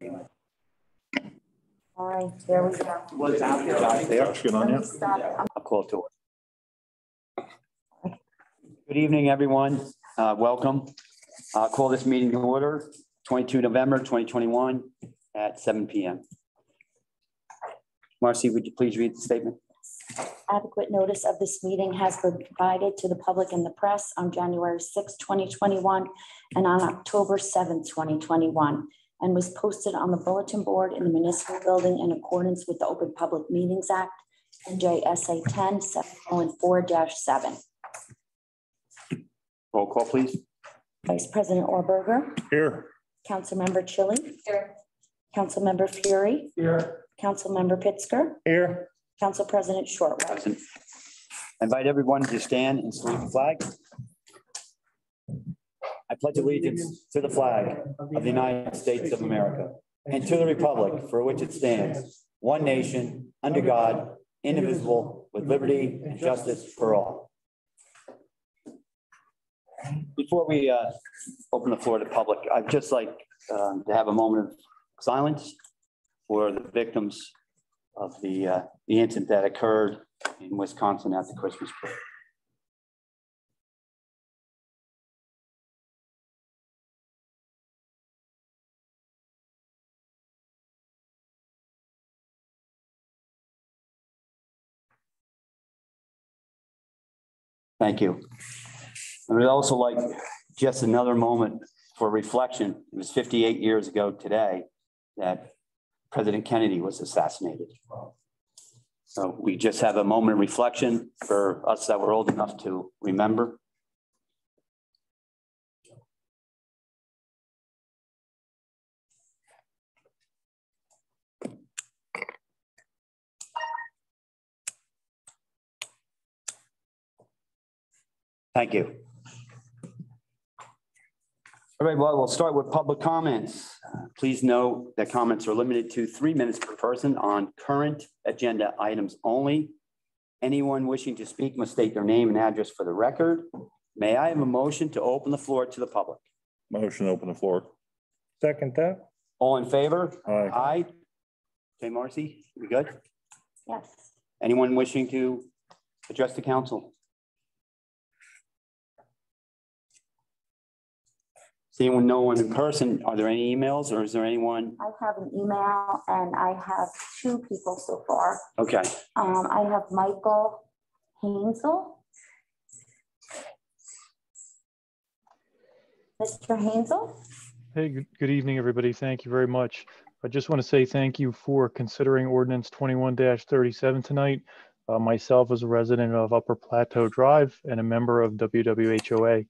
All right, there we go. What's out there? I'll call to order. Good evening, everyone. Welcome. I'll call this meeting to order, 22 November 2021 at 7 p.m. Marcy, would you please read the statement? Adequate notice of this meeting has been provided to the public and the press on January 6, 2021 and on October 7, 2021, and was posted on the bulletin board in the municipal building in accordance with the Open Public Meetings Act, NJSA 10-7-4-7. Roll call, please. Vice President Orberger. Here. Councilmember Chili. Here. Councilmember Fury. Here. Councilmember Pitsker. Here. Council President Shortwell. Present. I invite everyone to stand and salute the flag. I pledge allegiance to the flag of the United States of America and to the republic for which it stands, one nation, under God, indivisible, with liberty and justice for all. Before we open the floor to the public, I'd just like to have a moment of silence for the victims of the incident that occurred in Wisconsin at the Christmas break. Thank you. I would also like just another moment for reflection. It was 58 years ago today that President Kennedy was assassinated. So we just have a moment of reflection for us that were old enough to remember. Thank you. All right, well, we'll start with public comments. Please note that comments are limited to 3 minutes per person on current agenda items only. Anyone wishing to speak must state their name and address for the record. May I have a motion to open the floor to the public? Motion to open the floor. Second that. All in favor? Aye. Aye. Okay, Marcy, we good? Yes. Anyone wishing to address the council? Seeing no one in person, are there any emails or is there anyone? I have an email and I have 2 people so far. Okay. I have Michael Hainsel. Mr. Hainsel? Hey, good evening, everybody. Thank you very much. I just want to say thank you for considering Ordinance 21-37 tonight. Myself as a resident of Upper Plateau Drive and a member of WWHOA.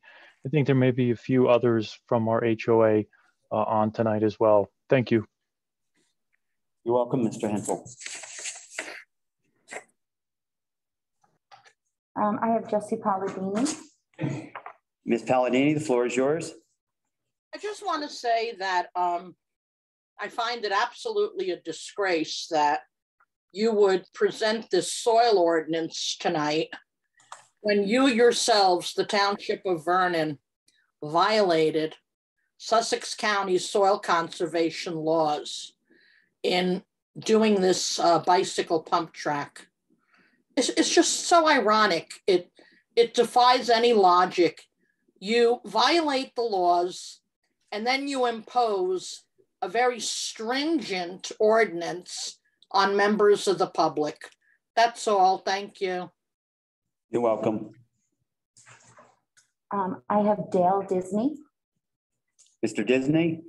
I think there may be a few others from our HOA on tonight as well. Thank you. You're welcome, Mr. Hensel. I have Jesse Palladini. Ms. Palladini, the floor is yours. I just want to say that I find it absolutely a disgrace that you would present this soil ordinance tonight when you yourselves, the Township of Vernon, violated Sussex County's soil conservation laws in doing this bicycle pump track. It's just so ironic. It defies any logic. You violate the laws and then you impose a very stringent ordinance on members of the public. That's all. Thank you. You're welcome. I have Dale Disney. Mr. Disney,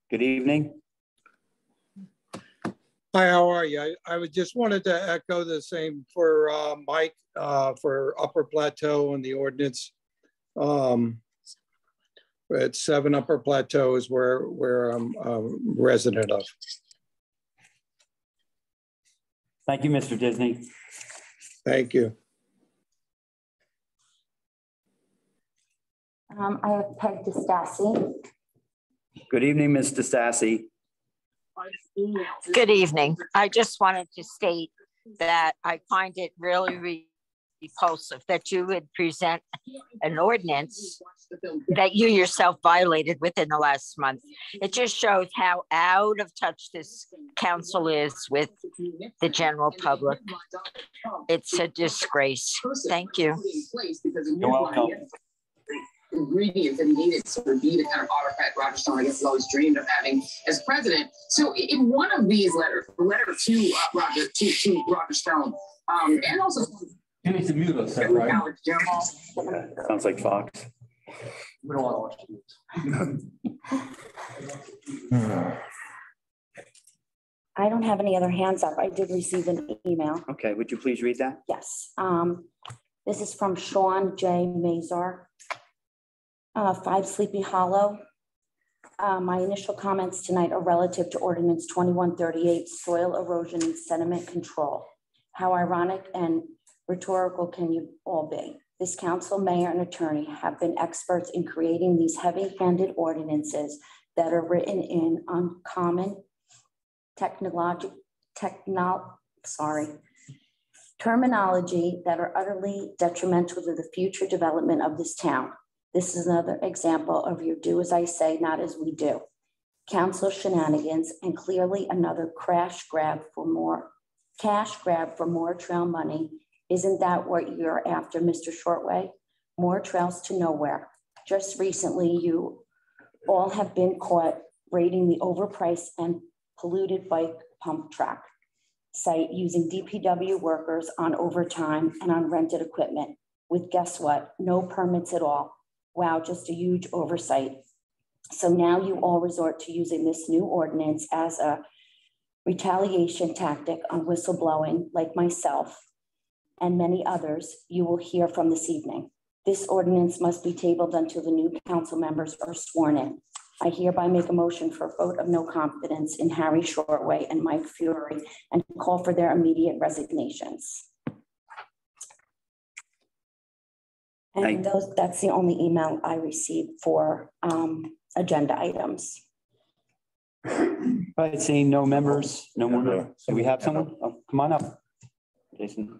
good evening. Hi, how are you? I just wanted to echo the same for Mike for Upper Plateau and the ordinance. At 7 Upper Plateau is where I'm a resident of. Thank you, Mr. Disney. Thank you. I have Peg DeStassi. Good evening, Ms. DeStassi. Good evening. I just wanted to state that I find it really repulsive that you would present an ordinance that you yourself violated within the last month. It just shows how out of touch this council is with the general public. It's a disgrace. Thank you. You're welcome. Ingredients that he needed to be the kind of autocrat Roger Stone, I guess, has always dreamed of having as president. So in one of these letters, the letter to Roger Stone, and also You need to mute us, right? Sounds like Fox. We don't want to watch I don't have any other hands up. I did receive an email. Okay, would you please read that? Yes. This is from Sean J. Mazar, 5 Sleepy Hollow. My initial comments tonight are relative to Ordinance 2138, soil erosion and sediment control. How ironic and rhetorical can you all be? This council, mayor, and attorney have been experts in creating these heavy-handed ordinances that are written in uncommon terminology that are utterly detrimental to the future development of this town. This is another example of your do as I say, not as we do. Council shenanigans, and clearly another cash grab for more trail money. Isn't that what you're after, Mr. Shortway? More trails to nowhere. Just recently, you all have been caught raiding the overpriced and polluted bike pump track site using DPW workers on overtime and on rented equipment with, guess what? No permits at all. Wow, just a huge oversight. So now you all resort to using this new ordinance as a retaliation tactic on whistleblowing like myself and many others you will hear from this evening. This ordinance must be tabled until the new council members are sworn in. I hereby make a motion for a vote of no confidence in Harry Shortway and Mike Fury and call for their immediate resignations. And that's the only email I received for agenda items. Right, seeing no members, no more. Do we have someone? Oh, come on up, Jason.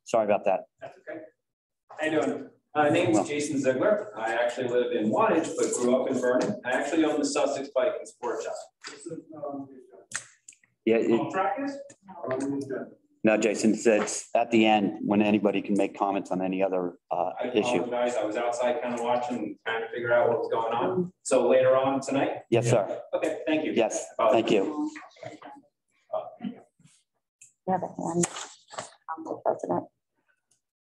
Sorry about that. That's okay. How you doing? My name is Jason Ziegler. I actually live in Wattage, but grew up in Vernon. I actually own the Sussex Bike and Sport Shop. Yeah. No, Jason said at the end when anybody can make comments on any other issue. I apologize. I was outside kind of watching, trying to figure out what was going on. So later on tonight? Yes, sir. Okay, thank you. Yes, thank you. President.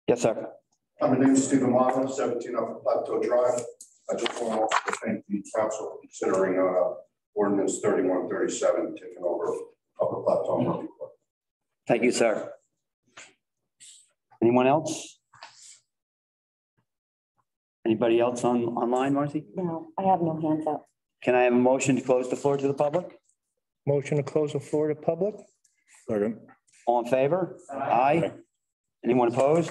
Yes, sir. My name is Stephen Martin, 17 Upper Plateau Drive. I just want to thank the council for considering Ordinance 3137 taking over Upper Plateau Murphy Court. Thank you, sir. Anyone else? Anybody else online, Marcy? No, I have no hands up. Can I have a motion to close the floor to the public? Motion to close the floor to public? Second. All in favor? Aye. Anyone opposed?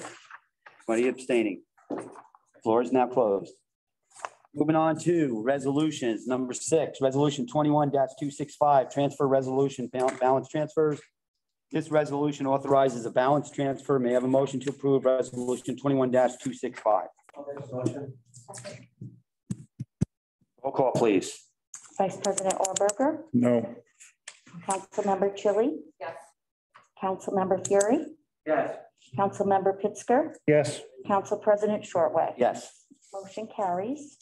Anybody abstaining? Floor is now closed. Moving on to resolutions. Number 6, resolution 21-265, transfer resolution, balance transfers. This resolution authorizes a balance transfer. May I have a motion to approve resolution 21-265? Roll call, please. Vice President Orberger, No. Councilmember Chili. Yes. Councilmember Fury, Yes. Councilmember Pittsger, Yes. Council President Shortway. Yes. Motion carries.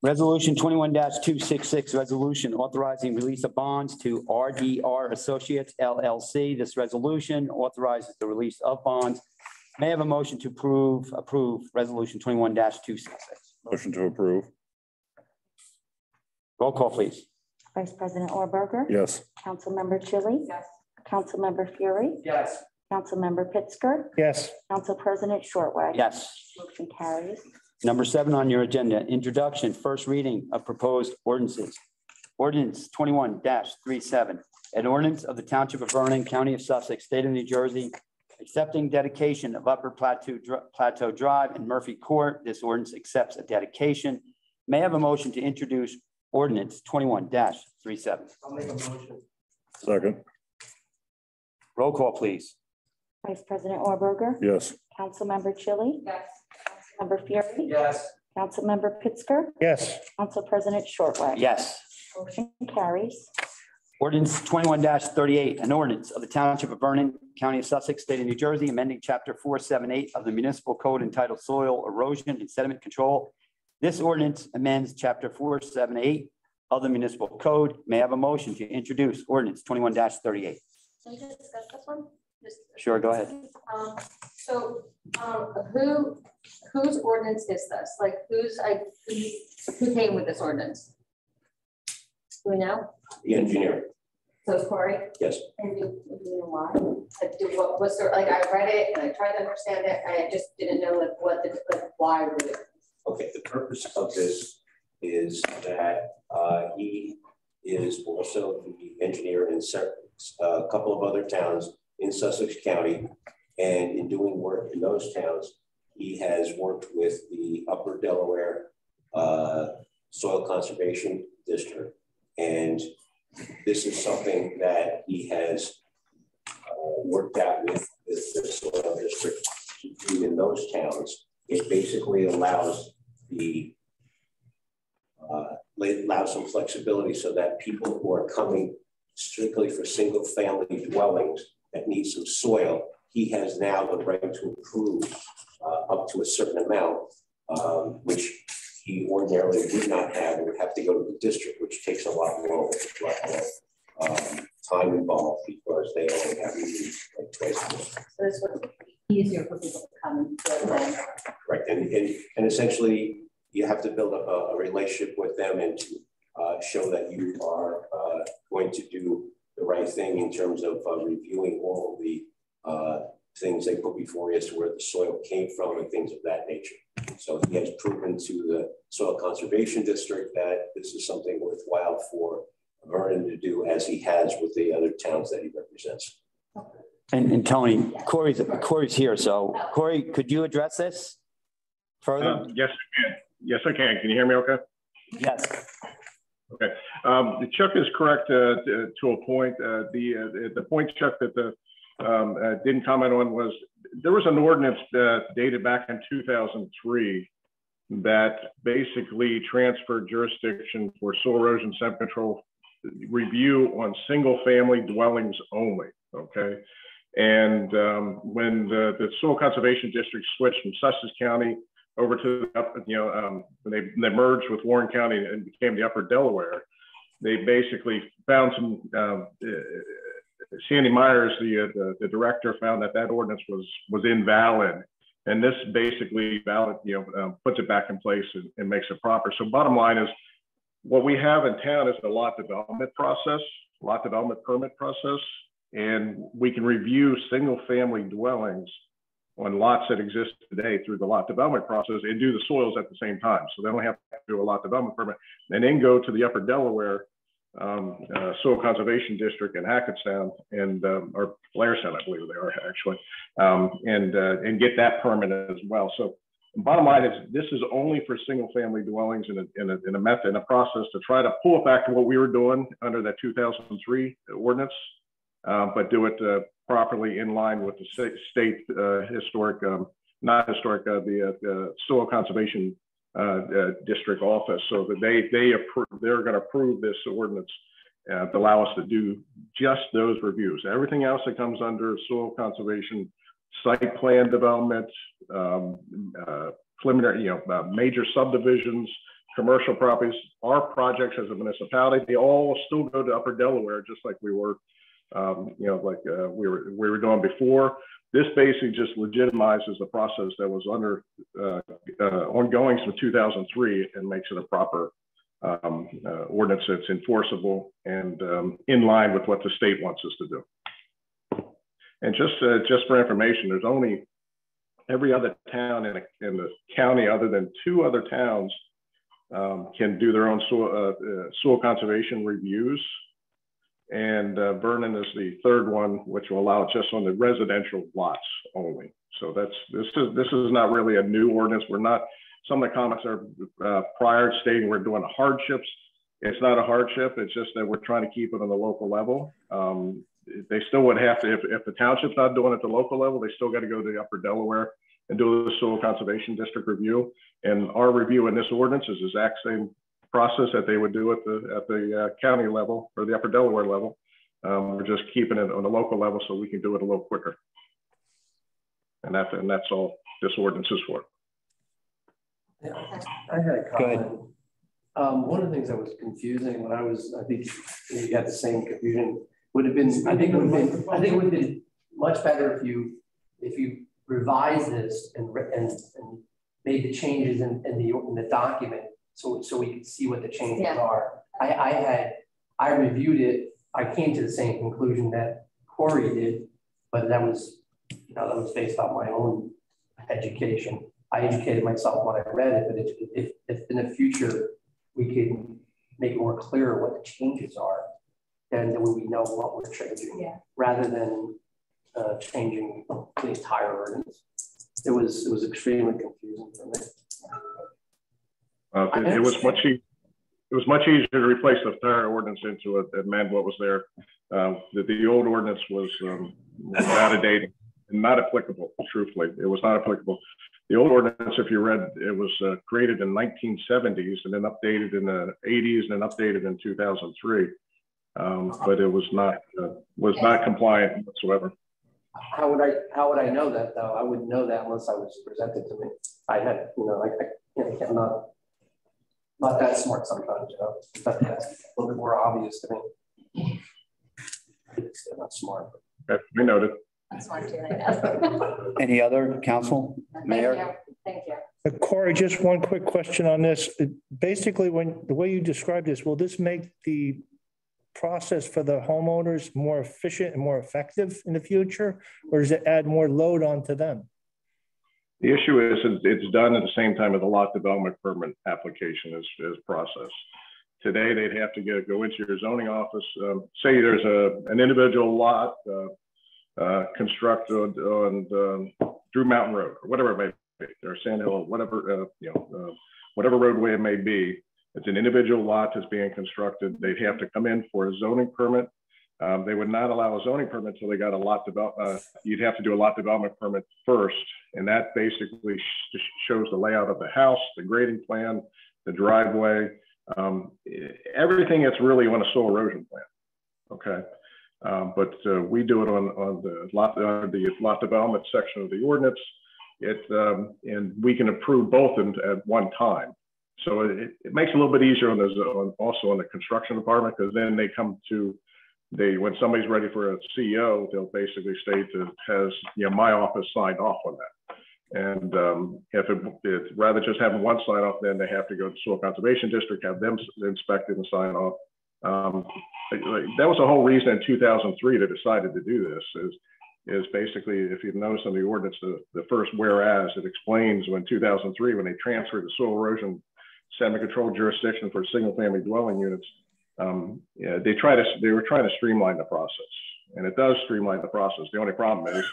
Resolution 21-266, resolution authorizing release of bonds to RDR Associates LLC. This resolution authorizes the release of bonds. May I have a motion to approve resolution 21-266? Motion to approve. Roll call, please. Vice President Orberger. Yes. Councilmember Chili. Yes. Councilmember Fury, Yes. Councilmember Pittsger, Yes. Council President Shortway. Yes. Motion carries. Number 7 on your agenda, introduction, first reading of proposed ordinances. Ordinance 21-37, an ordinance of the Township of Vernon, County of Sussex, State of New Jersey, accepting dedication of Upper Plateau Drive and Murphy Court. This ordinance accepts a dedication. May I have a motion to introduce ordinance 21-37? I'll make a motion. Second. Roll call, please. Vice President Orberger. Yes. Councilmember Chili. Yes. Member Fury, Yes. Councilmember Pittsger, Yes. Council President Shortway. Yes. Motion carries. Ordinance 21-38, an ordinance of the Township of Vernon, County of Sussex, State of New Jersey, amending Chapter 478 of the Municipal Code entitled Soil Erosion and Sediment Control. This ordinance amends Chapter 478 of the Municipal Code. May I have a motion to introduce ordinance 21-38? Can we just discuss this one? Sure, go ahead. Whose ordinance is this? Like who came with this ordinance? Do we know? The engineer. So it's Corey? Yes. And do you know why? What was there, like I read it and I tried to understand it. I just didn't know why we're doing this. Okay, the purpose of this is that he is also the engineer in a couple of other towns in Sussex County. And in doing work in those towns, he has worked with the Upper Delaware Soil Conservation District. And this is something that he has worked out with the soil district to do in those towns. It basically allows some flexibility so that people who are coming strictly for single family dwellings that need some soil, he has now the right to approve up to a certain amount, which he ordinarily would not have and would have to go to the district, which takes a lot more time involved because they only have meetings like twice a month. So this would be easier for people to come to them. Correct, and essentially you have to build up a relationship with them and to show that you are going to do the right thing in terms of reviewing all of the things they put before you as to where the soil came from and things of that nature. So he has proven to the Soil Conservation District that this is something worthwhile for Vernon to do, as he has with the other towns that he represents. And Tony, Corey's here. So Corey, could you address this further? Yes, I can. Yes, I can. Can you hear me okay? Yes. Okay. Chuck is correct to a point. The point, Chuck, that didn't comment on was there was an ordinance dated back in 2003 that basically transferred jurisdiction for soil erosion sediment control review on single family dwellings only. Okay. And when the Soil Conservation District switched from Sussex County over to, when they merged with Warren County and became the Upper Delaware, they basically found some, Sandy Myers, the director, found that ordinance was invalid. And this basically puts it back in place and makes it proper. So bottom line is, what we have in town is a lot development permit process, and we can review single family dwellings on lots that exist today through the lot development process and do the soils at the same time. So they don't have to do a lot development permit and then go to the Upper Delaware Soil Conservation District in Hackettstown or Blairstown, I believe they are actually, and get that permit as well. So bottom line is, this is only for single family dwellings in a process to try to pull it back to what we were doing under that 2003 ordinance, but do it properly in line with the state historic, the Soil Conservation District office, so that they're going to approve this ordinance to allow us to do just those reviews. Everything else that comes under soil conservation, site plan development, preliminary, major subdivisions, commercial properties, our projects as a municipality, they all still go to Upper Delaware, just like we were, we were doing before. This basically just legitimizes the process that was ongoing since 2003 and makes it a proper ordinance that's enforceable and in line with what the state wants us to do. And just for information, there's only every other town in the county other than 2 other towns can do their own soil conservation reviews. And Vernon is the 3rd one, which will allow it just on the residential lots only. So this is not really a new ordinance. We're not, some of the comments are prior stating we're doing hardships. It's not a hardship. It's just that we're trying to keep it on the local level. They still would have to, if the township's not doing it at the local level, they still got to go to the Upper Delaware and do the soil conservation district review. And our review in this ordinance is the exact same process that they would do at the county level or the Upper Delaware level. We're just keeping it on the local level so we can do it a little quicker. And that's all this ordinance is for. Yeah, I had a comment. One of the things that was confusing when I think you had the same confusion, would have been, I think it would have been much better if you revised this and made the changes in the document so we could see what the changes are. I reviewed it. I came to the same conclusion that Corey did, but that was based on my own education. I educated myself when I read it, but if in the future we can make it more clear what the changes are, then we know what we're changing, rather than changing the entire ordinance. It was extremely confusing for me. It was much easier to replace the entire ordinance into it and amend what was there. The old ordinance was out of date and not applicable. Truthfully, it was not applicable. The old ordinance, if you read, it was created in 1970s and then updated in the 80s and then updated in 2003. But it was not compliant whatsoever. How would I know that though? I wouldn't know that unless I was presented to me. I had, I'm not that smart sometimes, but that's a little bit more obvious to me. It's not smart. Okay, we noted. I'm smart too, I know. Any other council? Mayor? Thank you. Corey, just one quick question on this. Basically, the way you describe this, will this make the process for the homeowners more efficient and more effective in the future, or does it add more load onto them? The issue is it's done at the same time as the lot development permit application is processed. Today, they'd have to go into your zoning office. Say there's an individual lot constructed on Drew Mountain Road or whatever it may be, or Sand Hill, whatever whatever roadway it may be. It's an individual lot that's being constructed. They'd have to come in for a zoning permit. They would not allow a zoning permit until they got a lot development. You'd have to do a lot development permit first, and that basically shows the layout of the house, the grading plan, the driveway, everything that's really on a soil erosion plan. Okay. But we do it on the lot development section of the ordinance. And we can approve both at one time. So it makes it a little bit easier also on the construction department, because then they come to, when somebody's ready for a CEO, they'll basically state that has my office signed off on that. And if it's rather just having one sign off, then they have to go to Soil Conservation District, have them inspected and sign off. That was the whole reason in 2003 they decided to do this. Is basically, if you've noticed in the ordinance, the first whereas, it explains when 2003 when they transferred the soil erosion sediment control jurisdiction for single family dwelling units, they were trying to streamline the process, and it does streamline the process. The only problem is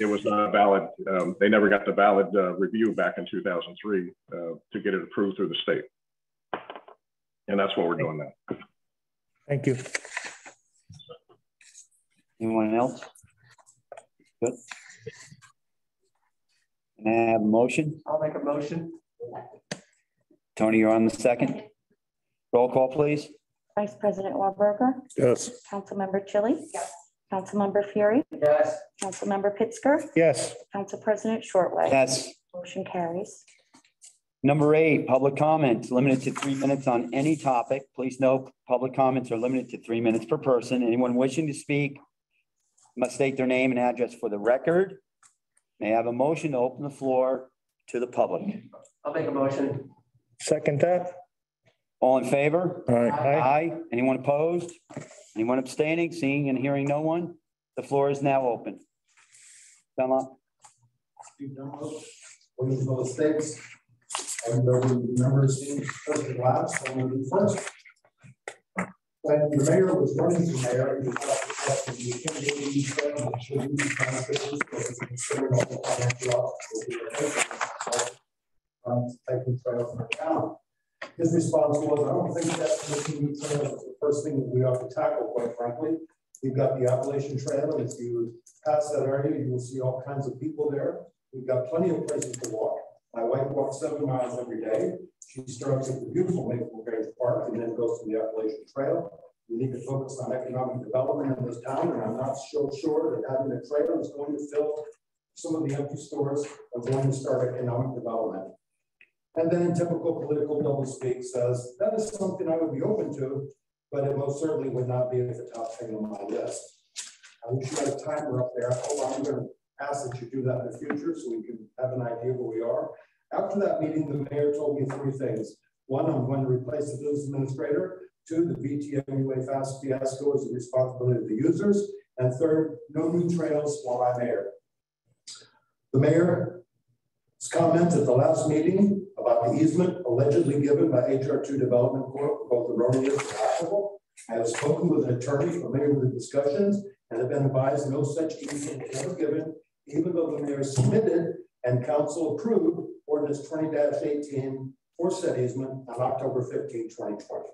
it was not valid. They never got the valid review back in 2003 to get it approved through the state, and that's what we're doing now. Thank you. Anyone else? Good. Can I have a motion? I'll make a motion. Tony, you're on the second. Roll call, please. Vice President Warburger. Yes. Councilmember Chili. Yes. Councilmember Fury. Yes. Councilmember Pittsger. Yes. Council President Shortway. Yes. Motion carries. Number 8, public comments limited to 3 minutes on any topic. Please note, public comments are limited to 3 minutes per person. Anyone wishing to speak must state their name and address for the record. May I have a motion to open the floor to the public? I'll make a motion. Second that. All in favor? Aye. Aye. Anyone opposed? Anyone abstaining? Seeing and hearing no one? The floor is now open. Come up. Williamsville Estates. Members in the last, I'm going to do first. When the mayor was running for mayor, he thought that the community should be considered taking trails in the town. His response was, I don't think that community trail is the first thing that we ought to tackle, quite frankly. We've got the Appalachian Trail, and if you pass that area, you will see all kinds of people there. We've got plenty of places to walk. My wife walks 7 miles every day. She starts at the beautiful Maple Grange Park and then goes to the Appalachian Trail. We need to focus on economic development in this town, and I'm not so sure that having a trail is going to fill some of the empty stores and going to start economic development. And then in typical political doublespeak says, that is something I would be open to, but it most certainly would not be at the top thing on my list. I wish you had a timer up there. I'm going to ask that you do that in the future so we can have an idea where we are. After that meeting, the mayor told me 3 things. 1, I'm going to replace the business administrator. 2, the VTMUA Fast Fiasco is the responsibility of the users. And 3rd, no new trails while I'm mayor. The mayor's comments at the last meeting about the easement allegedly given by HR2 Development Corp. Both erroneous and laughable. I have spoken with an attorney familiar with the discussions and have been advised no such easement was ever given, even though the mayor submitted and council approved Ordinance 20-18 for said easement on October 15, 2020.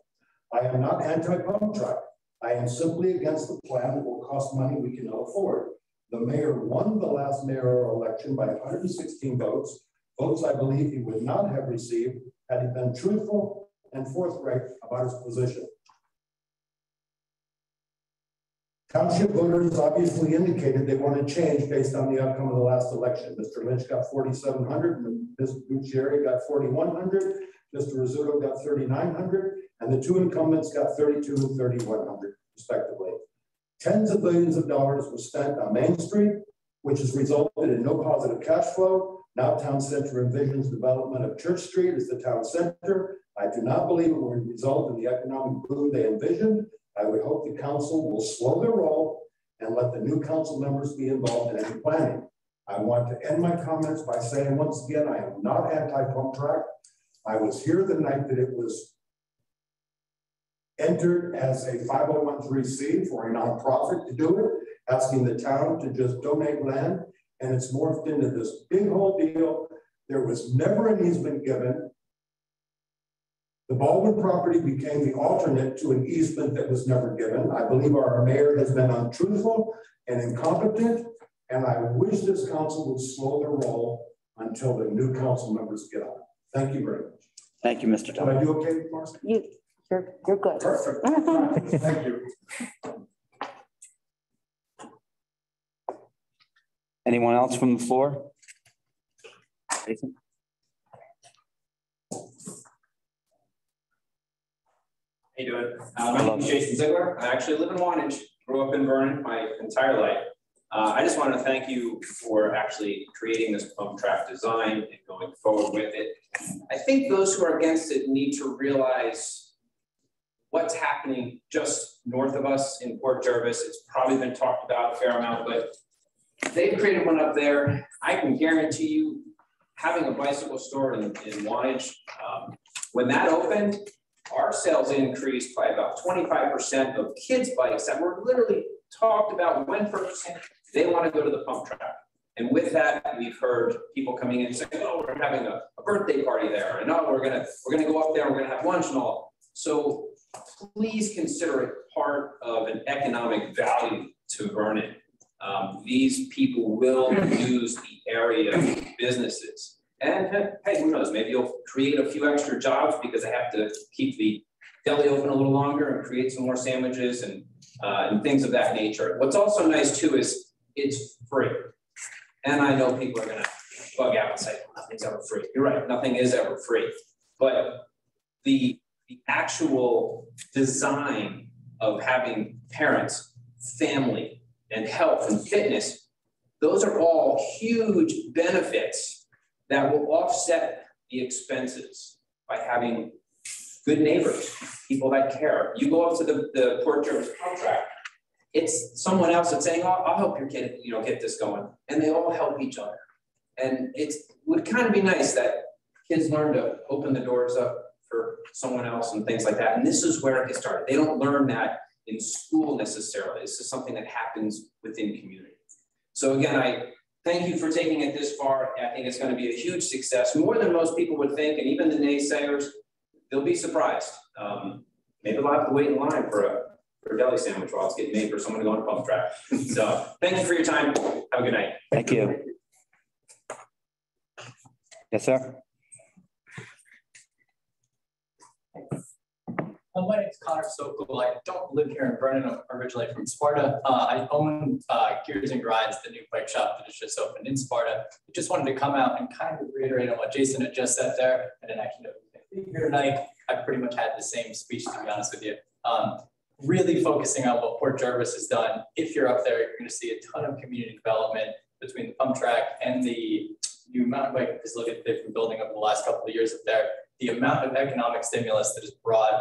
I am not anti-pump track. I am simply against the plan that will cost money we cannot afford. The mayor won the last mayoral election by 116 votes, votes I believe he would not have received had he been truthful and forthright about his position. Township voters obviously indicated they wanted change based on the outcome of the last election. Mr. Lynch got 4,700, and Ms. Buccieri got 4,100, Mr. Rizzuto got 3,900, and the 2 incumbents got 32 and 3,100, respectively. Tens of billions of dollars were spent on Main Street, which has resulted in no positive cash flow. Now Town Center envisions development of Church Street as the town center. I do not believe it will result in the economic boom they envisioned. I would hope the council will slow their roll and let the new council members be involved in any planning. I want to end my comments by saying once again, I am not anti-pump track. I was here the night that it was entered as a 501(c)(3) for a nonprofit to do it, asking the town to just donate land, and it's morphed into this big whole deal. There was never an easement given. The Baldwin property became the alternate to an easement that was never given. I believe our mayor has been untruthful and incompetent, and I wish this council would slow their roll until the new council members get on. Thank you very much. Thank you, Mr. Tom. Did I do okay, Marcy? You're good. Perfect. Thank you. Anyone else from the floor? Jason? How you doing? My name is Jason Ziegler. I actually live in Wantage, grew up in Vernon my entire life. I just want to thank you for actually creating this pump track design and going forward with it. I think those who are against it need to realize what's happening just north of us in Port Jervis. It's probably been talked about a fair amount, but they've created one up there. I can guarantee you, having a bicycle store in Wantage, when that opened, our sales increased by about 25% of kids' bikes that were literally talked about when purchasing, they want to go to the pump track. And with that, we've heard people coming in saying, oh, we're having a birthday party there. And no, we're gonna go up there, we're gonna have lunch and all. So please consider it part of an economic value to Vernon. These people will use the area businesses. And hey, who knows, maybe you'll create a few extra jobs because they have to keep the deli open a little longer and create some more sandwiches and things of that nature. What's also nice too is it's free. And I know people are gonna bug out and say, nothing's ever free. You're right, nothing is ever free. But the actual design of having parents, family, and health and fitness, those are all huge benefits that will offset the expenses by having good neighbors, people that care. You go up to the Port Jervis pump track, it's someone else that's saying, oh, I'll help your kid, get this going. And they all help each other. And it would kind of be nice that kids learn to open the doors up for someone else and things like that. And this is where it gets started. They don't learn that in school necessarily. This is something that happens within community. So again, I thank you for taking it this far. I think it's going to be a huge success, more than most people would think. And even the naysayers, they'll be surprised. Maybe they'll have to wait in line for a deli sandwich while it's getting made for someone to go on a pump track. So thank you for your time. Have a good night. Thank you. Yes, sir. My name is Connor Sokol. I don't live here in Vernon. I'm originally from Sparta. I own Gears and Grinds, the new bike shop that is just opened in Sparta. I just wanted to come out and kind of reiterate on what Jason had just said there. I didn't actually know here tonight. I pretty much had the same speech, to be honest with you. Really focusing on what Port Jervis has done. If you're up there, you're going to see a ton of community development between the pump track and the new mountain bike facility that they've been building over the last couple of years up there. The amount of economic stimulus that is brought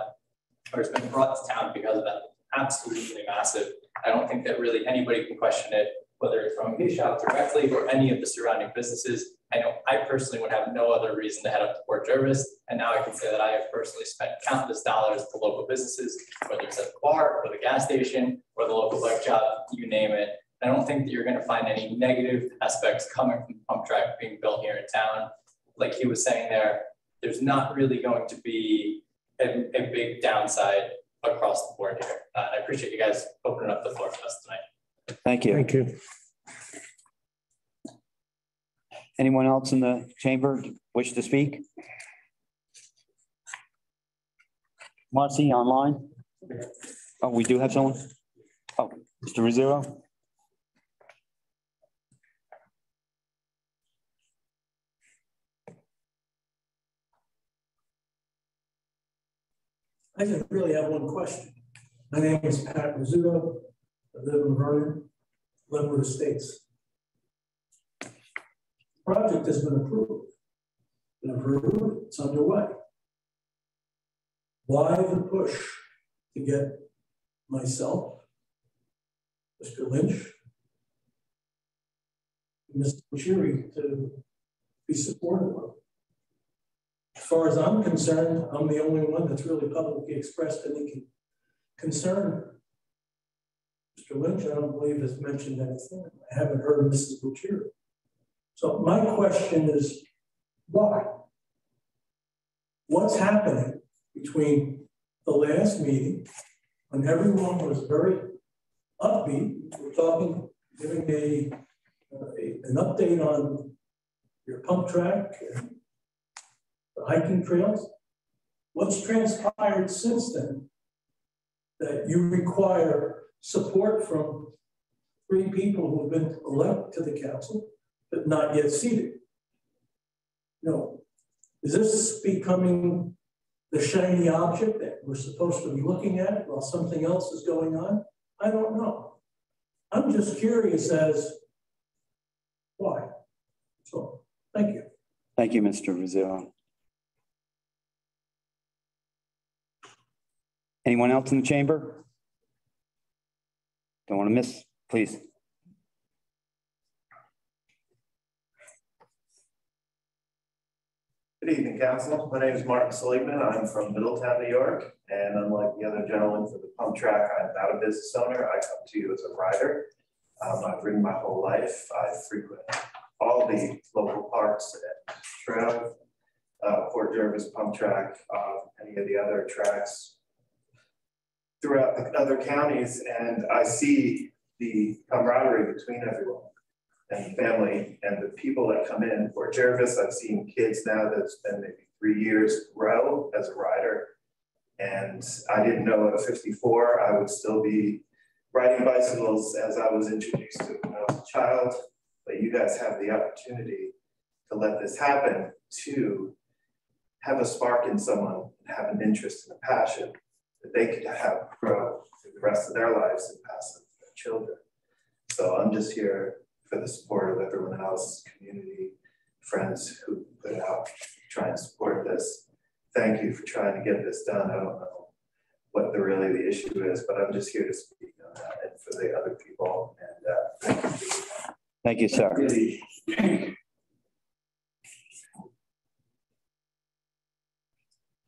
or has been brought to town because of that, absolutely massive. I don't think that really anybody can question it, whether it's from his shop directly or any of the surrounding businesses. I know I personally would have no other reason to head up to Port Jervis. And now I can say that I have personally spent countless dollars to local businesses, whether it's at the bar or the gas station or the local bike shop, you name it. I don't think that you're going to find any negative aspects coming from the pump track being built here in town. Like he was saying there, there's not really going to be a big downside across the board here. I appreciate you guys opening up the floor for us tonight. Thank you. Thank you. Anyone else in the chamber wish to speak? Marcy, online? Oh, we do have someone? Oh, Mr. Rizzuto? I just really have one question. My name is Pat Rizzuto. I live in Vernon, Glenwood Estates. The project has been approved. It's underway. Why the push to get myself, Mr. Lynch, and Mr. Bucieri to be supportive of? As far as I'm concerned, I'm the only one that's really publicly expressed any concern. Mr. Lynch, I don't believe has mentioned anything. I haven't heard of Mrs. Bucieri. So my question is, why? What's happening between the last meeting when everyone was very upbeat? We're talking, giving an update on your pump track and the hiking trails. What's transpired since then that you require support from 3 people who have been elected to the council but not yet seated? No. Is this becoming the shiny object that we're supposed to be looking at while something else is going on? I don't know. I'm just curious as why. So thank you. Thank you, Mr. Rizzuto. Anyone else in the chamber? Don't want to miss, please. Good evening, Council. My name is Martin Seligman. I'm from Middletown, New York, and unlike the other gentleman from the pump track, I'm not a business owner. I come to you as a rider. I've ridden my whole life. I frequent all the local parks and trail, Port Jervis pump track, any of the other tracks throughout the other counties, and I see the camaraderie between everyone and the family and the people that come in. Port Jervis, I've seen kids now that's been maybe 3 years grow as a rider. And I didn't know at 54, I would still be riding bicycles as I was introduced to when I was a child. But you guys have the opportunity to let this happen, to have a spark in someone, and have an interest and a passion that they could have grow through the rest of their lives and pass on to their children. So I'm just here for the support of everyone else, community, friends who put out, try and support this. Thank you for trying to get this done. I don't know what really the issue is, but I'm just here to speak on that and for the other people. And thank you. Thank you, sir.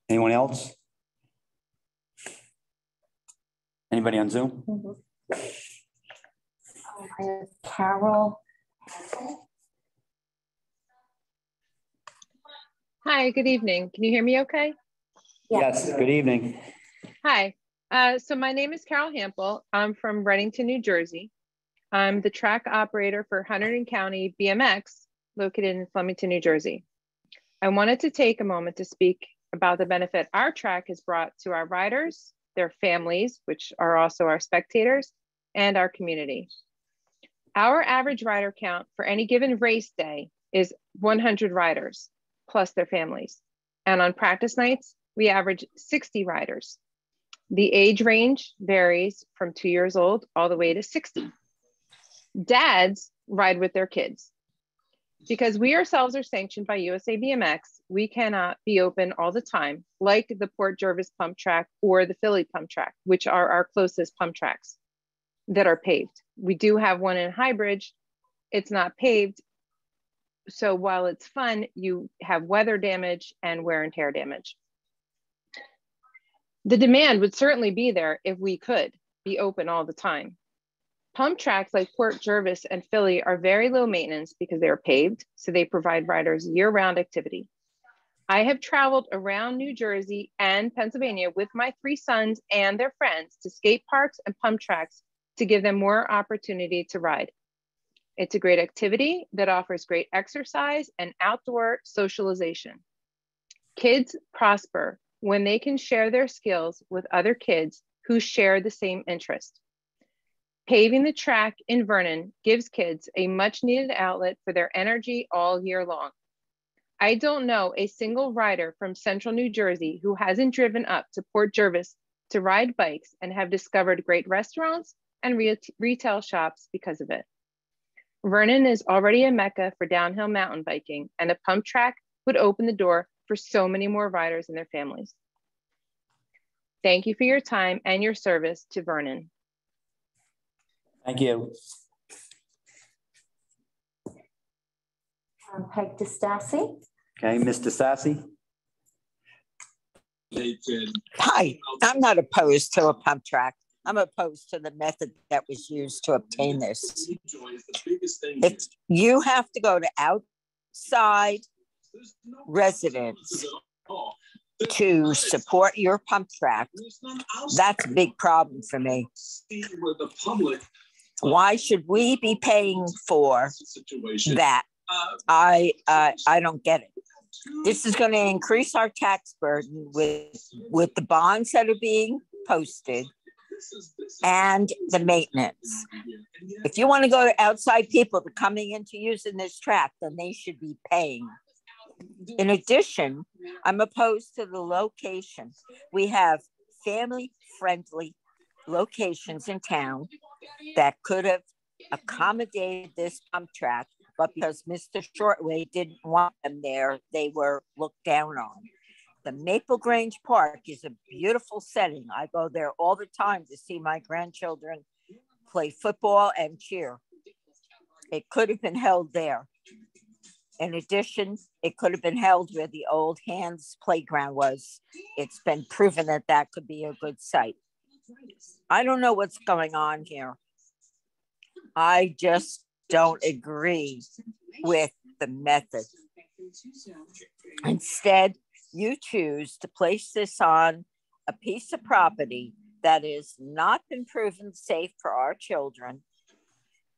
Anyone else? Anybody on Zoom? I have Carol. Hi, good evening. Can you hear me okay? Yes, good evening. Hi, so my name is Carol Hampel. I'm from Reddington, New Jersey. I'm the track operator for Hunterdon County BMX, located in Flemington, New Jersey. I wanted to take a moment to speak about the benefit our track has brought to our riders, their families, which are also our spectators, and our community. Our average rider count for any given race day is 100 riders plus their families. And on practice nights, we average 60 riders. The age range varies from 2 years old all the way to 60. Dads ride with their kids. Because we ourselves are sanctioned by USA BMX, we cannot be open all the time, like the Port Jervis pump track or the Philly pump track, which are our closest pump tracks that are paved. We do have one in Highbridge. It's not paved. So while it's fun, you have weather damage and wear and tear damage. The demand would certainly be there if we could be open all the time. Pump tracks like Port Jervis and Philly are very low maintenance because they are paved, so they provide riders year-round activity. I have traveled around New Jersey and Pennsylvania with my 3 sons and their friends to skate parks and pump tracks to give them more opportunity to ride. It's a great activity that offers great exercise and outdoor socialization. Kids prosper when they can share their skills with other kids who share the same interest. Paving the track in Vernon gives kids a much needed outlet for their energy all year long. I don't know a single rider from central New Jersey who hasn't driven up to Port Jervis to ride bikes and have discovered great restaurants and retail shops because of it. Vernon is already a mecca for downhill mountain biking, and a pump track would open the door for so many more riders and their families. Thank you for your time and your service to Vernon. Thank you. Peg DeStassi. Okay, Mr. Sassy. Hi, I'm not opposed to a pump track. I'm opposed to the method that was used to obtain this. If you have to go to outside residents to support your pump track, that's a big problem for me. Why should we be paying for that? I don't get it. This is going to increase our tax burden with the bonds that are being posted and the maintenance. If you want to go to outside people to coming into using this track, then they should be paying. In addition, I'm opposed to the location. We have family-friendly locations in town that could have accommodated this pump track, but because Mr. Shortway didn't want them there, they were looked down on. The Maple Grange Park is a beautiful setting. I go there all the time to see my grandchildren play football and cheer. It could have been held there. In addition, it could have been held where the old Hands playground was. It's been proven that that could be a good site. I don't know what's going on here. I just don't agree with the method. Instead, you choose to place this on a piece of property that has not been proven safe for our children.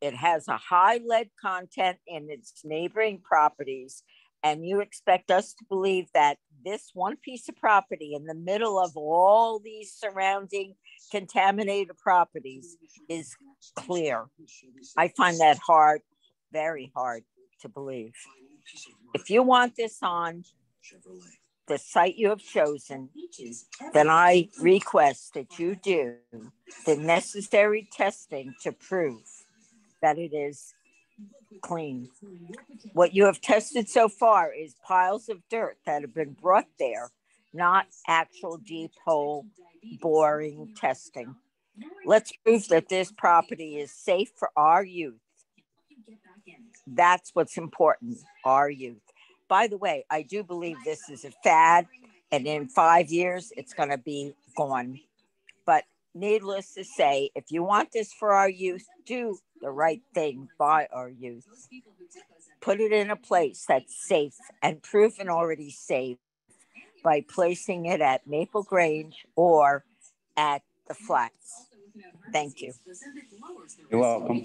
It has a high lead content in its neighboring properties, and you expect us to believe that this one piece of property in the middle of all these surrounding contaminated properties is clear. I find that hard, very hard to believe. If you want this on the site you have chosen, then I request that you do the necessary testing to prove that it is clean. What you have tested so far is piles of dirt that have been brought there, not actual deep hole boring testing. Let's prove that this property is safe for our youth. That's what's important, our youth. By the way, I do believe this is a fad, and in 5 years, it's going to be gone. But needless to say, if you want this for our youth, do the right thing by our youth. Put it in a place that's safe and proven already safe by placing it at Maple Grange or at the Flats. Thank you. You're welcome.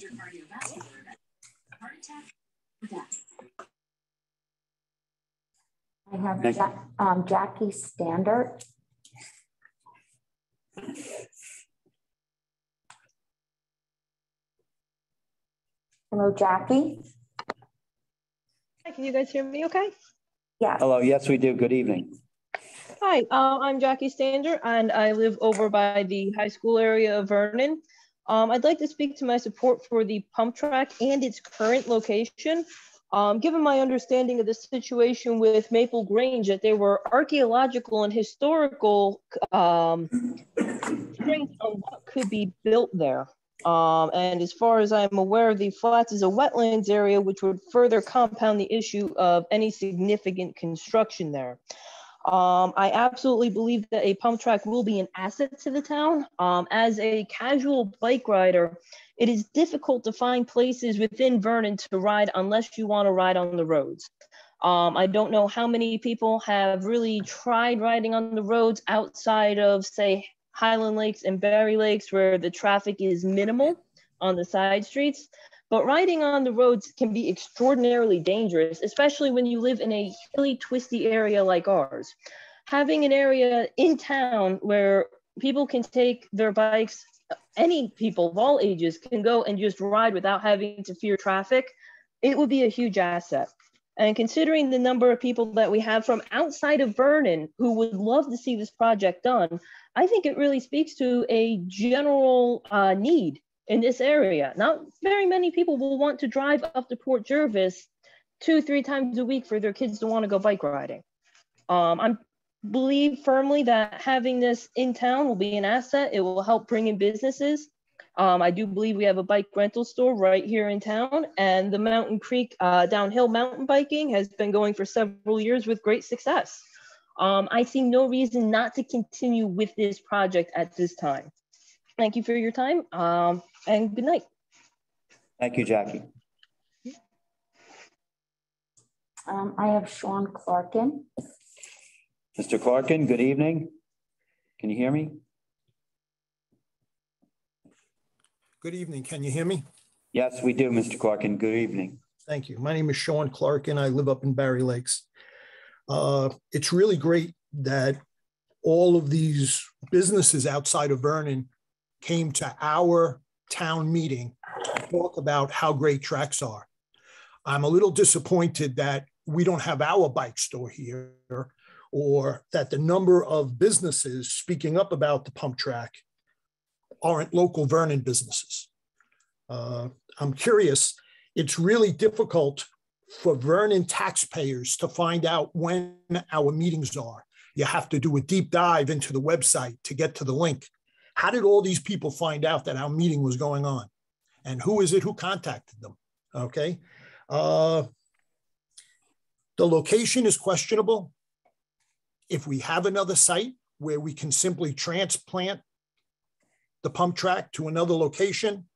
I have Jackie Standard. Hello, Jackie. Hi, can you guys hear me okay? Yeah. Hello, yes, we do. Good evening. Hi, I'm Jackie Stander, and I live over by the high school area of Vernon. I'd like to speak to my support for the pump track and its current location. Given my understanding of the situation with Maple Grange, that there were archaeological and historical constraints on what could be built there. And as far as I'm aware, the flats is a wetlands area, which would further compound the issue of any significant construction there. I absolutely believe that a pump track will be an asset to the town. As a casual bike rider, it is difficult to find places within Vernon to ride unless you want to ride on the roads. I don't know how many people have really tried riding on the roads outside of, say, Highland Lakes and Berry Lakes, where the traffic is minimal on the side streets. But riding on the roads can be extraordinarily dangerous, especially when you live in a hilly, twisty area like ours. Having an area in town where people can take their bikes, any people of all ages can go and just ride without having to fear traffic, it would be a huge asset. And considering the number of people that we have from outside of Vernon who would love to see this project done, I think it really speaks to a general need in this area. Not very many people will want to drive up to Port Jervis 2-3 times a week for their kids to want to go bike riding. I believe firmly that having this in town will be an asset. It will help bring in businesses. I do believe we have a bike rental store right here in town, and the Mountain Creek downhill mountain biking has been going for several years with great success. I see no reason not to continue with this project at this time. Thank you for your time, and good night. Thank you, Jackie. I have Sean Clarkin. Mr. Clarkin, good evening. Can you hear me? Good evening. Can you hear me? Yes, we do, Mr. Clarkin. Good evening. Thank you. My name is Sean Clarkin. I live up in Berry Lakes. It's really great that all of these businesses outside of Vernon came to our town meeting to talk about how great tracks are. I'm a little disappointed that we don't have our bike store here, or that the number of businesses speaking up about the pump track aren't local Vernon businesses. I'm curious, it's really difficult for Vernon taxpayers to find out when our meetings are. You have to do a deep dive into the website to get to the link. How did all these people find out that our meeting was going on? And who is it who contacted them? Okay. The location is questionable. If we have another site where we can simply transplant the pump track to another location,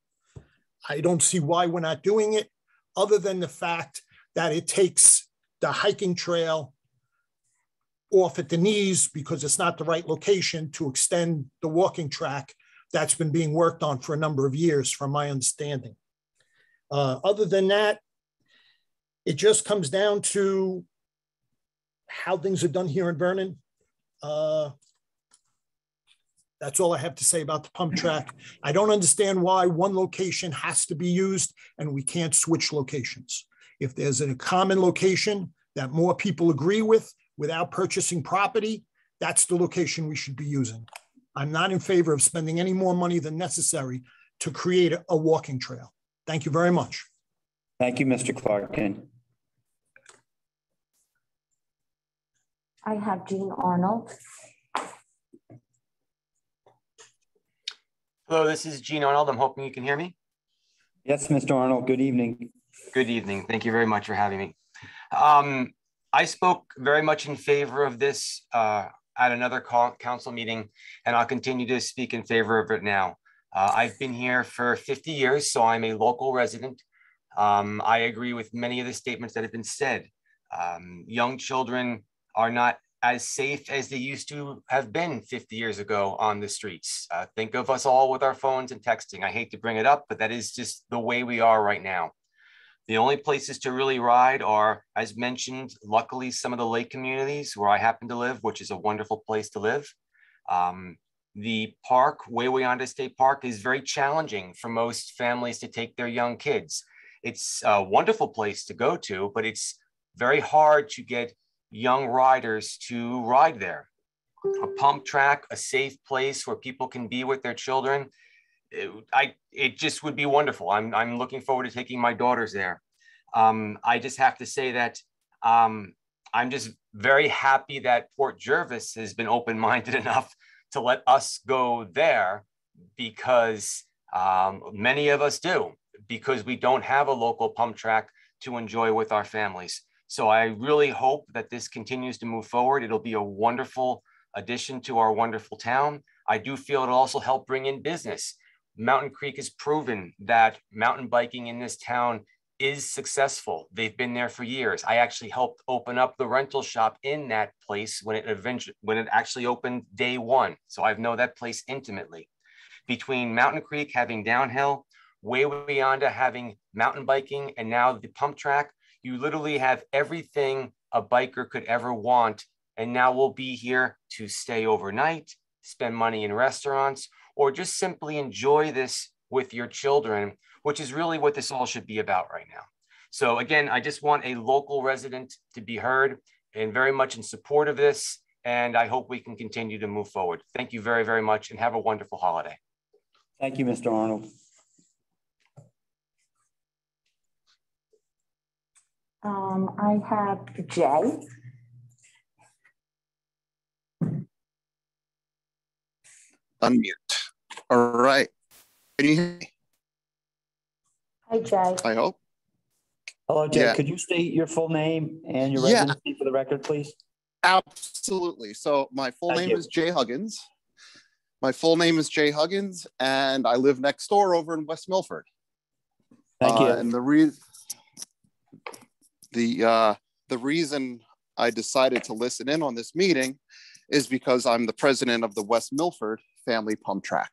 I don't see why we're not doing it, other than the fact that it takes the hiking trail off at the knees because it's not the right location to extend the walking track that's been being worked on for a number of years, from my understanding. Other than that, it just comes down to how things are done here in Vernon. That's all I have to say about the pump track. I don't understand why one location has to be used and we can't switch locations. If there's a common location that more people agree with without purchasing property, that's the location we should be using. I'm not in favor of spending any more money than necessary to create a walking trail. Thank you very much. Thank you, Mr. Clarkin. I have Jean Arnold. Hello, this is Gene Arnold. I'm hoping you can hear me. Yes, Mr. Arnold, good evening. Good evening. Thank you very much for having me. I spoke very much in favor of this at another council meeting, and I'll continue to speak in favor of it now. I've been here for 50 years, so I'm a local resident. I agree with many of the statements that have been said. Young children are not as safe as they used to have been 50 years ago on the streets. Think of us all with our phones and texting. I hate to bring it up, but that is just the way we are right now. The only places to really ride are, as mentioned, luckily some of the lake communities where I happen to live, which is a wonderful place to live. The park, Wawayanda State Park, is very challenging for most families to take their young kids. It's a wonderful place to go to, but it's very hard to get young riders to ride there. A pump track, a safe place where people can be with their children, it just would be wonderful. I'm looking forward to taking my daughters there. I just have to say that I'm just very happy that Port Jervis has been open-minded enough to let us go there, because many of us do, because we don't have a local pump track to enjoy with our families. So I really hope that this continues to move forward. It'll be a wonderful addition to our wonderful town. I do feel it'll also help bring in business. Mountain Creek has proven that mountain biking in this town is successful. They've been there for years. I actually helped open up the rental shop in that place when it actually opened day one. So I know that place intimately. Between Mountain Creek having downhill, Wawayanda having mountain biking, and now the pump track, you literally have everything a biker could ever want. And now we'll be here to stay overnight, spend money in restaurants, or just simply enjoy this with your children, which is really what this all should be about right now. So again, I just want a local resident to be heard and very much in support of this. And I hope we can continue to move forward. Thank you very, very much, and have a wonderful holiday. Thank you, Mr. Arnold. I have Jay. Unmute. All right. Can you hear me? Hi, Jay. I hope. Hello, Jay. Yeah. Could you state your full name and your Yeah. residency for the record, please? Absolutely. So my full Thank name you. is Jay Huggins. My full name is Jay Huggins, and I live next door over in West Milford. Thank you. And the reason I decided to listen in on this meeting is because I'm the president of the West Milford Family Pump Track.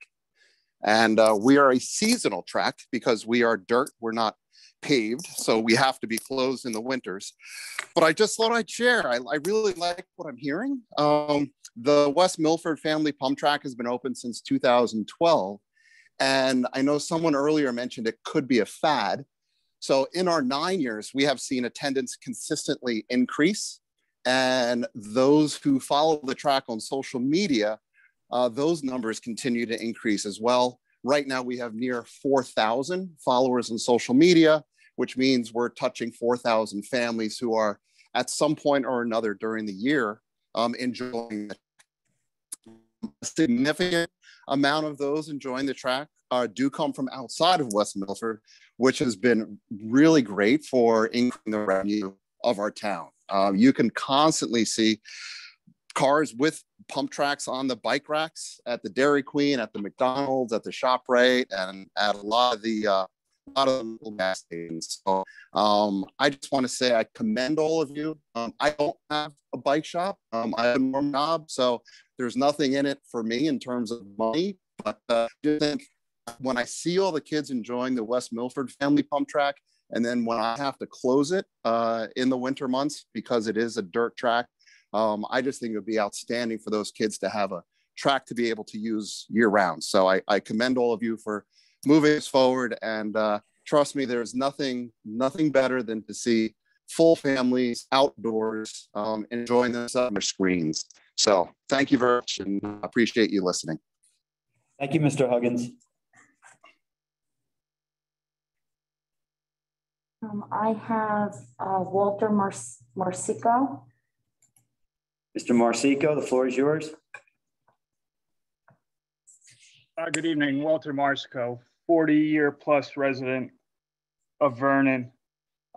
And we are a seasonal track because we are dirt, we're not paved, so we have to be closed in the winters. But I just thought I'd share, I really like what I'm hearing. The West Milford Family Pump Track has been open since 2012. And I know someone earlier mentioned it could be a fad. So in our 9 years, we have seen attendance consistently increase. And those who follow the track on social media, those numbers continue to increase as well. Right now, we have near 4,000 followers on social media, which means we're touching 4,000 families who are at some point or another during the year enjoying it. A significant amount of those enjoying the track do come from outside of West Milford, which has been really great for increasing the revenue of our town. You can constantly see cars with pump tracks on the bike racks at the Dairy Queen, at the McDonald's, at the ShopRite, and at a lot of the local gas stations. So I just want to say I commend all of you. I don't have a bike shop. I have a normal job, so there's nothing in it for me in terms of money. But I think when I see all the kids enjoying the West Milford Family Pump Track, and then when I have to close it in the winter months because it is a dirt track, I just think it would be outstanding for those kids to have a track to be able to use year round. So I commend all of you for moving us forward, and trust me, there's nothing better than to see full families outdoors enjoying themselves on their screens. So thank you very much, and I appreciate you listening. Thank you, Mr. Huggins. I have Walter Marsico. Mr. Marsico, the floor is yours. Good evening, Walter Marsico, 40-year-plus resident of Vernon.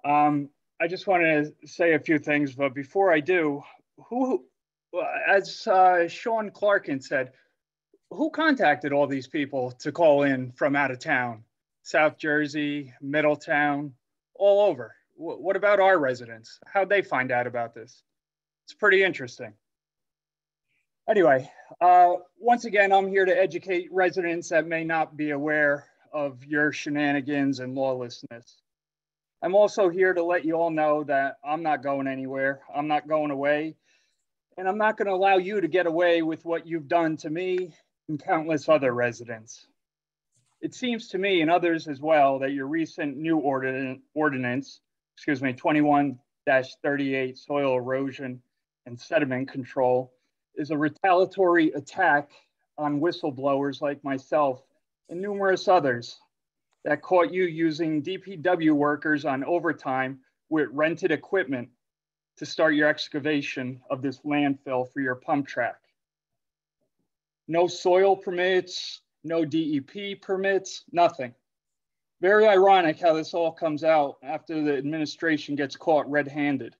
I just wanted to say a few things, but before I do, as Sean Clarkin said, who contacted all these people to call in from out of town? South Jersey, Middletown, all over. What about our residents? How'd they find out about this? It's pretty interesting. Anyway, once again, I'm here to educate residents that may not be aware of your shenanigans and lawlessness. I'm also here to let you all know that I'm not going anywhere. I'm not going away. And I'm not going to allow you to get away with what you've done to me and countless other residents. It seems to me and others as well that your recent new ordinance, 21-38 soil erosion and sediment control, is a retaliatory attack on whistleblowers like myself and numerous others that caught you using DPW workers on overtime with rented equipment to start your excavation of this landfill for your pump track. No soil permits, no DEP permits, nothing. Very ironic how this all comes out after the administration gets caught red-handed.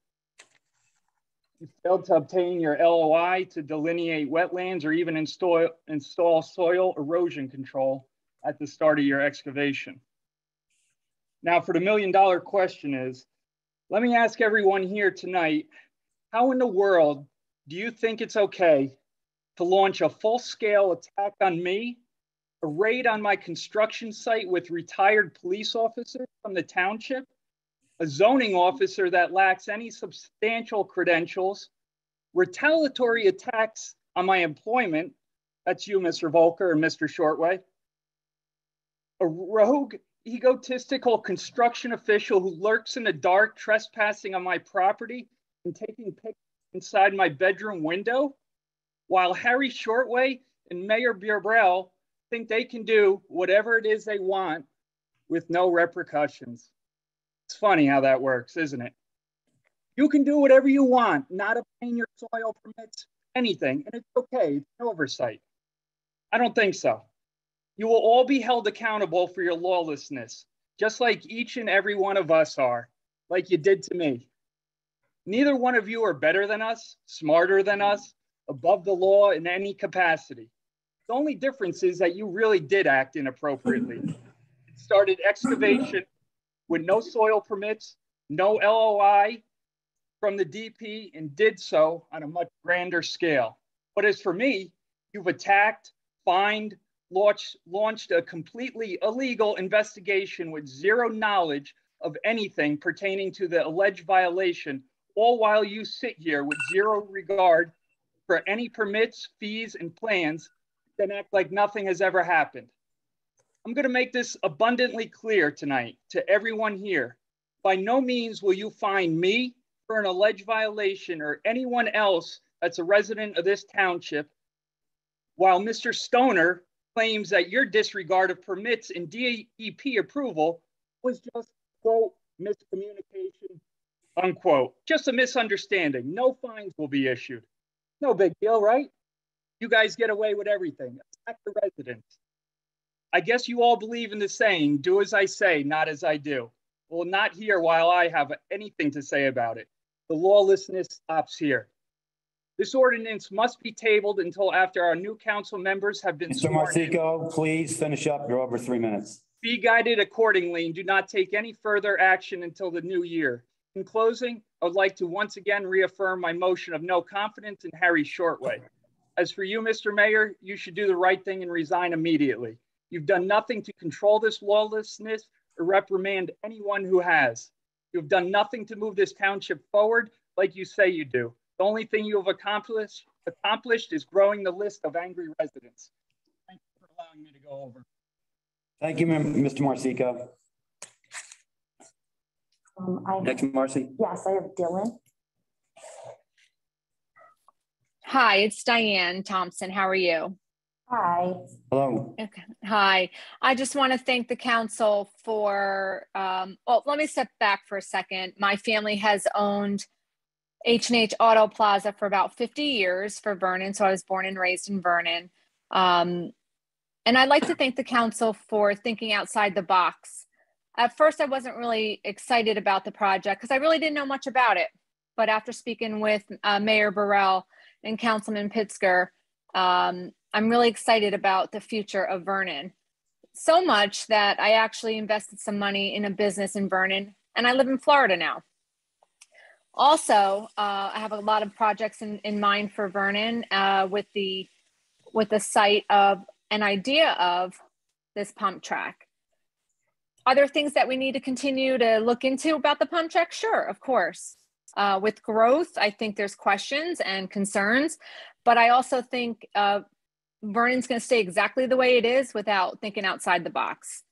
You failed to obtain your LOI to delineate wetlands or even install soil erosion control at the start of your excavation. Now, for the million-dollar question is, let me ask everyone here tonight, how in the world do you think it's okay to launch a full-scale attack on me, a raid on my construction site with retired police officers from the township, a zoning officer that lacks any substantial credentials, retaliatory attacks on my employment, that's you, Mr. Volker and Mr. Shortway, a rogue, egotistical construction official who lurks in the dark, trespassing on my property and taking pictures inside my bedroom window, while Harry Shortway and Mayor Burrell think they can do whatever it is they want with no repercussions. It's funny how that works, isn't it? You can do whatever you want, not obtain your soil permits, anything, and it's okay, it's an oversight. I don't think so. You will all be held accountable for your lawlessness, just like each and every one of us are, like you did to me. Neither one of you are better than us, smarter than us, above the law in any capacity. The only difference is that you really did act inappropriately. It started excavation with no soil permits, no LOI from the DP, and did so on a much grander scale. But as for me, you've attacked, fined, launched a completely illegal investigation with zero knowledge of anything pertaining to the alleged violation, all while you sit here with zero regard for any permits, fees, and plans, then act like nothing has ever happened. I'm going to make this abundantly clear tonight to everyone here. By no means will you fine me for an alleged violation or anyone else that's a resident of this township, while Mr. Stoner claims that your disregard of permits and DEP approval was just, quote, miscommunication, unquote. Just a misunderstanding. No fines will be issued. No big deal, right? You guys get away with everything. Attack the residents. I guess you all believe in the saying, do as I say, not as I do. Well, not here while I have anything to say about it. The lawlessness stops here. This ordinance must be tabled until after our new council members have been Mr. Marsico, please finish up. You're over 3 minutes. Be guided accordingly and do not take any further action until the new year. In closing, I would like to once again reaffirm my motion of no confidence in Harry Shortway. As for you, Mr. Mayor, you should do the right thing and resign immediately. You've done nothing to control this lawlessness or reprimand anyone who has. You've done nothing to move this township forward like you say you do. The only thing you have accomplished is growing the list of angry residents. Thank you for allowing me to go over. Thank you, Mr. Marsico. Next, Marcy. Yes, I have Dylan. Hi, it's Diane Thompson. How are you? Hi. Hello. Okay. Hi. I just want to thank the council for, well, let me step back for a second. My family has owned H&H Auto Plaza for about 50 years for Vernon. So I was born and raised in Vernon. And I'd like to thank the council for thinking outside the box. At first, I wasn't really excited about the project because I really didn't know much about it. But after speaking with Mayor Burrell and Councilman Pitzker, I'm really excited about the future of Vernon. So much that I actually invested some money in a business in Vernon, and I live in Florida now. Also, I have a lot of projects in mind for Vernon with the site of an idea of this pump track. other things that we need to continue to look into about the pump track? Sure, of course. With growth, I think there's questions and concerns, but I also think Vernon's going to stay exactly the way it is without thinking outside the box.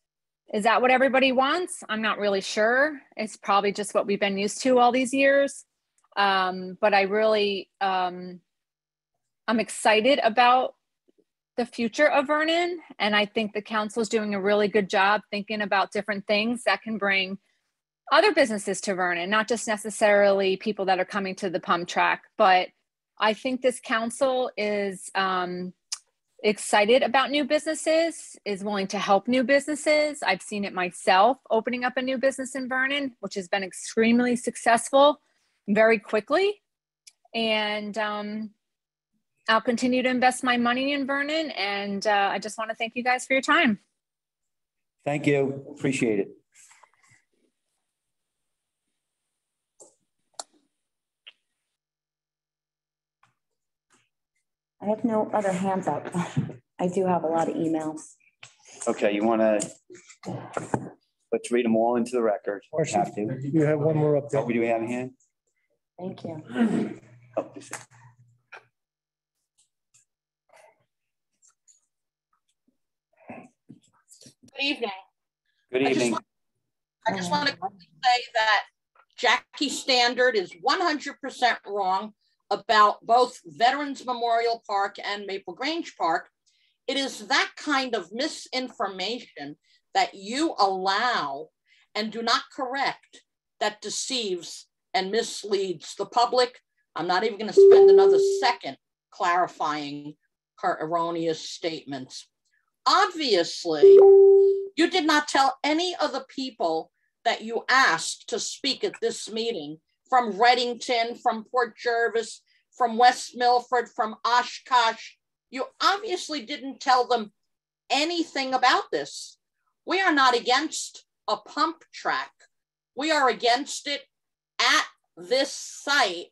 Is that what everybody wants? I'm not really sure. It's probably just what we've been used to all these years. But I really, I'm excited about the future of Vernon. And I think the council is doing a really good job thinking about different things that can bring other businesses to Vernon, not just necessarily people that are coming to the pump track. But I think this council is excited about new businesses, is willing to help new businesses. I've seen it myself opening up a new business in Vernon, which has been extremely successful very quickly. And I'll continue to invest my money in Vernon. And I just want to thank you guys for your time. Thank you. Appreciate it. I have no other hands up. I do have a lot of emails. Okay, you want to, let's read them all into the record. Marcia, Have to. you have one more up there. Oh, do we have a hand? Thank you. Oh, this is- Good evening. Good evening. I just want to say that Jackie Standard is 100% wrong about both Veterans Memorial Park and Maple Grange Park. It is that kind of misinformation that you allow and do not correct that deceives and misleads the public. I'm not even going to spend another second clarifying her erroneous statements. Obviously, you did not tell any of the people that you asked to speak at this meeting from Reddington, from Port Jervis, from West Milford, from Oshkosh. You obviously didn't tell them anything about this. We are not against a pump track. We are against it at this site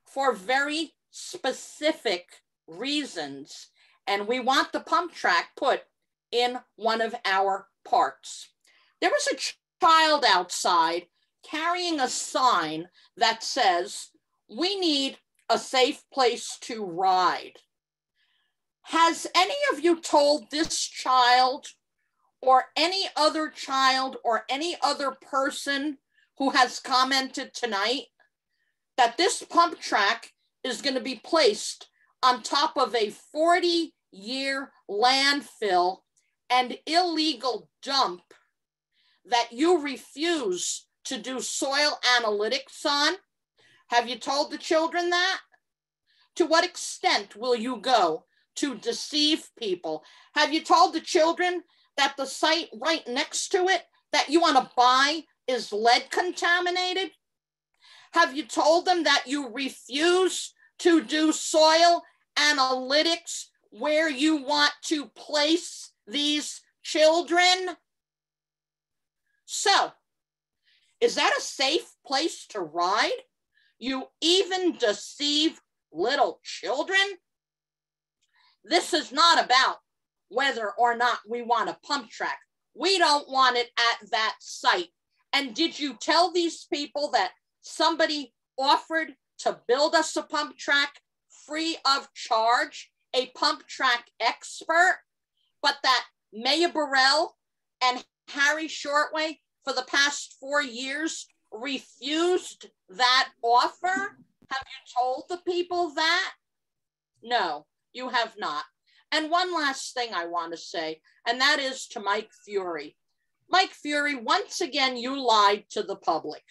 for very specific reasons. And we want the pump track put in one of our parks. There was a child outside carrying a sign that says, "We need a safe place to ride." Has any of you told this child or any other child or any other person who has commented tonight that this pump track is going to be placed on top of a 40-year landfill and illegal dump that you refuse to do soil analytics on? Have you told the children that? To what extent will you go to deceive people? Have you told the children that the site right next to it that you want to buy is lead contaminated? Have you told them that you refuse to do soil analytics where you want to place these children? So, is that a safe place to ride? You even deceive little children? This is not about whether or not we want a pump track. We don't want it at that site. And did you tell these people that somebody offered to build us a pump track free of charge, a pump track expert, but that Maya Burrell and Harry Shortway for the past 4 years refused that offer? Have you told the people that? No, you have not. And one last thing I want to say, and that is to Mike Fury. Mike Fury, once again, you lied to the public.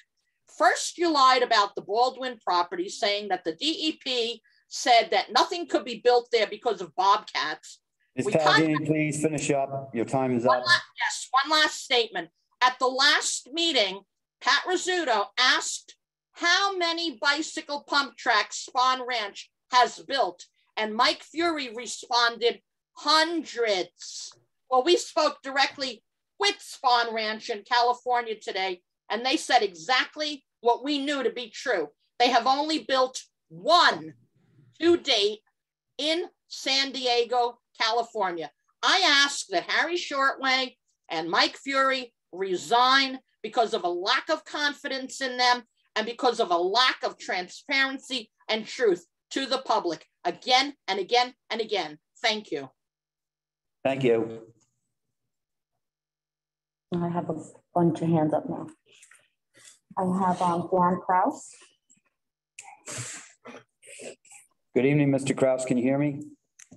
First, you lied about the Baldwin property, saying that the DEP said that nothing could be built there because of bobcats. Ms. Palladini, please finish up. Your time is up. Yes, one last statement. At the last meeting, Pat Rizzuto asked how many bicycle pump tracks Spawn Ranch has built, and Mike Fury responded, hundreds. Well, we spoke directly with Spawn Ranch in California today, and they said exactly what we knew to be true. They have only built one to date in San Diego, California. I asked that Harry Shortway and Mike Fury resign because of a lack of confidence in them and because of a lack of transparency and truth to the public again and again and again. Thank you. Thank you. I have a bunch of hands up now. I have Dan Kraus. Good evening, Mr. Kraus. Can you hear me?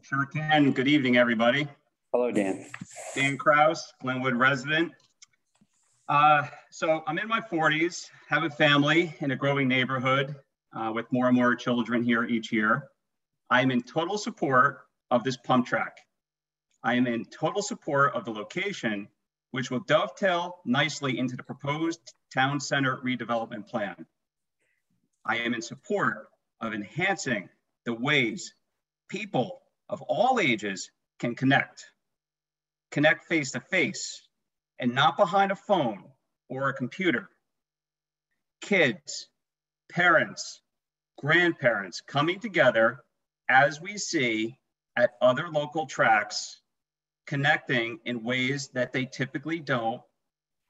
Sure can. Good evening, everybody. Hello, Dan. Dan Kraus, Glenwood resident. So I'm in my 40s, have a family in a growing neighborhood with more and more children here each year. I am in total support of this pump track. I am in total support of the location, which will dovetail nicely into the proposed town center redevelopment plan. I am in support of enhancing the ways people of all ages can connect face to face and not behind a phone or a computer. Kids, parents, grandparents coming together as we see at other local tracks, connecting in ways that they typically don't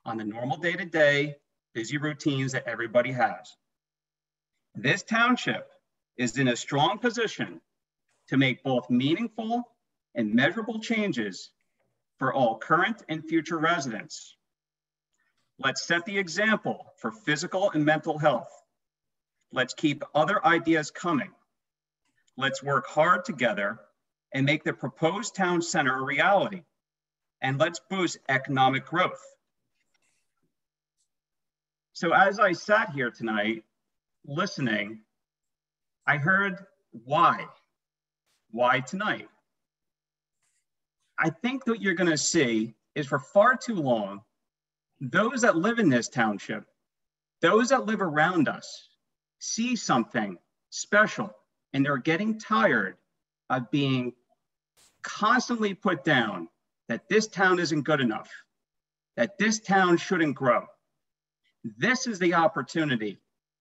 on the normal day-to-day busy routines that everybody has. This township is in a strong position to make both meaningful and measurable changes for all current and future residents. Let's set the example for physical and mental health. Let's keep other ideas coming. Let's work hard together and make the proposed town center a reality. And let's boost economic growth. So as I sat here tonight, listening, I heard why tonight? I think what you're gonna see is for far too long, those that live in this township, those that live around us, see something special and they're getting tired of being constantly put down that this town isn't good enough, that this town shouldn't grow. This is the opportunity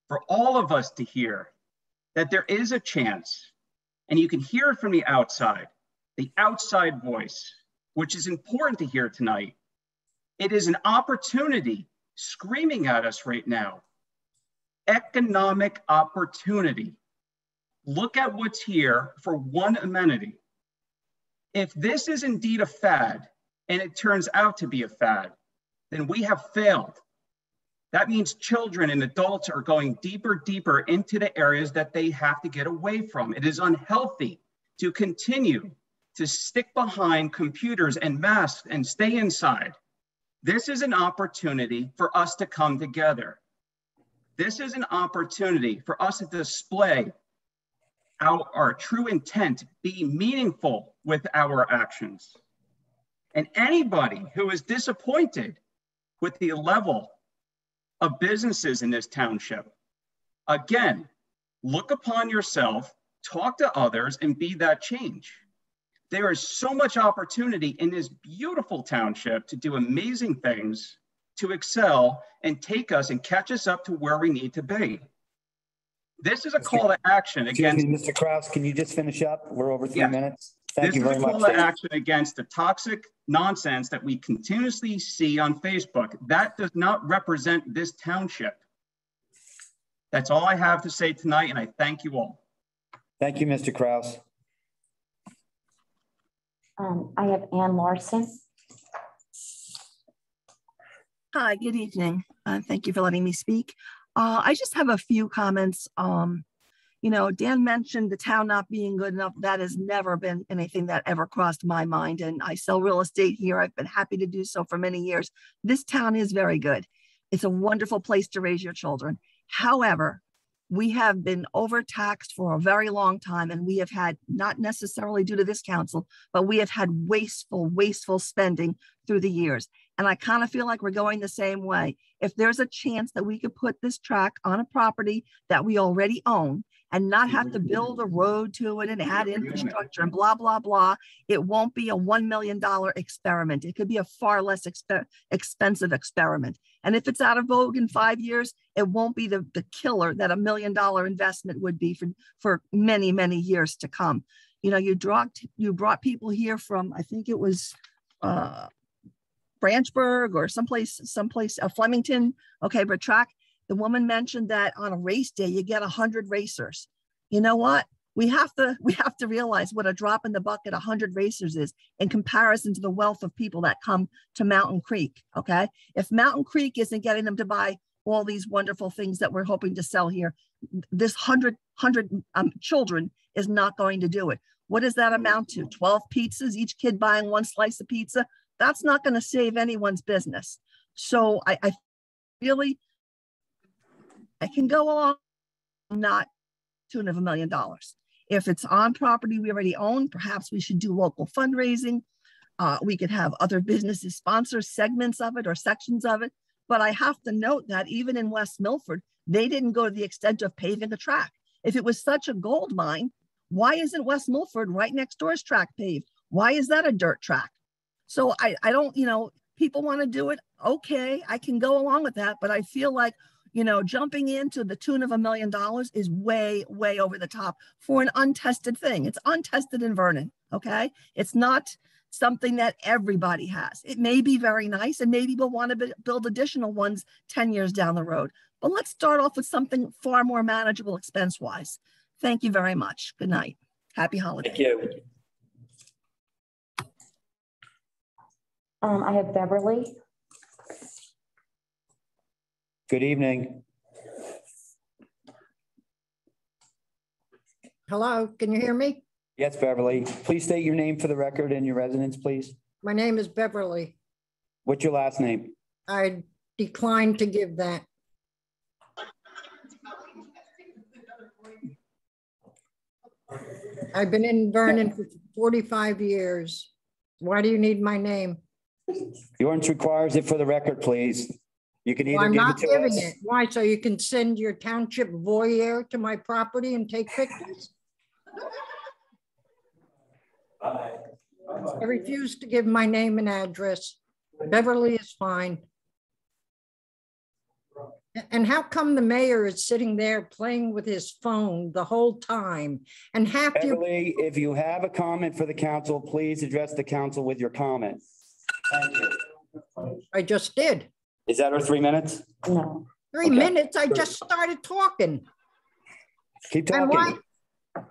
for all of us to hear that there is a chance, and you can hear it from the outside voice, which is important to hear tonight. It is an opportunity screaming at us right now. Economic opportunity. Look at what's here for one amenity. If this is indeed a fad, and it turns out to be a fad, then we have failed. That means children and adults are going deeper into the areas that they have to get away from. It is unhealthy to continue to stick behind computers and masks and stay inside. This is an opportunity for us to come together. This is an opportunity for us to display our true intent, be meaningful with our actions. And anybody who is disappointed with the level of businesses in this township, again, look upon yourself, talk to others, and be that change. There is so much opportunity in this beautiful township to do amazing things, to excel and take us and catch us up to where we need to be. This is a call to action against— Excuse me, Mr. Kraus, can you just finish up? We're over 3 minutes. Thank you very much. This is a call to action against the toxic nonsense that we continuously see on Facebook. That does not represent this township. That's all I have to say tonight, and I thank you all. Thank you, Mr. Kraus. I have Ann Larson. Hi, good evening. Thank you for letting me speak. I just have a few comments. You know, Dan mentioned the town not being good enough. That has never been anything that ever crossed my mind. And I sell real estate here. I've been happy to do so for many years. This town is very good. It's a wonderful place to raise your children. However, we have been overtaxed for a very long time, and we have had, not necessarily due to this council, but we have had wasteful spending through the years. And I kind of feel like we're going the same way. If there's a chance that we could put this track on a property that we already own and not have to build a road to it and add infrastructure and blah, blah, blah, it won't be a $1 million experiment. It could be a far less expensive experiment. And if it's out of vogue in 5 years, it won't be the killer that $1 million investment would be for many, many years to come. You know, you brought people here from, I think it was Branchburg or someplace, Flemington. Okay, but track, the woman mentioned that on a race day, you get 100 racers. You know what? We have to realize what a drop in the bucket 100 racers is in comparison to the wealth of people that come to Mountain Creek. Okay, if Mountain Creek isn't getting them to buy all these wonderful things that we're hoping to sell here, this 100 children is not going to do it. What does that amount to? 12 pizzas, each kid buying one slice of pizza? That's not going to save anyone's business. So I really, I can go along, not tune of $1 million. If it's on property we already own, perhaps we should do local fundraising. We could have other businesses sponsor segments of it or sections of it. But I have to note that even in West Milford, they didn't go to the extent of paving a track. If it was such a gold mine, why isn't West Milford right next door's track paved? Why is that a dirt track? So I don't, people want to do it. Okay, I can go along with that. But I feel like, jumping into the tune of $1 million is way, way over the top for an untested thing. It's untested in Vernon, okay? It's not something that everybody has. It may be very nice, and maybe we'll want to build additional ones 10 years down the road. But let's start off with something far more manageable expense-wise. Thank you very much. Good night. Happy holidays. Thank you. I have Beverly. Good evening. Hello, can you hear me? Yes, Beverly. Please state your name for the record and your residence, please. My name is Beverly. What's your last name? I declined to give that. I've been in Vernon for 45 years. Why do you need my name? The ordinance requires it for the record, please. You can either I'm give not it to giving us. it. Why? So you can send your township voyeur to my property and take pictures? I refuse to give my name and address. Beverly is fine. And how come the mayor is sitting there playing with his phone the whole time? And Beverly, if you have a comment for the council, please address the council with your comment. Thank you. I just did. Is that our 3 minutes? No. 3 minutes? I just started talking. Keep talking. And why?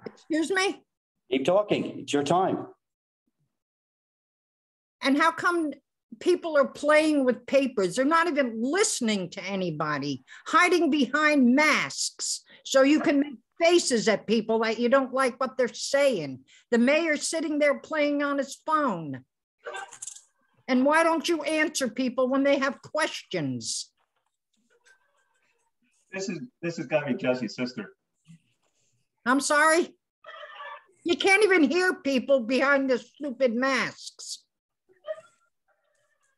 Excuse me? Keep talking. It's your time. And how come people are playing with papers? They're not even listening to anybody, hiding behind masks so you can make faces at people that you don't like what they're saying. The mayor's sitting there playing on his phone. And why don't you answer people when they have questions? This has got to be Jesse's sister. I'm sorry? You can't even hear people behind the stupid masks.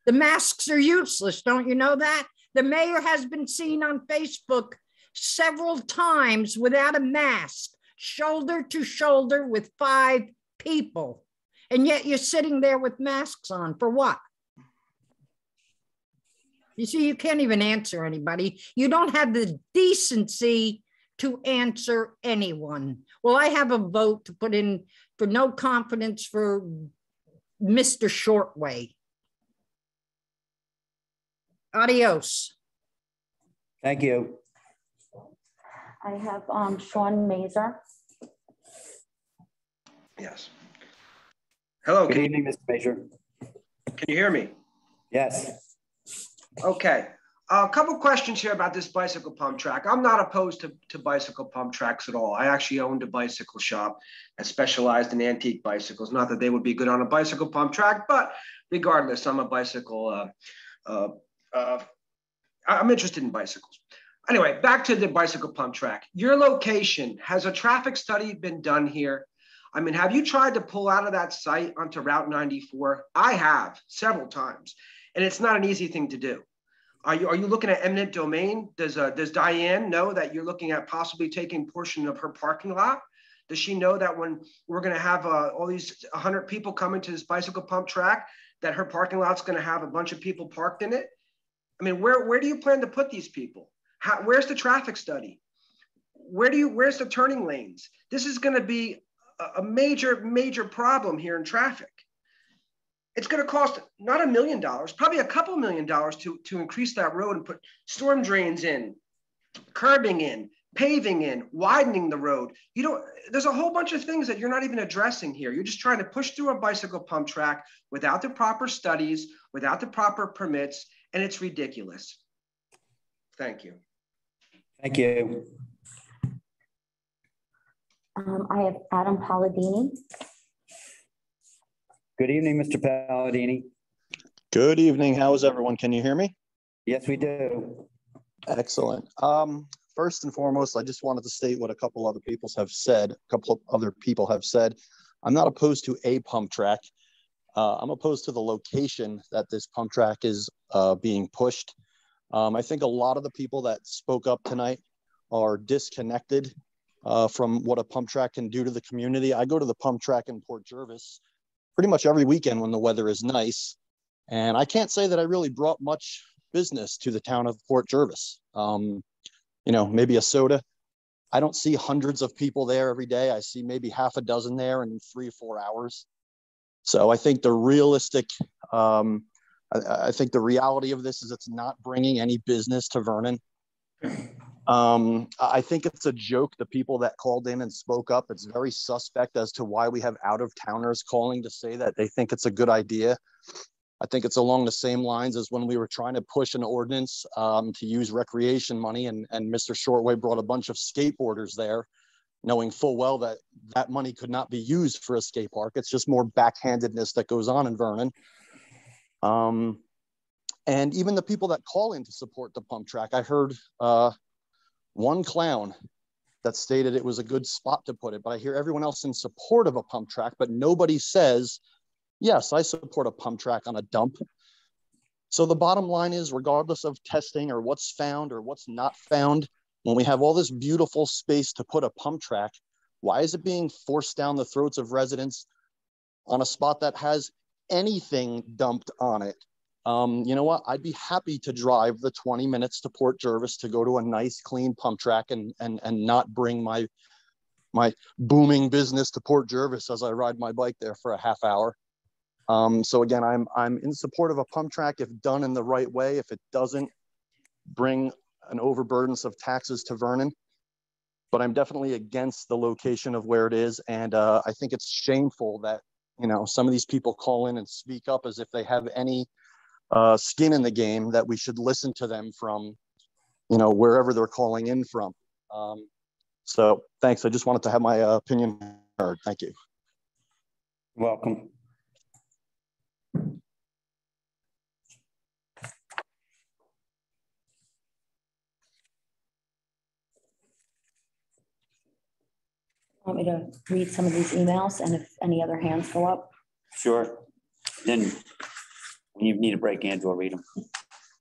The masks are useless, don't you know that? The mayor has been seen on Facebook several times without a mask, shoulder to shoulder with 5 people. And yet you're sitting there with masks on for what? You see, you can't even answer anybody. You don't have the decency to answer anyone. Well, I have a vote to put in for no confidence for Mr. Shortway. Adios. Thank you. I have Sean Mazer. Yes. Hello. Good evening, Mr. Major. Can you hear me? Yes. Okay. A couple questions here about this bicycle pump track. I'm not opposed to bicycle pump tracks at all. I actually owned a bicycle shop that specialized in antique bicycles. Not that they would be good on a bicycle pump track, but regardless, I'm a bicycle. I'm interested in bicycles. Anyway, back to the bicycle pump track. Your location, has a traffic study been done here? I mean, have you tried to pull out of that site onto Route 94? I have several times, and it's not an easy thing to do. Are you looking at eminent domain? Does Diane know that you're looking at possibly taking portion of her parking lot? Does she know that when we're going to have all these 100 people coming to this bicycle pump track, that her parking lot's going to have a bunch of people parked in it? I mean, where do you plan to put these people? Where's the traffic study? Where's the turning lanes? This is going to be a major problem here in traffic. It's going to cost not $1 million, probably a couple $1 million to increase that road and put storm drains in, curbing in, paving in, widening the road. There's a whole bunch of things that you're not even addressing here. You're just trying to push through a bicycle pump track without the proper studies, without the proper permits, and it's ridiculous. Thank you. Thank you. I have Adam Palladini. Good evening, Mr. Palladini. Good evening. How is everyone? Can you hear me? Yes, we do. Excellent. First and foremost, I just wanted to state what a couple other people have said. I'm not opposed to a pump track. I'm opposed to the location that this pump track is being pushed. I think a lot of the people that spoke up tonight are disconnected from what a pump track can do to the community. I go to the pump track in Port Jervis pretty much every weekend when the weather is nice. And I can't say that I really brought much business to the town of Port Jervis. Maybe a soda. I don't see hundreds of people there every day. I see maybe half a dozen there in 3 or 4 hours. So I think the realistic, I think the reality of this is it's not bringing any business to Vernon. I think it's a joke, the people that called in and spoke up. It's very suspect as to why we have out-of-towners calling to say that they think it's a good idea. I think it's along the same lines as when we were trying to push an ordinance to use recreation money, and Mr. Shortway brought a bunch of skateboarders there, knowing full well that that money could not be used for a skate park. It's just more backhandedness that goes on in Vernon. And even the people that call in to support the pump track, I heard one clown that stated it was a good spot to put it, but I hear everyone else in support of a pump track, but nobody says, yes, I support a pump track on a dump. So the bottom line is, regardless of testing or what's found or what's not found, when we have all this beautiful space to put a pump track, why is it being forced down the throats of residents on a spot that has anything dumped on it? You know what? I'd be happy to drive the 20 minutes to Port Jervis to go to a nice, clean pump track and not bring my booming business to Port Jervis as I ride my bike there for a half hour. So again, I'm in support of a pump track if done in the right way, if it doesn't bring an overburdence of taxes to Vernon. But I'm definitely against the location of where it is. And I think it's shameful that, some of these people call in and speak up as if they have any skin in the game, that we should listen to them from, wherever they're calling in from. So thanks. I just wanted to have my opinion heard. Thank you. Welcome. Want me to read some of these emails, and if any other hands go up? Sure. Then when you need a break, Angela, read them.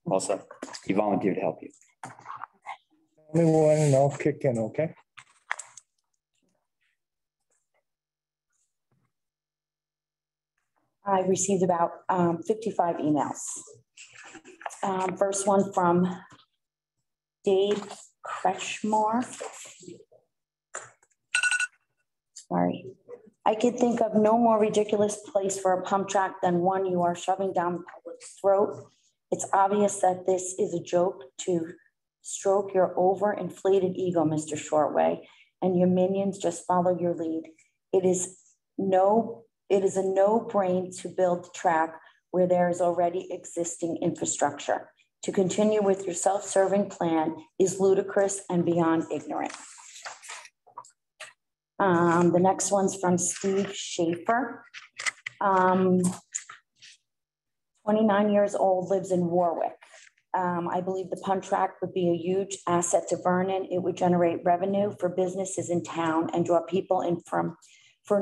Also, he volunteered to help you. Only one, and I'll kick in, okay? I received about 55 emails. First one from Dave Kretschmar. Sorry. I could think of no more ridiculous place for a pump track than one you are shoving down the public's throat. It's obvious that this is a joke to stroke your overinflated ego, Mr. Shortway, and your minions just follow your lead. It is a no-brain to build a track where there is already existing infrastructure. To continue with your self-serving plan is ludicrous and beyond ignorant. The next one's from Steve Schaefer. 29 years old, lives in Warwick. I believe the pump track would be a huge asset to Vernon. It would generate revenue for businesses in town and draw people in for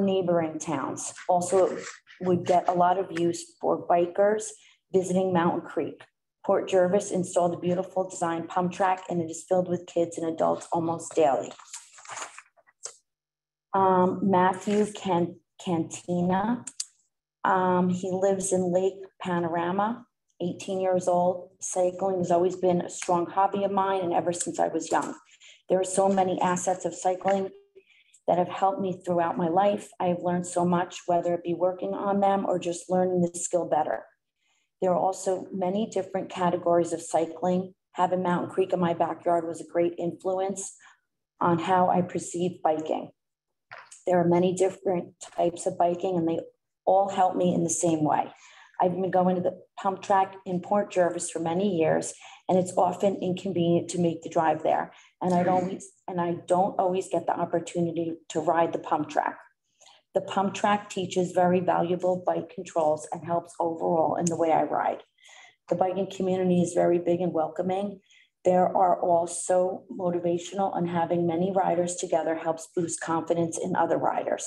neighboring towns. Also, it would get a lot of use for bikers visiting Mountain Creek. Port Jervis installed a beautiful design pump track, and it is filled with kids and adults almost daily. Matthew Cantina. He lives in Lake Panorama, 18 years old. Cycling has always been a strong hobby of mine, and ever since I was young. There are so many assets of cycling that have helped me throughout my life. I have learned so much, whether it be working on them or just learning the skill better. There are also many different categories of cycling. Having Mountain Creek in my backyard was a great influence on how I perceive biking. There are many different types of biking and they all help me in the same way. I've been going to the pump track in Port Jervis for many years, and it's often inconvenient to make the drive there. And I don't always get the opportunity to ride the pump track. The pump track teaches very valuable bike controls and helps overall in the way I ride. The biking community is very big and welcoming. There are also motivational, and having many riders together helps boost confidence in other riders.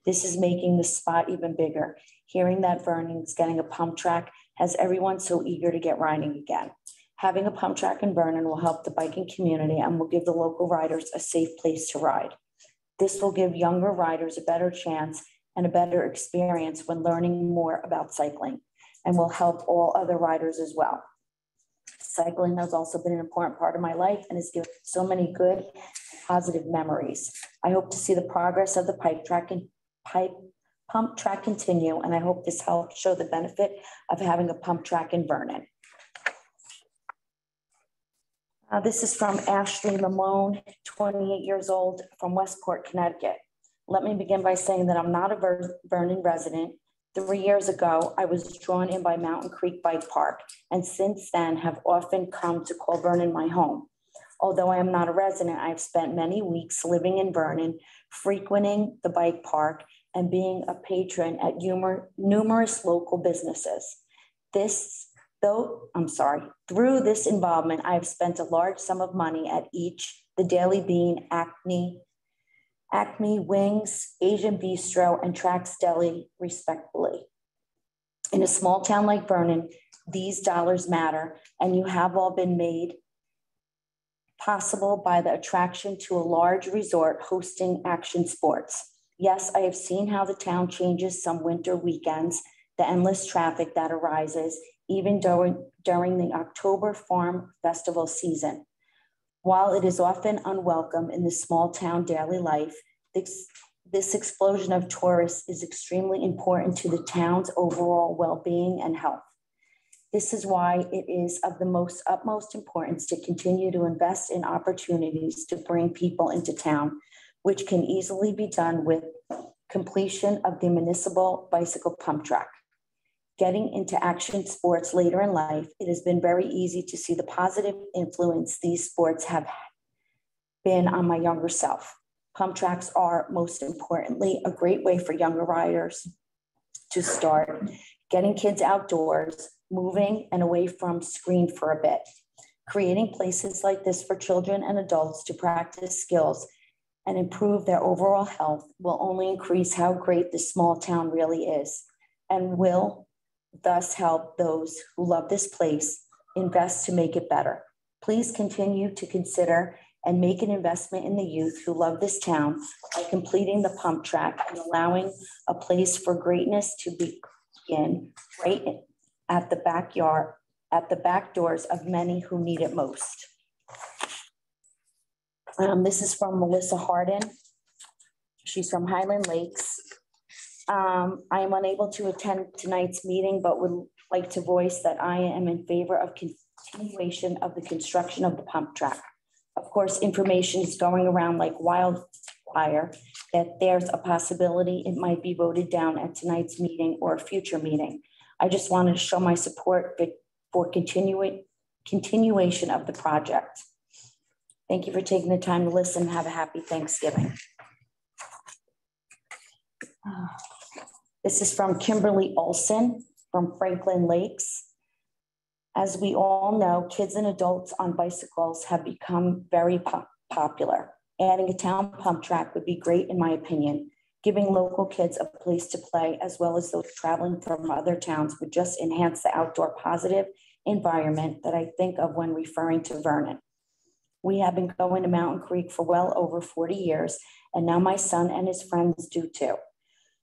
This is making the spot even bigger. Hearing that Vernon's getting a pump track has everyone so eager to get riding again. Having a pump track in Vernon will help the biking community and will give the local riders a safe place to ride. This will give younger riders a better chance and a better experience when learning more about cycling, and will help all other riders as well. Cycling has also been an important part of my life and has given so many good, positive memories. I hope to see the progress of the pump track continue, and I hope this helps show the benefit of having a pump track in Vernon. This is from Ashley Lamone, 28 years old, from Westport, Connecticut. Let me begin by saying that I'm not a Vernon resident. 3 years ago, I was drawn in by Mountain Creek Bike Park, and since then have often come to call Vernon my home. Although I am not a resident, I've spent many weeks living in Vernon, frequenting the bike park, and being a patron at numerous local businesses. Through this involvement, I've spent a large sum of money at each, the Daily Bean, Acme Wings, Asian Bistro, and Trax Deli, respectively. In a small town like Vernon, these dollars matter, and you have all been made possible by the attraction to a large resort hosting action sports. Yes, I have seen how the town changes some winter weekends, the endless traffic that arises, even during the October Farm Festival season. While it is often unwelcome in the small town daily life, this explosion of tourists is extremely important to the town's overall well-being and health. This is why it is of the utmost importance to continue to invest in opportunities to bring people into town, which can easily be done with completion of the municipal bicycle pump track. Getting into action sports later in life, it has been very easy to see the positive influence these sports have been on my younger self. Pump tracks are, most importantly, a great way for younger riders to start getting kids outdoors, moving and away from screen for a bit. Creating places like this for children and adults to practice skills and improve their overall health will only increase how great this small town really is, and will thus help those who love this place invest to make it better. Please continue to consider and make an investment in the youth who love this town by completing the pump track and allowing a place for greatness to begin right at the back doors of many who need it most. This is from Melissa Harden. She's from Highland Lakes. I am unable to attend tonight's meeting, but would like to voice that I am in favor of continuation of the construction of the pump track. Of course, information is going around like wildfire that there's a possibility it might be voted down at tonight's meeting or a future meeting. I just wanted to show my support for continuation of the project. Thank you for taking the time to listen. Have a happy Thanksgiving. This is from Kimberly Olson from Franklin Lakes. As we all know, kids and adults on bicycles have become very popular. Adding a town pump track would be great in my opinion. Giving local kids a place to play as well as those traveling from other towns would just enhance the outdoor positive environment that I think of when referring to Vernon. We have been going to Mountain Creek for well over 40 years, and now my son and his friends do too.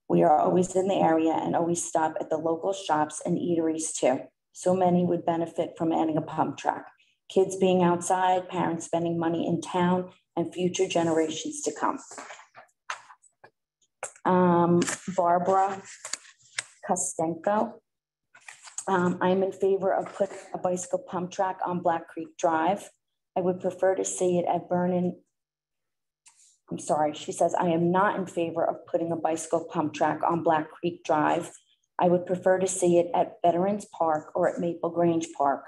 We are always in the area and always stop at the local shops and eateries too. So many would benefit from adding a pump track. Kids being outside, parents spending money in town, and future generations to come. Barbara Kostenko. I'm in favor of putting a bicycle pump track on Black Creek Drive. I would prefer to see it at Vernon. I'm sorry, she says, I am not in favor of putting a bicycle pump track on Black Creek Drive. I would prefer to see it at Veterans Park or at Maple Grange Park.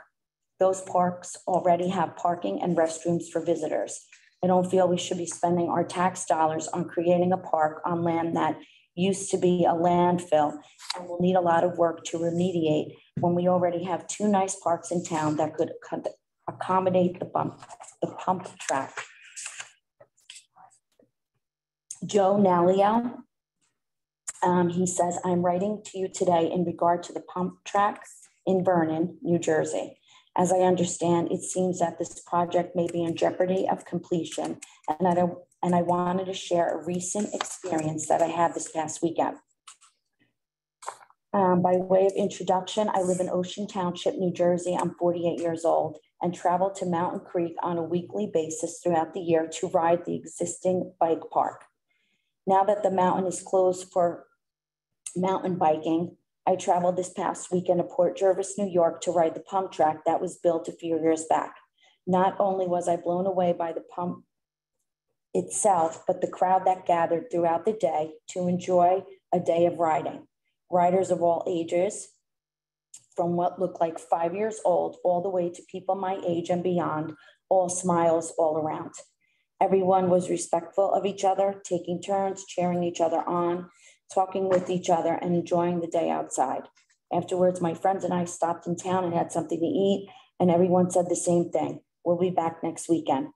Those parks already have parking and restrooms for visitors. I don't feel we should be spending our tax dollars on creating a park on land that used to be a landfill and will need a lot of work to remediate when we already have 2 nice parks in town that could accommodate the pump track. Joe Nalio, he says, I'm writing to you today in regard to the pump track in Vernon, New Jersey. As I understand, it seems that this project may be in jeopardy of completion, and I wanted to share a recent experience that I had this past weekend. By way of introduction, I live in Ocean Township, New Jersey. I'm 48 years old and travel to Mountain Creek on a weekly basis throughout the year to ride the existing bike park. Now that the mountain is closed for mountain biking, I traveled this past weekend to Port Jervis, New York to ride the pump track that was built a few years back. Not only was I blown away by the pump itself, but the crowd that gathered throughout the day to enjoy a day of riding. Riders of all ages, from what looked like 5 years old all the way to people my age and beyond, all smiles all around. Everyone was respectful of each other, taking turns, cheering each other on, talking with each other, and enjoying the day outside. Afterwards, my friends and I stopped in town and had something to eat, and everyone said the same thing. We'll be back next weekend.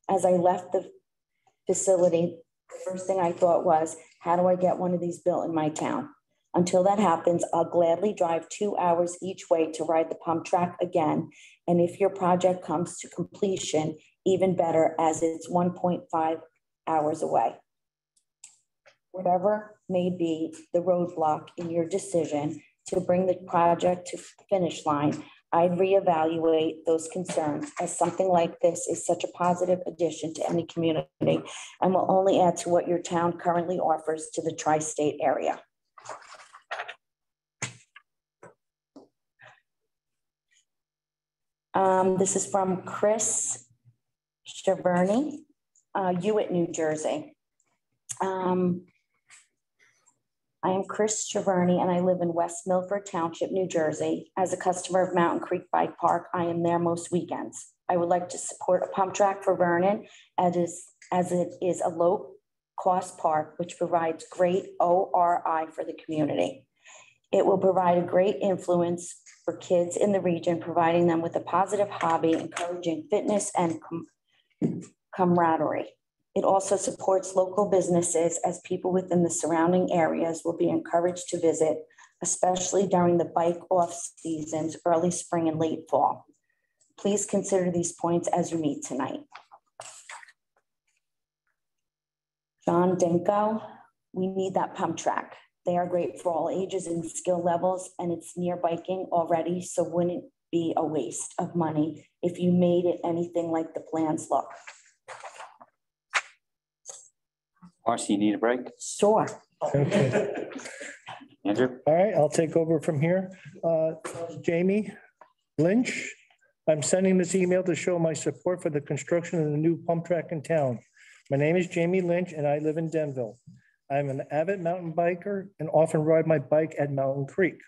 As I left the facility, the first thing I thought was, how do I get one of these built in my town? Until that happens, I'll gladly drive 2 hours each way to ride the pump track again. And if your project comes to completion, even better, as it's 1.5 hours away. Whatever may be the roadblock in your decision to bring the project to finish line, I'd reevaluate those concerns, as something like this is such a positive addition to any community and will only add to what your town currently offers to the tri-state area. This is from Chris Shaverny, Hewitt, New Jersey. I am Chris Shaverny and I live in West Milford Township, New Jersey. As a customer of Mountain Creek Bike Park, I am there most weekends. I would like to support a pump track for Vernon as it is a low-cost park which provides great ORI for the community. It will provide a great influence for kids in the region, providing them with a positive hobby, encouraging fitness and camaraderie. It also supports local businesses, as people within the surrounding areas will be encouraged to visit, especially during the bike off seasons, early spring and late fall. Please consider these points as you meet tonight. John Denko, we need that pump track. They are great for all ages and skill levels, and it's near biking already, so wouldn't it be a waste of money if you made it anything like the plans look? Marcy, you need a break? Sure. Okay. Andrew? All right, I'll take over from here. Jamie Lynch, I'm sending this email to show my support for the construction of the new pump track in town. My name is Jamie Lynch and I live in Denville. I'm an avid mountain biker and often ride my bike at Mountain Creek.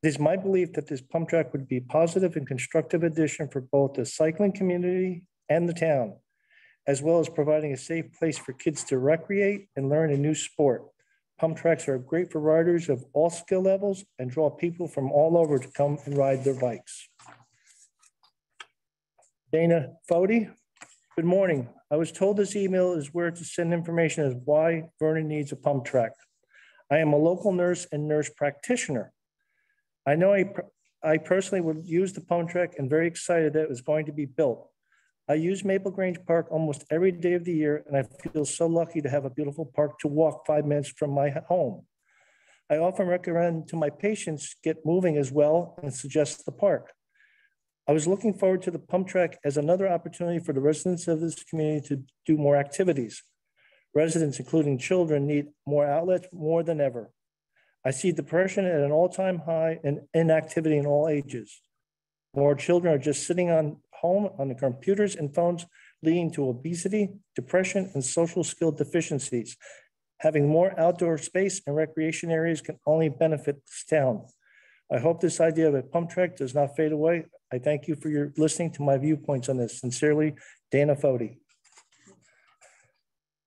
It is my belief that this pump track would be a positive and constructive addition for both the cycling community and the town, as well as providing a safe place for kids to recreate and learn a new sport. Pump tracks are great for riders of all skill levels and draw people from all over to come and ride their bikes. Dana Fody, good morning. I was told this email is where to send information as why Vernon needs a pump track. I am a local nurse and nurse practitioner. I know I personally would use the pump track and very excited that it was going to be built. I use Maple Grange Park almost every day of the year, and I feel so lucky to have a beautiful park to walk 5 minutes from my home. I often recommend to my patients get moving as well and suggest the park. I was looking forward to the pump track as another opportunity for the residents of this community to do more activities. Residents, including children, need more outlets more than ever. I see depression at an all-time high and inactivity in all ages. More children are just sitting home on the computers and phones, leading to obesity, depression, and social skill deficiencies. Having more outdoor space and recreation areas can only benefit this town. I hope this idea of a pump track does not fade away. I thank you for your listening to my viewpoints on this. Sincerely, Dana Foti.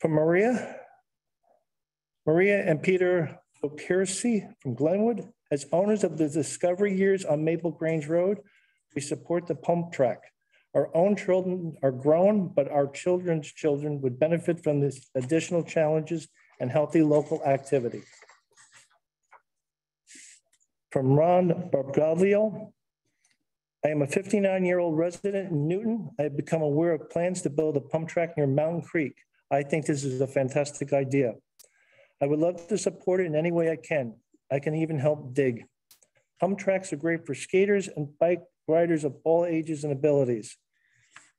From Maria and Peter O'Kersey from Glenwood. As owners of the Discovery Years on Maple Grange Road, we support the pump track. Our own children are grown, but our children's children would benefit from this additional challenges and healthy local activity. From Ron Barbaglio, I am a 59-year-old resident in Newton. I have become aware of plans to build a pump track near Mountain Creek. I think this is a fantastic idea. I would love to support it in any way I can. I can even help dig. Pump tracks are great for skaters and bike riders of all ages and abilities.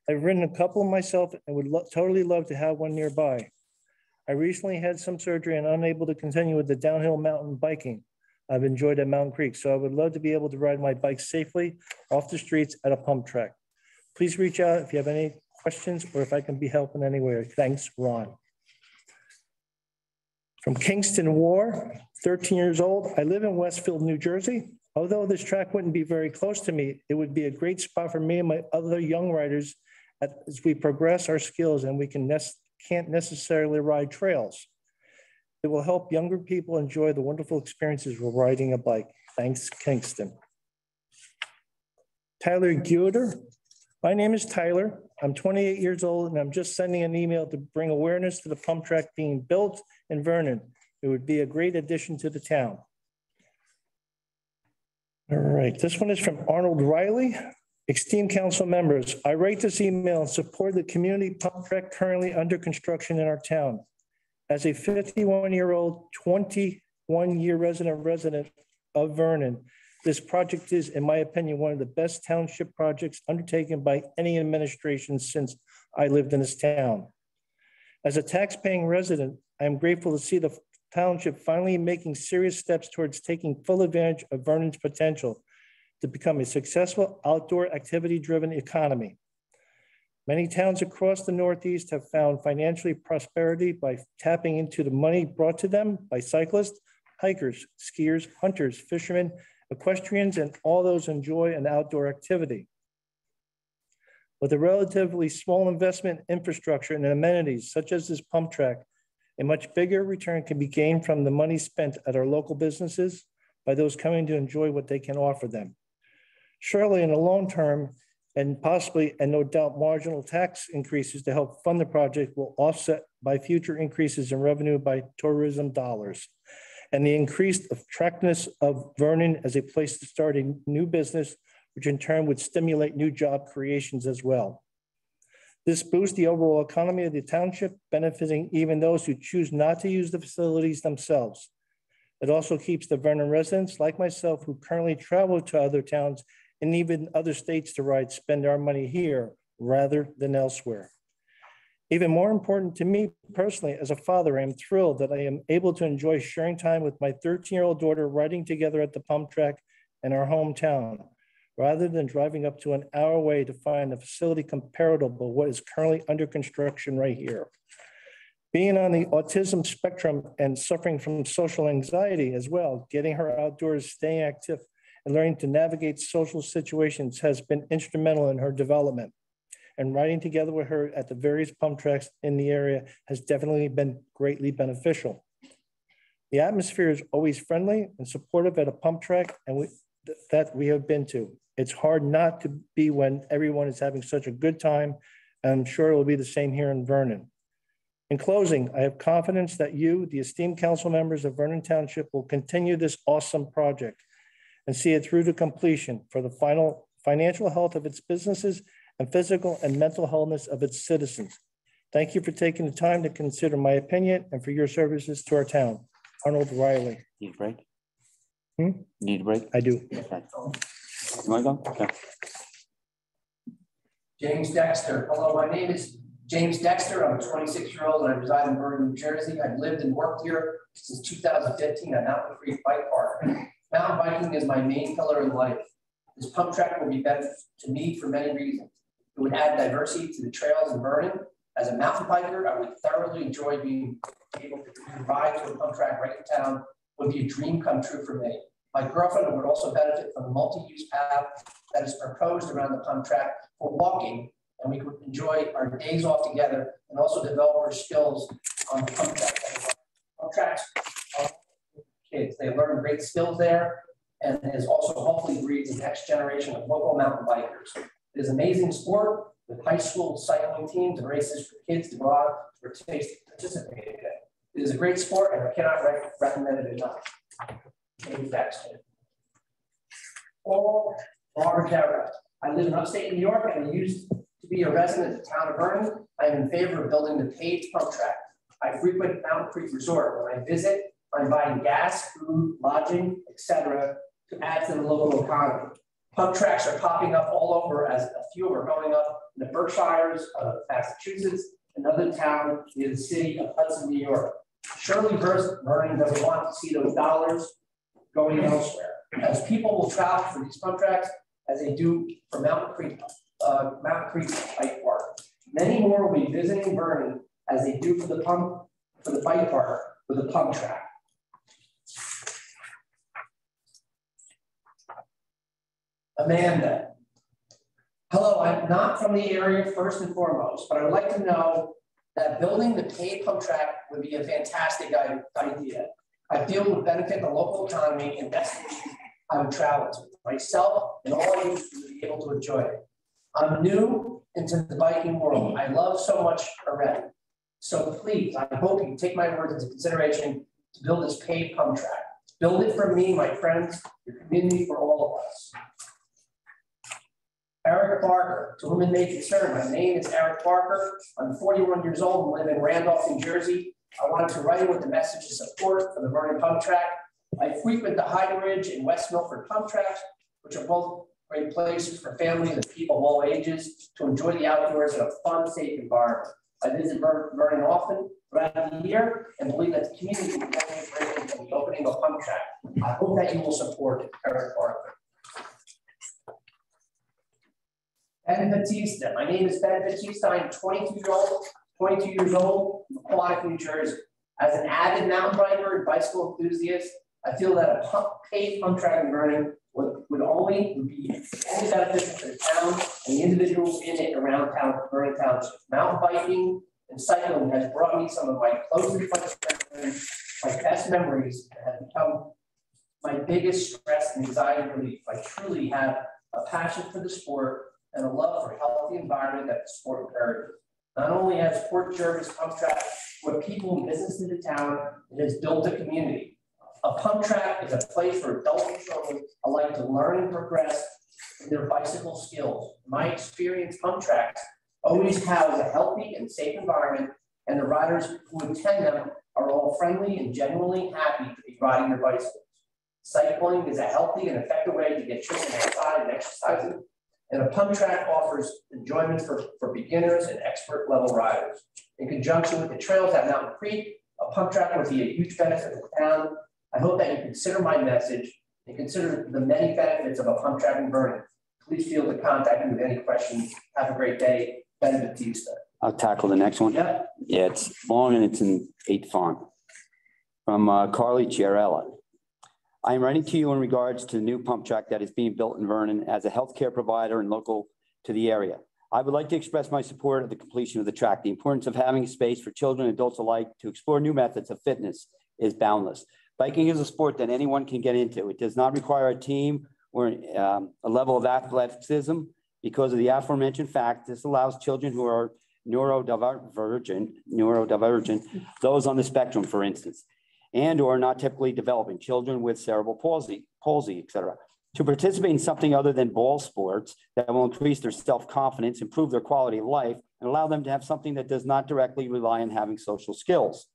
I've ridden a couple myself and would totally love to have one nearby. I recently had some surgery and unable to continue with the downhill mountain biking I've enjoyed at Mountain Creek, so I would love to be able to ride my bike safely off the streets at a pump track. Please reach out if you have any questions or if I can be helped in any way. Thanks, Ron. From Kingston War, 13 years old. I live in Westfield, New Jersey. Although this track wouldn't be very close to me, it would be a great spot for me and my other young riders as we progress our skills and we can't necessarily ride trails. It will help younger people enjoy the wonderful experiences of riding a bike. Thanks, Kingston. Tyler Guder. My name is Tyler. I'm 28 years old and I'm just sending an email to bring awareness to the pump track being built in Vernon. It would be a great addition to the town. All right, this one is from Arnold Riley. Esteemed council members, I write this email in support of the community pump track currently under construction in our town. As a 51-year-old, 21-year resident of Vernon, this project is, in my opinion, one of the best township projects undertaken by any administration since I lived in this town. As a tax-paying resident, I am grateful to see the township finally making serious steps towards taking full advantage of Vernon's potential to become a successful outdoor activity-driven economy. Many towns across the Northeast have found financial prosperity by tapping into the money brought to them by cyclists, hikers, skiers, hunters, fishermen, equestrians, and all those who enjoy an outdoor activity. With a relatively small investment in infrastructure and amenities such as this pump track, a much bigger return can be gained from the money spent at our local businesses by those coming to enjoy what they can offer them. Surely in the long term, and possibly, and no doubt, marginal tax increases to help fund the project will offset by future increases in revenue by tourism dollars and the increased attractiveness of Vernon as a place to start a new business, which in turn would stimulate new job creations as well. This boosts the overall economy of the township, benefiting even those who choose not to use the facilities themselves. It also keeps the Vernon residents, like myself, who currently travel to other towns and even other states to ride, spend our money here rather than elsewhere. Even more important to me personally, as a father, I am thrilled that I am able to enjoy sharing time with my 13-year-old daughter riding together at the pump track in our hometown, rather than driving up to an hour away to find a facility comparable to what is currently under construction right here. Being on the autism spectrum and suffering from social anxiety as well, getting her outdoors, staying active, and learning to navigate social situations has been instrumental in her development. And riding together with her at the various pump tracks in the area has definitely been greatly beneficial. The atmosphere is always friendly and supportive at a pump track and that we have been to. It's hard not to be when everyone is having such a good time, and I'm sure it will be the same here in Vernon. In closing, I have confidence that you, the esteemed council members of Vernon Township, will continue this awesome project and see it through to completion for the final financial health of its businesses and physical and mental wholeness of its citizens. Thank you for taking the time to consider my opinion and for your services to our town. Arnold Riley. Need a break? Need a break? I do. Okay. You want to go? Okay. James Dexter. Hello, my name is James Dexter, I'm a 26-year-old and I reside in Vernon, New Jersey. I've lived and worked here since 2015 at Mountain Creek Bike Park. Mountain biking is my main pillar in life. This pump track will be beneficial to me for many reasons. It would add diversity to the trails in Vernon. As a mountain biker, I would thoroughly enjoy being able to ride to a pump track right in town. Would be a dream come true for me. My girlfriend would also benefit from the multi-use path that is proposed around the pump track for walking, and we could enjoy our days off together and also develop our skills on the pump track. Pump tracks are kids. They learn great skills there, and is also hopefully breeds the next generation of local mountain bikers. It is an amazing sport with high school cycling teams and races for kids to go out to participate in. It is a great sport, and I cannot recommend it enough. James Dexter. Paul Margera. I live in upstate New York and I used to be a resident of the town of Vernon. I am in favor of building the paved pump track. I frequent Mountain Creek Resort. When I visit, I'm buying gas, food, lodging, etc. to add to the local economy. Pump tracks are popping up all over, as a few are going up in the Berkshires of Massachusetts, another town near the city of Hudson, New York. Surely Vernon doesn't want to see those dollars going elsewhere, as people will travel for these pump tracks as they do for Mountain Creek Bike Park. Many more will be visiting Vernon as they do for the bike park with a pump track. Amanda. Hello, I'm not from the area first and foremost, but I would like to know that building the paved pump track would be a fantastic idea. I feel it would benefit the local economy and destinations I would travel to. Myself and all of you would be able to enjoy it. I'm new into the biking world. I love so much already. So please, I hope you take my words into consideration to build this paved pump track. Build it for me, my friends, your community, for all of us. Eric Barker, to whom it may concern, my name is Eric Barker. I'm 41 years old and live in Randolph, New Jersey. I wanted to write in with the message of support for the Vernon pump track. I frequent the High Ridge and West Milford pump tracks, which are both great places for families and people of all ages to enjoy the outdoors in a fun, safe environment. I visit Vernon often throughout the year and believe that the community will benefit greatly from the opening of a pump track. I hope that you will support it, Eric Barker. Ben Batista. My name is Ben Batista. I'm 22 years old, from Aquatic, New Jersey. As an avid mountain biker and bicycle enthusiast, I feel that a paved pump track in Vernon would only be beneficial to the town and the individuals in it around town, Vernon Township. Mountain biking and cycling has brought me some of my closest friends, my best memories, and have become my biggest stress and anxiety relief. I truly have a passion for the sport and a love for a healthy environment that the sport encourages. Not only has Port Jervis Pump Track brought people and business to the town, it has built a community. A pump track is a place for adults and children alike to learn and progress in their bicycle skills. In my experience, pump tracks always house a healthy and safe environment, and the riders who attend them are all friendly and genuinely happy to be riding their bicycles. Cycling is a healthy and effective way to get children outside and exercising, and a pump track offers enjoyment for beginners and expert level riders. In conjunction with the trails at Mountain Creek, a pump track would be a huge benefit to the town. I hope that you consider my message and consider the many benefits of a pump track in Vernon. Please feel to contact me with any questions. Have a great day. Ben Batista. I'll tackle the next one. Yeah. Yeah, it's long and it's in 8 font. From Carly Chiarella. I am writing to you in regards to the new pump track that is being built in Vernon as a healthcare provider and local to the area. I would like to express my support of the completion of the track. The importance of having a space for children and adults alike to explore new methods of fitness is boundless. Biking is a sport that anyone can get into. It does not require a team or a level of athleticism. Because of the aforementioned fact, this allows children who are neurodivergent, those on the spectrum, for instance, and or not typically developing, children with cerebral palsy, etc., to participate in something other than ball sports that will increase their self-confidence, improve their quality of life, and allow them to have something that does not directly rely on having social skills.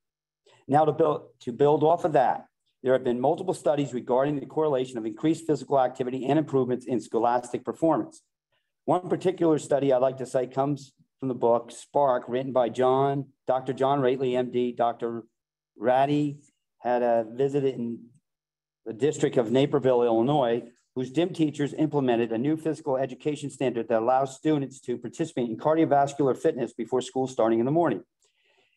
Now, to build off of that, there have been multiple studies regarding the correlation of increased physical activity and improvements in scholastic performance. One particular study I'd like to cite comes from the book Spark, written by Dr. John Rately, MD. Dr. Ratty had a visit in the district of Naperville, Illinois, whose DIM teachers implemented a new physical education standard that allows students to participate in cardiovascular fitness before school starting in the morning.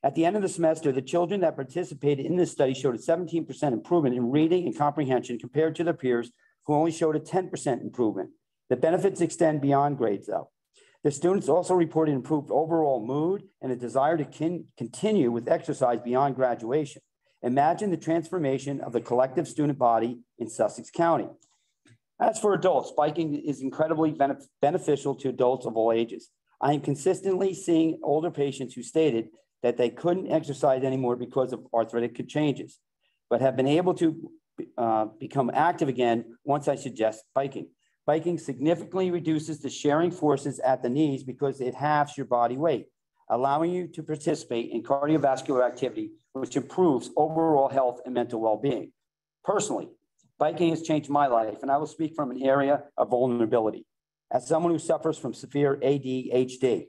At the end of the semester, the children that participated in this study showed a 17% improvement in reading and comprehension compared to their peers who only showed a 10% improvement. The benefits extend beyond grades though. The students also reported improved overall mood and a desire to continue with exercise beyond graduation. Imagine the transformation of the collective student body in Sussex County. As for adults, biking is incredibly beneficial to adults of all ages. I am consistently seeing older patients who stated that they couldn't exercise anymore because of arthritic changes, but have been able to become active again once I suggest biking. Biking significantly reduces the sharing forces at the knees because it halves your body weight, allowing you to participate in cardiovascular activity, which improves overall health and mental well-being. Personally, biking has changed my life, and I will speak from an area of vulnerability. As someone who suffers from severe ADHD,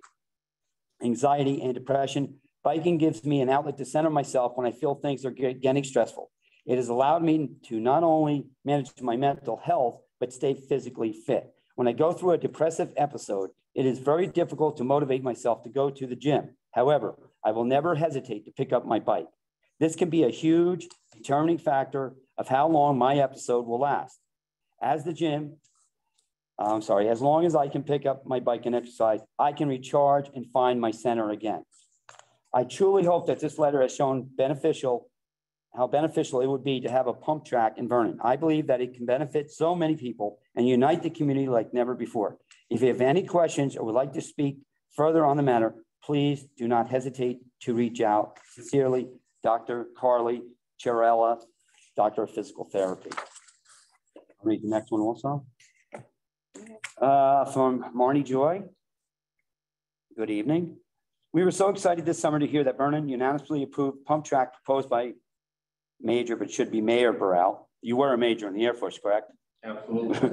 anxiety, and depression, biking gives me an outlet to center myself when I feel things are getting stressful. It has allowed me to not only manage my mental health, but stay physically fit. When I go through a depressive episode, it is very difficult to motivate myself to go to the gym. However, I will never hesitate to pick up my bike. This can be a huge determining factor of how long my episode will last. As long as I can pick up my bike and exercise, I can recharge and find my center again. I truly hope that this letter has shown how beneficial it would be to have a pump track in Vernon. I believe that it can benefit so many people and unite the community like never before. If you have any questions or would like to speak further on the matter, please do not hesitate to reach out. Sincerely, Dr. Carly Chiarella, Doctor of Physical Therapy. I'll read the next one also. From Marnie Joy. Good evening. We were so excited this summer to hear that Vernon unanimously approved pump track proposed by Major, but should be Mayor Burrell. You were a major in the Air Force, correct? Absolutely.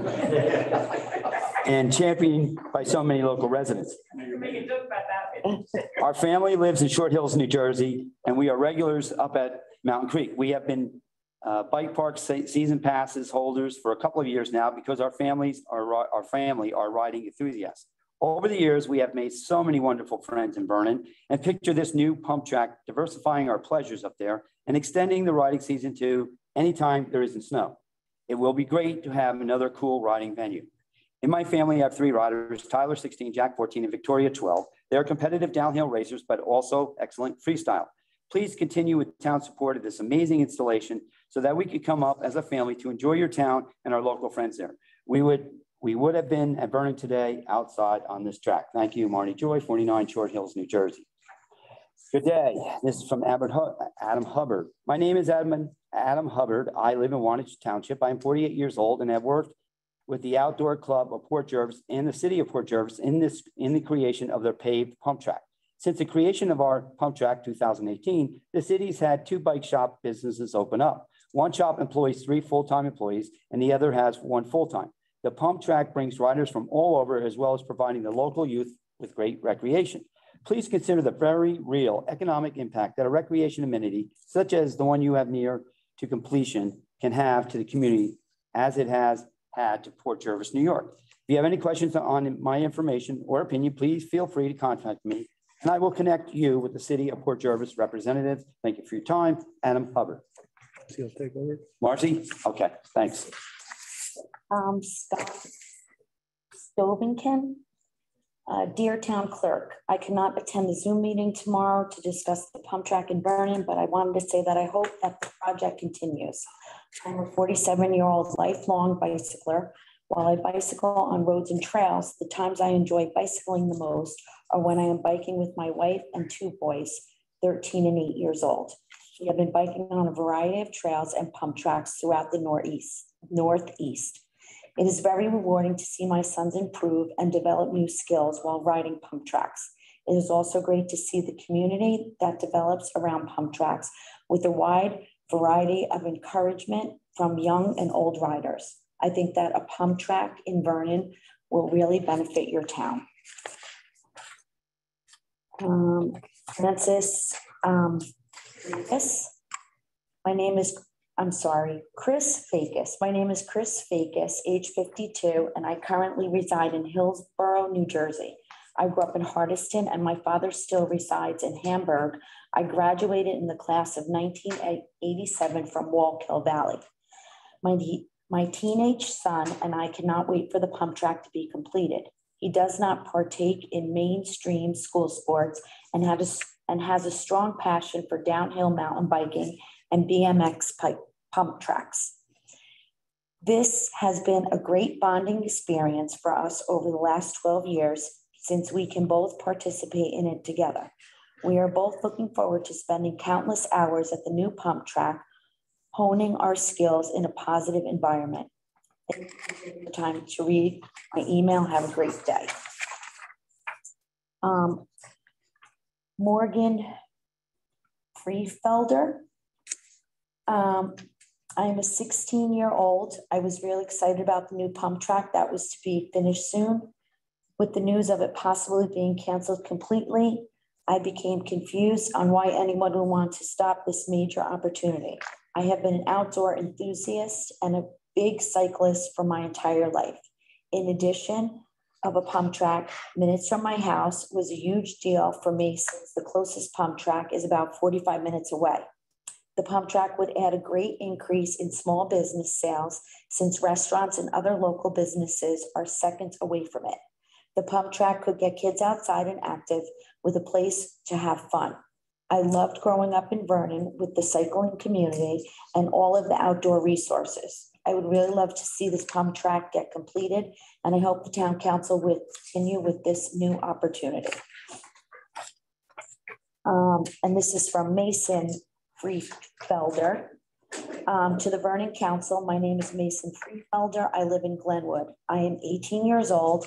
And championed by so many local residents. You're making a joke about that. Our family lives in Short Hills, New Jersey, and we are regulars up at Mountain Creek. We have been bike park season passes holders for a couple of years now because our family are riding enthusiasts. Over the years, we have made so many wonderful friends in Vernon, and picture this new pump track diversifying our pleasures up there and extending the riding season to anytime there isn't snow. It will be great to have another cool riding venue. In my family, I have 3 riders, Tyler 16, Jack 14, and Victoria 12. They are competitive downhill racers, but also excellent freestyle. Please continue with town support of this amazing installation so that we could come up as a family to enjoy your town and our local friends there. We would have been at Vernon today outside on this track. Thank you, Marnie Joy, 49 Short Hills, New Jersey. Good day. This is from Adam Hubbard. My name is Adam Hubbard. I live in Wantage Township. I am 48 years old and have worked with the Outdoor Club of Port Jervis and the City of Port Jervis in the creation of their paved pump track. Since the creation of our pump track 2018, the city's had 2 bike shop businesses open up. One shop employs 3 full-time employees and the other has 1 full-time. The pump track brings riders from all over as well as providing the local youth with great recreation. Please consider the very real economic impact that a recreation amenity, such as the one you have near to completion, can have to the community as it has had to Port Jervis, New York. If you have any questions on my information or opinion, please feel free to contact me and I will connect you with the City of Port Jervis representative. Thank you for your time. Adam Hubbard. Marcy will take over. Marcy? Okay, thanks. Scott Stovenkin. Dear Town Clerk, I cannot attend the Zoom meeting tomorrow to discuss the pump track in Vernon, but I wanted to say that I hope that the project continues. I'm a 47-year-old lifelong bicycler. While I bicycle on roads and trails, the times I enjoy bicycling the most are when I am biking with my wife and 2 boys, 13 and 8 years old. We have been biking on a variety of trails and pump tracks throughout the Northeast. It is very rewarding to see my sons improve and develop new skills while riding pump tracks. It is also great to see the community that develops around pump tracks with a wide variety of encouragement from young and old riders. I think that a pump track in Vernon will really benefit your town. Francis Fakis. My name is, Chris Fakis. My name is Chris Fakis, age 52, and I currently reside in Hillsborough, New Jersey. I grew up in Hardiston, and my father still resides in Hamburg. I graduated in the class of 1987 from Wallkill Valley. My teenage son and I cannot wait for the pump track to be completed. He does not partake in mainstream school sports and has a strong passion for downhill mountain biking and BMX pump tracks. This has been a great bonding experience for us over the last 12 years since we can both participate in it together. We are both looking forward to spending countless hours at the new pump track, honing our skills in a positive environment. Thank you for the time to read my email. Have a great day. Morgan Freefelder. I am a 16-year-old. I was really excited about the new pump track that was to be finished soon. With the news of it possibly being canceled completely, I became confused on why anyone would want to stop this major opportunity. I have been an outdoor enthusiast and a big cyclist for my entire life. In addition of a pump track, minutes from my house was a huge deal for me since the closest pump track is about 45 minutes away. The pump track would add a great increase in small business sales since restaurants and other local businesses are seconds away from it. The pump track could get kids outside and active with a place to have fun. I loved growing up in Vernon with the cycling community and all of the outdoor resources. I would really love to see this pump track get completed, and I hope the town council will continue with this new opportunity. And this is from Mason Freefelder. To the Vernon Council, my name is Mason Freefelder. I live in Glenwood. I am 18 years old.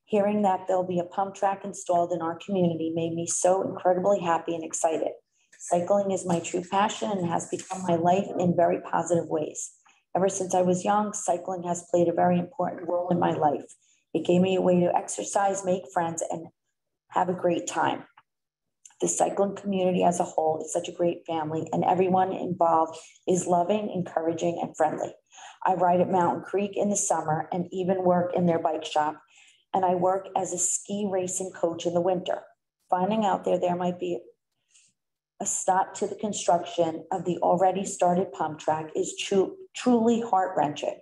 Hearing that there'll be a pump track installed in our community made me so incredibly happy and excited. Cycling is my true passion and has become my life in very positive ways. Ever since I was young, cycling has played a very important role in my life. It gave me a way to exercise, make friends, and have a great time. The cycling community as a whole is such a great family, and everyone involved is loving, encouraging, and friendly. I ride at Mountain Creek in the summer and even work in their bike shop, and I work as a ski racing coach in the winter. Finding out there might be a stop to the construction of the already started pump track is truly heart-wrenching.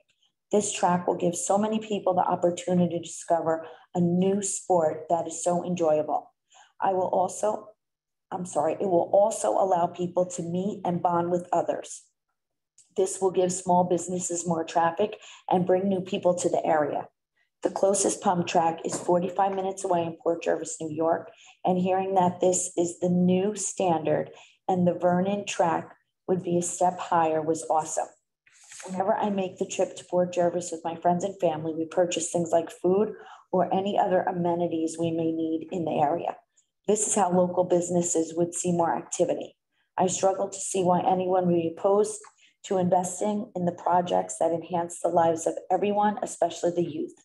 This track will give so many people the opportunity to discover a new sport that is so enjoyable. It will also allow people to meet and bond with others. This will give small businesses more traffic and bring new people to the area. The closest pump track is 45 minutes away in Port Jervis, New York, and hearing that this is the new standard and the Vernon track would be a step higher was awesome. Whenever I make the trip to Port Jervis with my friends and family, we purchase things like food or any other amenities we may need in the area. This is how local businesses would see more activity. I struggle to see why anyone would be opposed to investing in the projects that enhance the lives of everyone, especially the youth.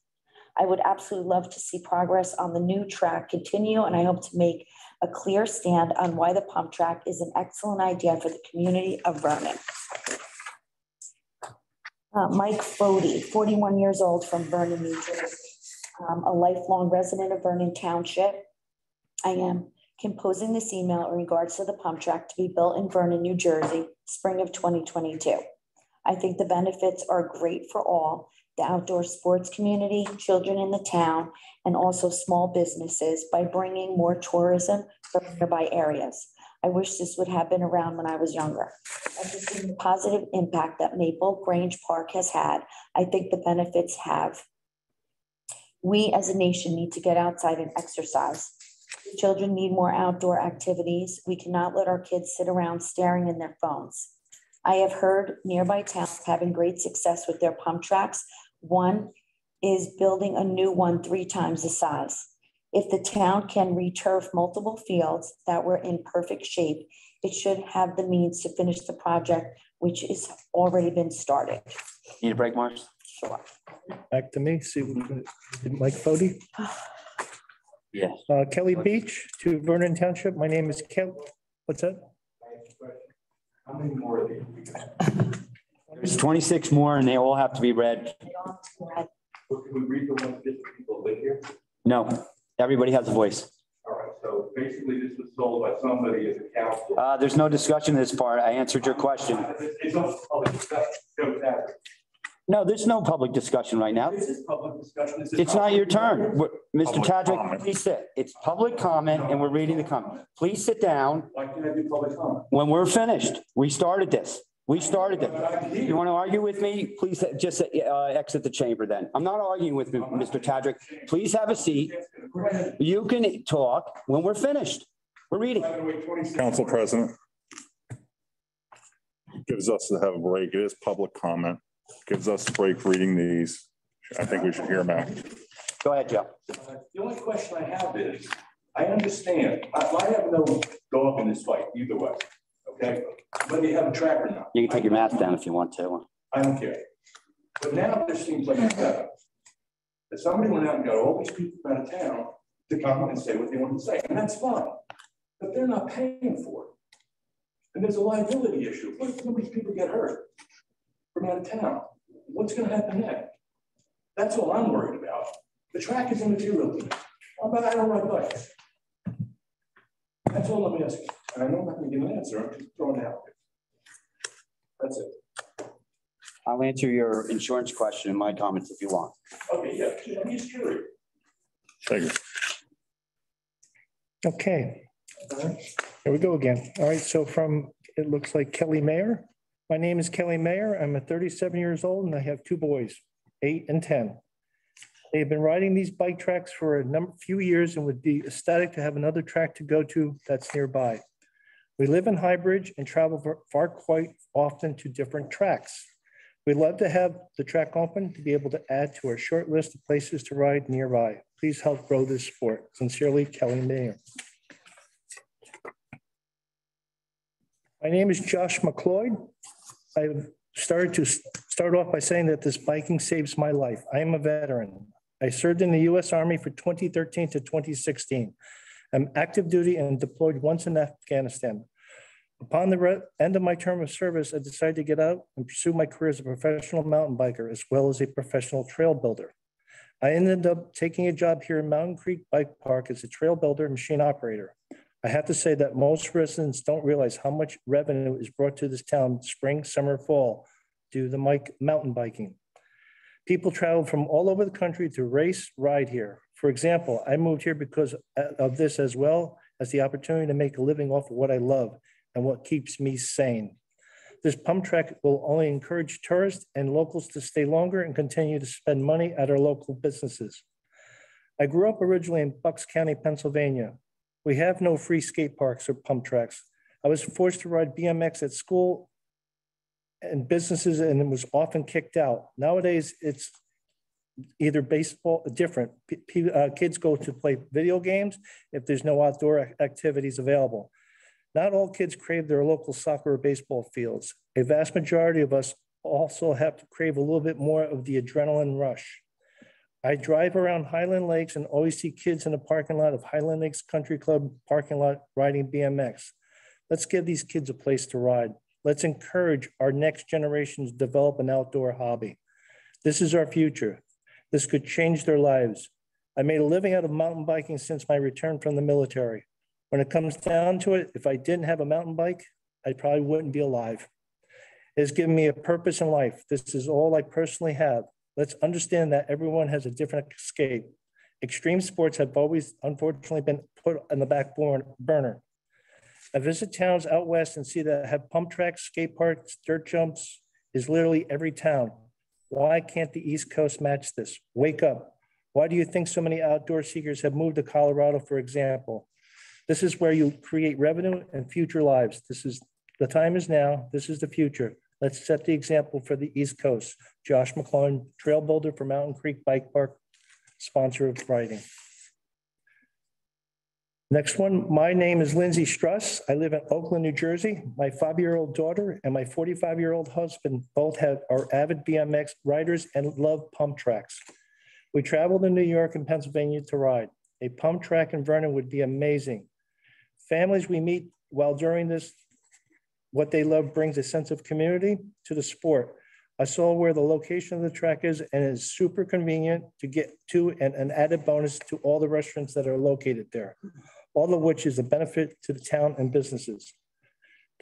I would absolutely love to see progress on the new track continue, and I hope to make a clear stand on why the pump track is an excellent idea for the community of Vernon. Mike Fody, 41 years old from Vernon, New Jersey, a lifelong resident of Vernon Township. I am composing this email in regards to the pump track to be built in Vernon, New Jersey, spring of 2022. I think the benefits are great for all, the outdoor sports community, children in the town, and also small businesses by bringing more tourism from nearby areas. I wish this would have been around when I was younger. After seeing the positive impact that Maple Grange Park has had, I think the benefits have. We as a nation need to get outside and exercise. Children need more outdoor activities. We cannot let our kids sit around staring in their phones. I have heard nearby towns having great success with their pump tracks. One is building a new one 3 times the size. If the town can returf multiple fields that were in perfect shape, it should have the means to finish the project, which is already been started. Need a break, Mars? Sure. Back to me. See, Mike Fody. Yes. Kelly Beach to Vernon Township. My name is Kelly. What's that? How many more of these? There's 26 more and they all have to be read. Can we read the ones that people live here? No, everybody has a voice. All right, so basically this was sold by somebody as a council. There's no discussion this part. I answered your question. It's not public discussion. Go that. No, there's no public discussion right now. This is public discussion. It's not your turn. Mr. Tadrick, please sit. It's public comment and we're reading the comment. Please sit down. Why can't I do public comment? When we're finished, we started this. You want to argue with me? Please just exit the chamber then. I'm not arguing with you, Mr. Tadrick. Please have a seat. You can talk when we're finished. We're reading. Council President. Gives us to have a break. It is public comment. Gives us a break reading these. I think we should hear them out. Go ahead, Joe. The only question I have is, I understand, I have no dog in this fight either way, okay? Whether you have a track or not. You can take your mask down if you want to. I don't care. But now there seems like a setup. That somebody went out and got all these people out of town to come and say what they want to say, and that's fine. But they're not paying for it. And there's a liability issue. What if some of these people get hurt from out of town? What's going to happen then? That's all I'm worried about. The track is immaterial to me. I don't ride bikes. That's all I'm asking. And I know I'm not going to give an answer. I'm just throwing it out there. That's it. I'll answer your insurance question in my comments if you want. Okay, yeah. I'm just curious. Thank you. Okay. Here we go again. All right, so it looks like Kelly Mayer. My name is Kelly Mayer. I'm 37 years old and I have two boys, 8 and 10. They've been riding these bike tracks for a few years and would be ecstatic to have another track to go to that's nearby. We live in Highbridge and travel far quite often to different tracks. We'd love to have the track open to be able to add to our short list of places to ride nearby. Please help grow this sport. Sincerely, Kelly Mayer. My name is Josh McLeod. I start off by saying that this biking saves my life. I am a veteran. I served in the U.S. Army for 2013 to 2016. I'm active duty and deployed once in Afghanistan. Upon the end of my term of service, I decided to get out and pursue my career as a professional mountain biker, as well as a professional trail builder. I ended up taking a job here in Mountain Creek Bike Park as a trail builder and machine operator. I have to say that most residents don't realize how much revenue is brought to this town spring, summer, fall due to the mountain biking. People travel from all over the country to race, ride here. For example, I moved here because of this, as well as the opportunity to make a living off of what I love and what keeps me sane. This pump track will only encourage tourists and locals to stay longer and continue to spend money at our local businesses. I grew up originally in Bucks County, Pennsylvania. We have no free skate parks or pump tracks. I was forced to ride BMX at school and businesses, and it was often kicked out. Nowadays, it's either baseball, different. Kids go to play video games if there's no outdoor activities available. Not all kids crave their local soccer or baseball fields. A vast majority of us also have to crave a little bit more of the adrenaline rush. I drive around Highland Lakes and always see kids in the parking lot of Highland Lakes Country Club parking lot riding BMX. Let's give these kids a place to ride. Let's encourage our next generations to develop an outdoor hobby. This is our future. This could change their lives. I made a living out of mountain biking since my return from the military. When it comes down to it, if I didn't have a mountain bike, I probably wouldn't be alive. It has given me a purpose in life. This is all I personally have. Let's understand that everyone has a different escape. Extreme sports have always, unfortunately, been put on the back burner. I visit towns out west and see that have pump tracks, skate parks, dirt jumps is literally every town. Why can't the East Coast match this? Wake up. Why do you think so many outdoor seekers have moved to Colorado, for example? This is where you create revenue and future lives. The time is now. This is the future. Let's set the example for the East Coast. Josh McClellan, trail builder for Mountain Creek Bike Park, sponsor of riding. Next one, my name is Lindsay Struss. I live in Oakland, New Jersey. My 5-year-old daughter and my 45-year-old husband both are avid BMX riders and love pump tracks. We travel to New York and Pennsylvania to ride. A pump track in Vernon would be amazing. Families we meet while during this, what they love brings a sense of community to the sport. I saw where the location of the track is and it is super convenient to get to and an added bonus to all the restaurants that are located there, all of which is a benefit to the town and businesses.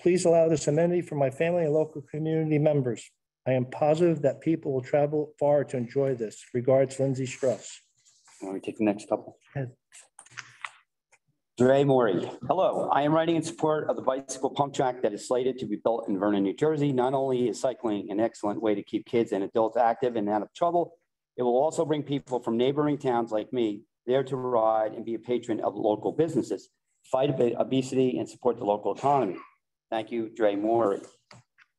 Please allow this amenity for my family and local community members. I am positive that people will travel far to enjoy this. Regards, Lindsay Strauss. Let me take the next couple. Dre Morey. Hello, I am writing in support of the bicycle pump track that is slated to be built in Vernon, New Jersey. Not only is cycling an excellent way to keep kids and adults active and out of trouble, it will also bring people from neighboring towns like me there to ride and be a patron of local businesses, fight obesity, and support the local economy. Thank you, Dre Morey.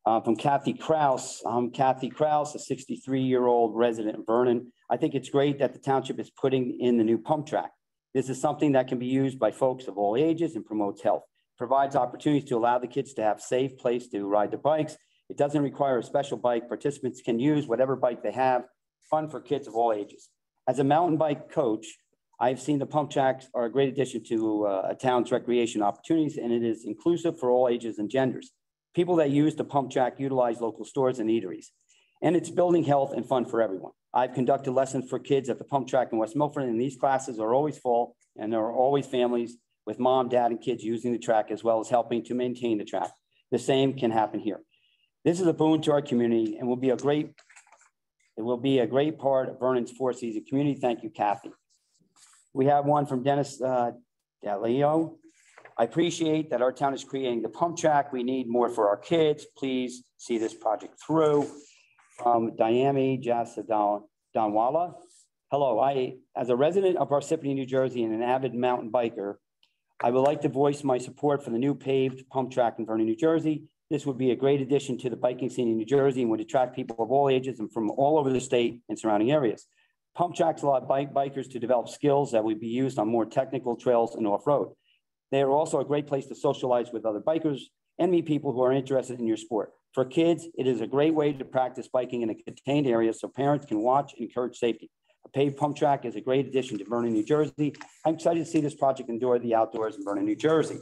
From Kathy Kraus. I'm Kathy Kraus, a 63-year-old resident of Vernon. I think it's great that the township is putting in the new pump track. This is something that can be used by folks of all ages and promotes health. Provides opportunities to allow the kids to have a safe place to ride their bikes. It doesn't require a special bike. Participants can use whatever bike they have. Fun for kids of all ages. As a mountain bike coach, I've seen the pump tracks are a great addition to a town's recreation opportunities, and it is inclusive for all ages and genders. People that use the pump track utilize local stores and eateries, and it's building health and fun for everyone. I've conducted lessons for kids at the pump track in West Milford, and these classes are always full, and there are always families with mom, dad, and kids using the track, as well as helping to maintain the track. The same can happen here. This is a boon to our community and will be a great part of Vernon's four-season community. Thank you, Kathy. We have one from Dennis Dalio. I appreciate that our town is creating the pump track. We need more for our kids. Please see this project through. Diami Jasadonwala. Hello, as a resident of Parsippany, New Jersey, and an avid mountain biker, I would like to voice my support for the new paved pump track in Vernon, New Jersey. This would be a great addition to the biking scene in New Jersey and would attract people of all ages and from all over the state and surrounding areas. Pump tracks allow bikers to develop skills that would be used on more technical trails and off-road. They are also a great place to socialize with other bikers and meet people who are interested in your sport. For kids, it is a great way to practice biking in a contained area so parents can watch and encourage safety. A paved pump track is a great addition to Vernon, New Jersey. I'm excited to see this project enjoy the outdoors in Vernon, New Jersey.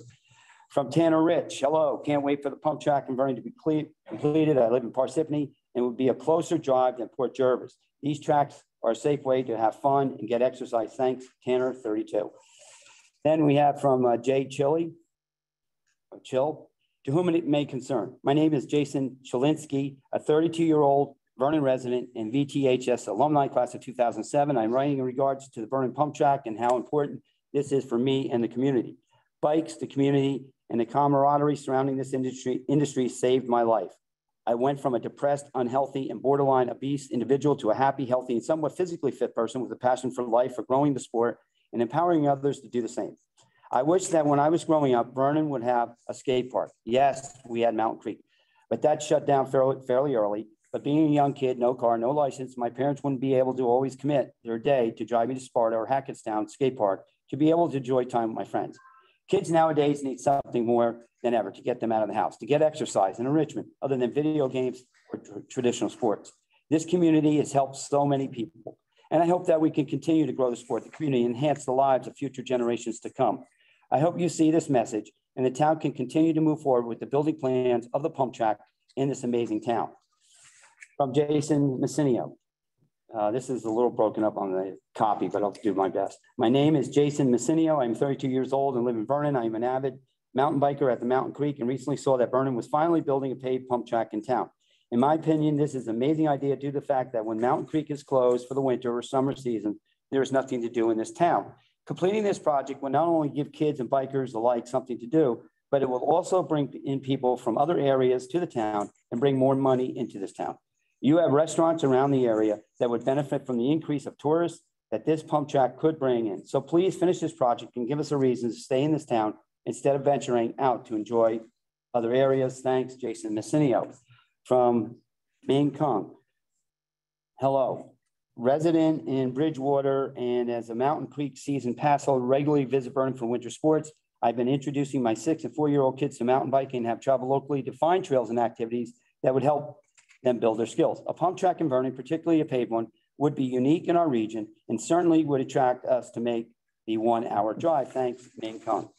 From Tanner Rich, hello, can't wait for the pump track in Vernon to be completed. I live in Parsippany and it would be a closer drive than Port Jervis. These tracks are a safe way to have fun and get exercise. Thanks, Tanner 32. Then we have from Jay Chill, to whom it may concern. My name is Jason Chilinsky, a 32-year-old Vernon resident and VTHS alumni class of 2007. I'm writing in regards to the Vernon pump track and how important this is for me and the community. Bikes, the community, and the camaraderie surrounding this industry saved my life. I went from a depressed, unhealthy, and borderline obese individual to a happy, healthy, and somewhat physically fit person with a passion for life, for growing the sport, and empowering others to do the same. I wish that when I was growing up, Vernon would have a skate park. Yes, we had Mountain Creek, but that shut down fairly early. But being a young kid, no car, no license, my parents wouldn't be able to always commit their day to drive me to Sparta or Hackettstown skate park to be able to enjoy time with my friends. Kids nowadays need something more than ever to get them out of the house, to get exercise and enrichment other than video games or traditional sports. This community has helped so many people. And I hope that we can continue to grow the sport, the community, enhance the lives of future generations to come. I hope you see this message and the town can continue to move forward with the building plans of the pump track in this amazing town. From Jason Messinio. This is a little broken up on the copy, but I'll do my best. My name is Jason Messinio. I'm 32 years old and live in Vernon. I'm an avid mountain biker at the Mountain Creek and recently saw that Vernon was finally building a paved pump track in town. In my opinion, this is an amazing idea due to the fact that when Mountain Creek is closed for the winter or summer season, there is nothing to do in this town. Completing this project will not only give kids and bikers alike something to do, but it will also bring in people from other areas to the town and bring more money into this town. You have restaurants around the area that would benefit from the increase of tourists that this pump track could bring in. So please finish this project and give us a reason to stay in this town instead of venturing out to enjoy other areas. Thanks, Jason Messinio. From Ming Kong. Hello, resident in Bridgewater and as a Mountain Creek season pass holder, regularly visit Vernon for winter sports. I've been introducing my 6- and 4-year-old kids to mountain biking and have traveled locally to find trails and activities that would help them build their skills. A pump track in Vernon, particularly a paved one, would be unique in our region and certainly would attract us to make the 1 hour drive. Thanks, Maine Con.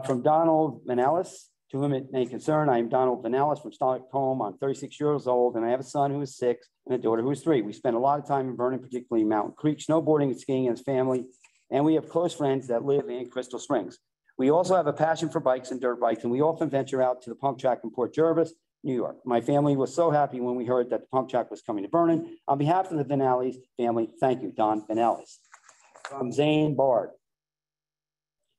From Donald Vanellis, to whom it may concern, I am Donald Vanellis from Stockholm. I'm 36 years old and I have a son who is 6 and a daughter who is 3. We spend a lot of time in Vernon, particularly Mountain Creek, snowboarding and skiing as family, and we have close friends that live in Crystal Springs. We also have a passion for bikes and dirt bikes, and we often venture out to the pump track in Port Jervis, New York. My family was so happy when we heard that the pump track was coming to Vernon. On behalf of the Vanellis family, thank you, Don Vanellis. From Zane Bard.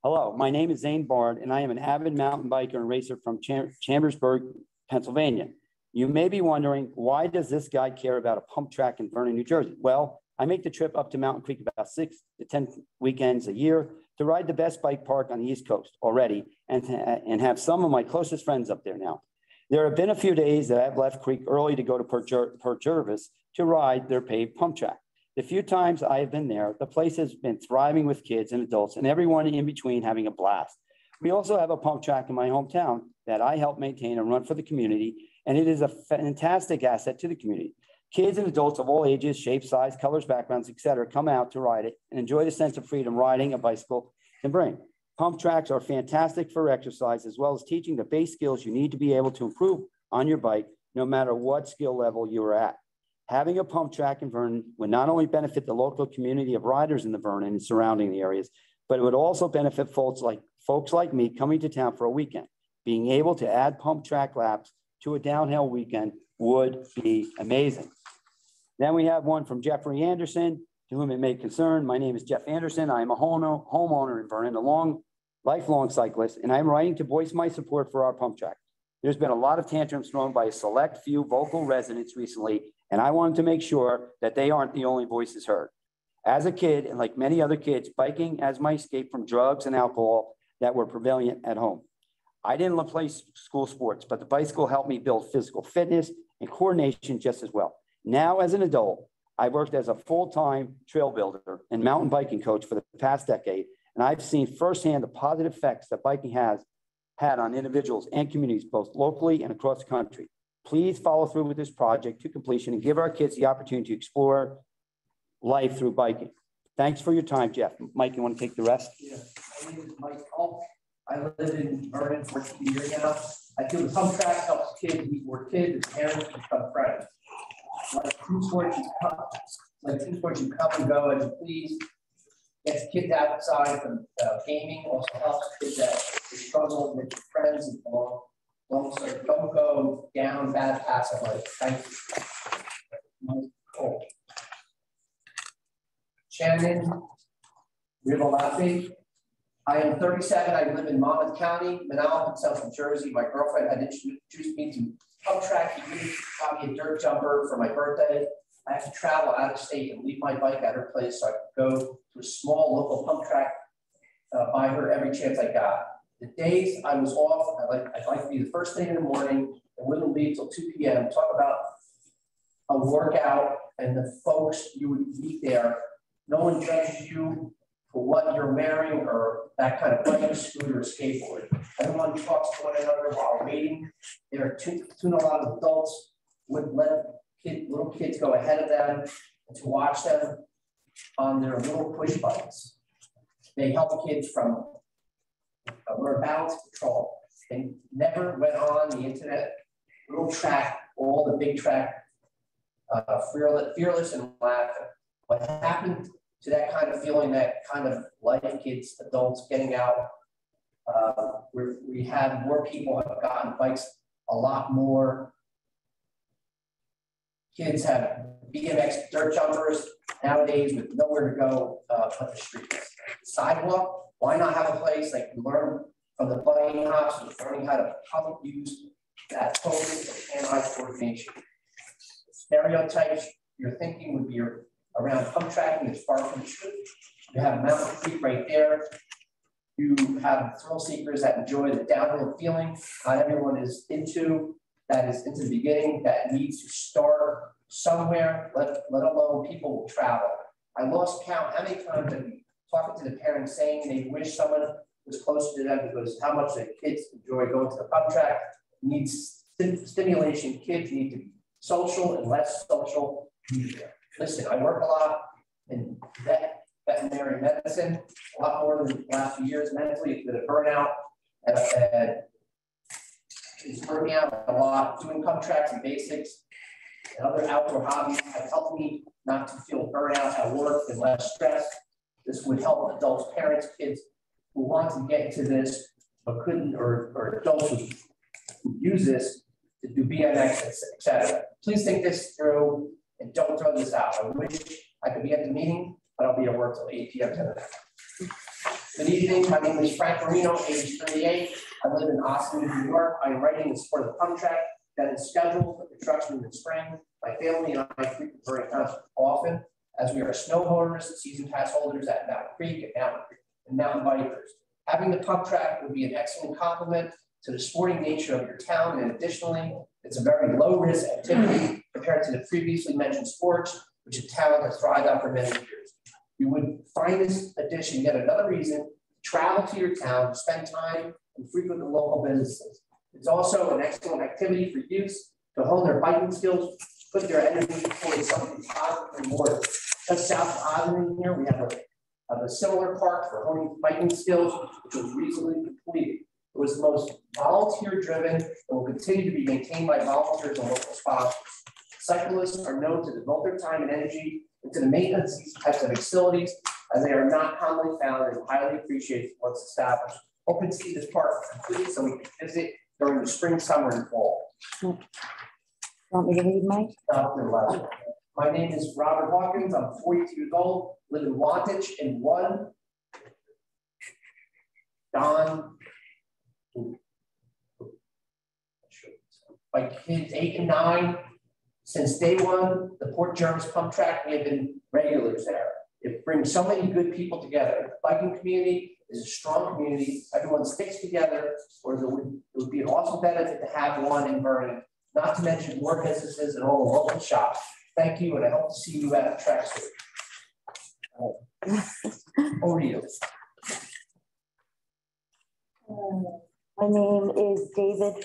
Hello, my name is Zane Bard, and I am an avid mountain biker and racer from Chambersburg, Pennsylvania. You may be wondering, why does this guy care about a pump track in Vernon, New Jersey? Well, I make the trip up to Mountain Creek about 6 to 10 weekends a year to ride the best bike park on the East Coast already and have some of my closest friends up there now. There have been a few days that I've left Creek early to go to Port Jervis to ride their paved pump track. The few times I have been there, the place has been thriving with kids and adults and everyone in between having a blast. We also have a pump track in my hometown that I help maintain and run for the community, and it is a fantastic asset to the community. Kids and adults of all ages, shapes, size, colors, backgrounds, etc., come out to ride it and enjoy the sense of freedom riding a bicycle can bring. Pump tracks are fantastic for exercise as well as teaching the base skills you need to be able to improve on your bike, no matter what skill level you are at. Having a pump track in Vernon would not only benefit the local community of riders in the Vernon and surrounding the areas, but it would also benefit folks like me coming to town for a weekend. Being able to add pump track laps to a downhill weekend would be amazing. Then we have one from Jeffrey Anderson, to whom it may concern. My name is Jeff Anderson. I am a homeowner in Vernon, a lifelong cyclist, and I'm writing to voice my support for our pump track. There's been a lot of tantrums thrown by a select few vocal residents recently, and I wanted to make sure that they aren't the only voices heard. As a kid, and like many other kids, biking as my escape from drugs and alcohol that were prevalent at home. I didn't play school sports, but the bicycle helped me build physical fitness and coordination just as well. Now, as an adult, I worked as a full-time trail builder and mountain biking coach for the past decade, and I've seen firsthand the positive effects that biking has had on individuals and communities, both locally and across the country. Please follow through with this project to completion and give our kids the opportunity to explore life through biking. Thanks for your time, Jeff. Mike, you want to take the rest? Yeah. My name is Mike Hulk. I live in Vernon 14 years now. I feel the pump track helps kids meet more kids and parents become friends. Like team sports, you come and go as you please. Gets kids outside from gaming. Also helps kids that struggle with friends and belong. So don't go down bad paths of life. Thank you. Oh. Shannon Rivolati. I am 37. I live in Monmouth County, Manalapan, Central Jersey. My girlfriend had introduced me to pump track. She got me a dirt jumper for my birthday. I have to travel out of state and leave my bike at her place so I could go to a small local pump track by her every chance I got. The days I was off, I'd like to be the first thing in the morning and wouldn't leave till 2 p.m. Talk about a workout and the folks you would meet there. No one judges you for what you're wearing or that kind of bike, scooter, or skateboard. Everyone talks to one another while waiting. There are a lot of adults would let little kids go ahead of them and to watch them on their little push bikes. They help kids from we're a balance patrol. They never went on the internet, little track, all the big track, fearless and laughing. What happened to that kind of feeling, that kind of life, kids, adults getting out? We have more people have gotten bikes a lot more. Kids have BMX dirt jumpers nowadays with nowhere to go but the streets. Sidewalk, why not have a place like you learn from the bunny hops and learning how to use that focus and hand-eye coordination. Stereotypes you're thinking would be around pump tracking is far from true. You have Mountain Creek right there. You have thrill seekers that enjoy the downhill feeling. Not everyone is into the beginning, that needs to start somewhere, let alone people will travel. I lost count how many times I've been talking to the parents saying they wish someone was closer to them because how much the kids enjoy going to the pump track. Needs stimulation. Kids need to be social and less social media. Listen, I work a lot and that veterinary medicine, a lot more than the last few years mentally. It's been a burnout. And it's burning out a lot. Doing pump tracks and basics and other outdoor hobbies have helped me not to feel burnout at work and less stress. This would help adults, parents, kids who want to get into this but couldn't, or adults who use this to do BMX, etc. Please think this through and don't throw this out. I wish I could be at the meeting, but I'll be at work till 8 p.m. tonight. Good evening, my name is Frank Marino, age 38. I live in Austin, New York. I am writing in support of the pump track that is scheduled for construction in the spring. My family and I frequent Vernon Township often, as we are snowboarders, season pass holders at Mountain Creek and mountain bikers. Having the pump track would be an excellent complement to the sporting nature of your town, and additionally, it's a very low-risk activity compared to the previously mentioned sports, which the town has thrived on for many years. You would find this addition yet another reason to travel to your town, spend time, and frequent the local businesses. It's also an excellent activity for youth to hone their biking skills, put their energy towards something positive and more. Just south of Osmond here, we have a similar park for honing biking skills, which was recently completed. It was the most volunteer-driven and will continue to be maintained by volunteers and local sponsors. Cyclists are known to devote their time and energy into the maintenance of these types of facilities, as they are not commonly found and highly appreciated once established. Hoping to see this park completed so we can visit during the spring, summer, and fall. Want me to read Mike? My name is Robert Hawkins. I'm 42 years old, live in Wantage in 1 Don. My kids 8 and 9. Since day one, the Port Jervis pump track, we have been regulars there. It brings so many good people together. The biking community is a strong community. Everyone sticks together, or it would be an awesome benefit to have one in Vernon, not to mention more businesses and all the local shops. Thank you, and I hope to see you at the track soon. Over to you. My name is David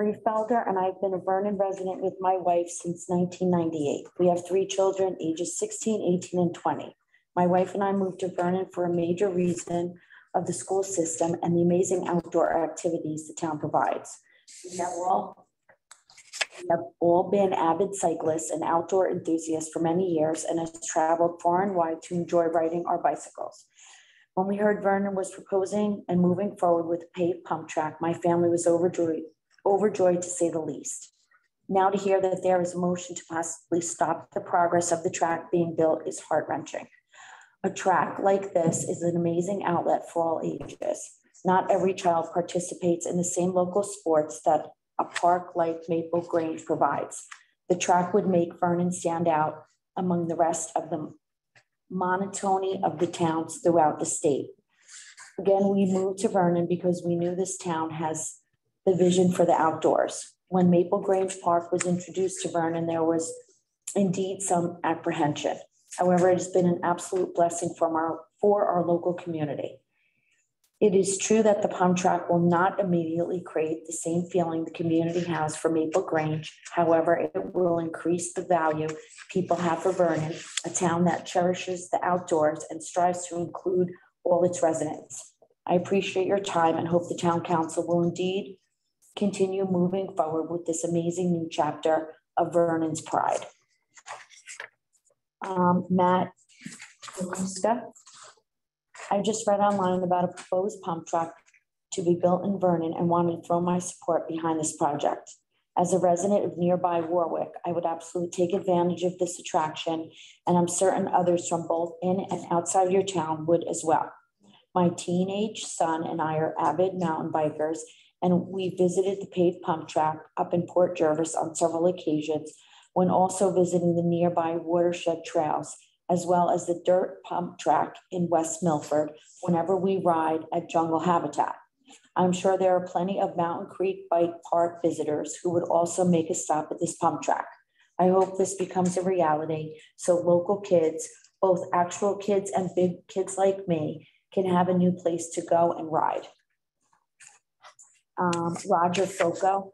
Friefelder, and I've been a Vernon resident with my wife since 1998. We have 3 children, ages 16, 18, and 20. My wife and I moved to Vernon for a major reason of the school system and the amazing outdoor activities the town provides. We have all been avid cyclists and outdoor enthusiasts for many years and has traveled far and wide to enjoy riding our bicycles. When we heard Vernon was proposing and moving forward with a paved pump track, my family was overjoyed to say the least. Now to hear that there is a motion to possibly stop the progress of the track being built is heart-wrenching. A track like this is an amazing outlet for all ages. Not every child participates in the same local sports that a park like Maple Grange provides. The track would make Vernon stand out among the rest of the monotony of the towns throughout the state. Again, we moved to Vernon because we knew this town has the vision for the outdoors. When Maple Grange Park was introduced to Vernon, there was indeed some apprehension. However, it has been an absolute blessing for our local community. It is true that the pump track will not immediately create the same feeling the community has for Maple Grange. However, it will increase the value people have for Vernon, a town that cherishes the outdoors and strives to include all its residents. I appreciate your time and hope the town council will indeed continue moving forward with this amazing new chapter of Vernon's pride. Matt, I just read online about a proposed pump track to be built in Vernon and wanted to throw my support behind this project. As a resident of nearby Warwick, I would absolutely take advantage of this attraction, and I'm certain others from both in and outside your town would as well. My teenage son and I are avid mountain bikers, and we visited the paved pump track up in Port Jervis on several occasions, when also visiting the nearby watershed trails, as well as the dirt pump track in West Milford whenever we ride at Jungle Habitat. I'm sure there are plenty of Mountain Creek Bike Park visitors who would also make a stop at this pump track. I hope this becomes a reality so local kids, both actual kids and big kids like me, can have a new place to go and ride. Roger Foco.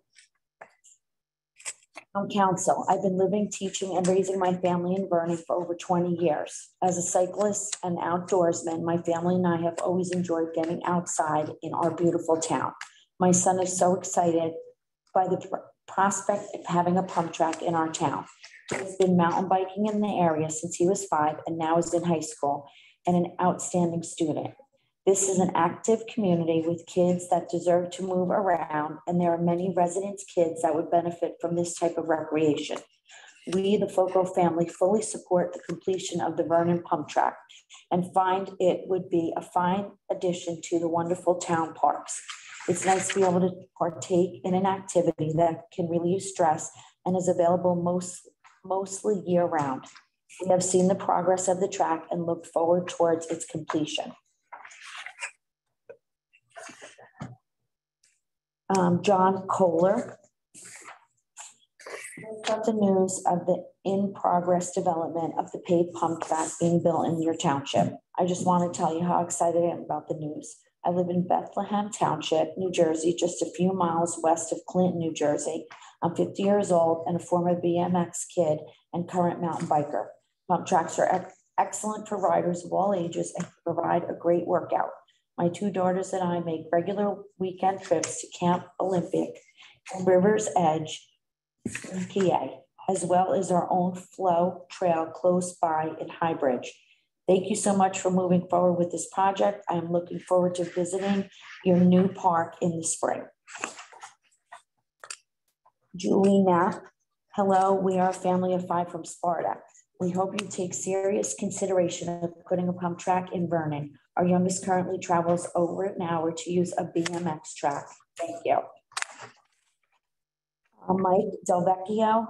Council. I've been living, teaching, and raising my family in Vernon for over 20 years. As a cyclist and outdoorsman, my family and I have always enjoyed getting outside in our beautiful town. My son is so excited by the prospect of having a pump track in our town. He has been mountain biking in the area since he was 5 and now is in high school and an outstanding student. This is an active community with kids that deserve to move around, and there are many residents' kids that would benefit from this type of recreation. We, the Foco family, fully support the completion of the Vernon pump track and find it would be a fine addition to the wonderful town parks. It's nice to be able to partake in an activity that can relieve stress and is available mostly year-round. We have seen the progress of the track and look forward towards its completion. John Kohler got the news of the in-progress development of the paved pump track being built in your township. I just want to tell you how excited I am about the news. I live in Vernon Township, New Jersey, just a few miles west of Clinton, New Jersey. I'm 50 years old and a former BMX kid and current mountain biker. Pump tracks are excellent for riders of all ages and provide a great workout. My 2 daughters and I make regular weekend trips to Camp Olympic and River's Edge in PA, as well as our own flow trail close by in Highbridge. Thank you so much for moving forward with this project. I am looking forward to visiting your new park in the spring. Julie Knapp, hello, we are a family of 5 from Sparta. We hope you take serious consideration of putting a pump track in Vernon. Our youngest currently travels over an hour to use a BMX track. Thank you. Mike Delvecchio,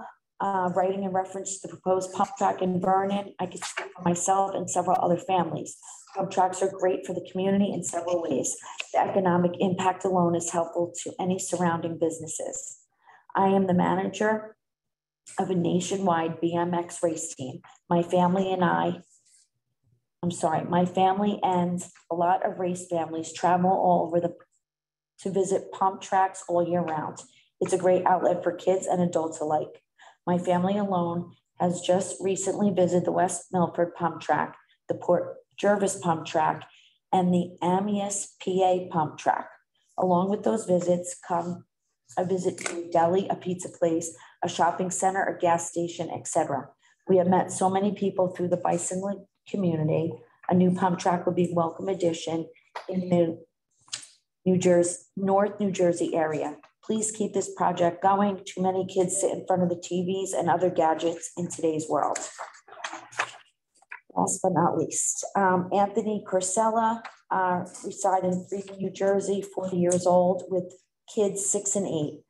writing in reference to the proposed pump track in Vernon. I can speak for myself and several other families. Pump tracks are great for the community in several ways. The economic impact alone is helpful to any surrounding businesses. I am the manager of a nationwide BMX race team. My family and a lot of race families travel all over to visit pump tracks all year round. It's a great outlet for kids and adults alike. My family alone has just recently visited the West Milford pump track, the Port Jervis pump track, and the Amias PA pump track. Along with those visits come a visit to a deli, a pizza place, a shopping center, a gas station, etc. We have met so many people through the bicycling community. A new pump track would be a welcome addition in the North New Jersey area. Please keep this project going. Too many kids sit in front of the TVs and other gadgets in today's world. Last but not least, Anthony Corsella, reside in Freeport, New Jersey, 40 years old with kids 6 and 8.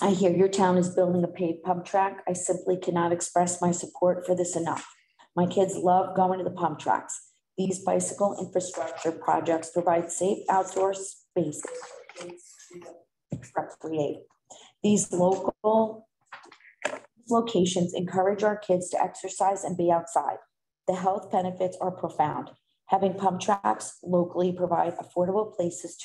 I hear your town is building a paved pump track. I simply cannot express my support for this enough. My kids love going to the pump tracks. These bicycle infrastructure projects provide safe outdoor spaces for kids to recreate. These local locations encourage our kids to exercise and be outside. The health benefits are profound. Having pump tracks locally provide affordable places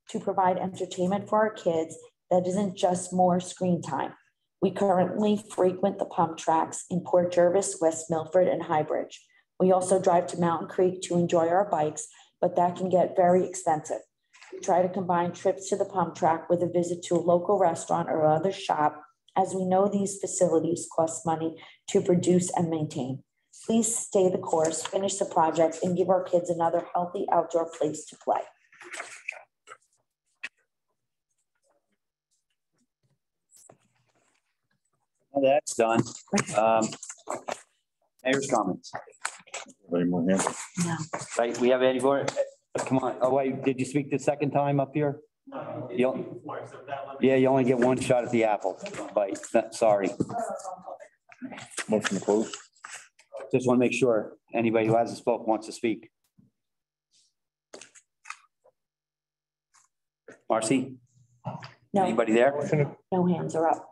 to provide entertainment for our kids that isn't just more screen time. We currently frequent the pump tracks in Port Jervis, West Milford, and Highbridge. We also drive to Mountain Creek to enjoy our bikes, but that can get very expensive. We try to combine trips to the pump track with a visit to a local restaurant or other shop, as we know these facilities cost money to produce and maintain. Please stay the course, finish the project, and give our kids another healthy outdoor place to play. That's done. Mayor's comments. Any more hands? No. Right, we have any more? Come on. Oh, wait, did you speak the second time up here? Yeah, you only get one shot at the apple. Bite. Sorry. Motion to close. Just want to make sure anybody who hasn't spoke wants to speak. Marcy? No. Anybody there? No hands are up.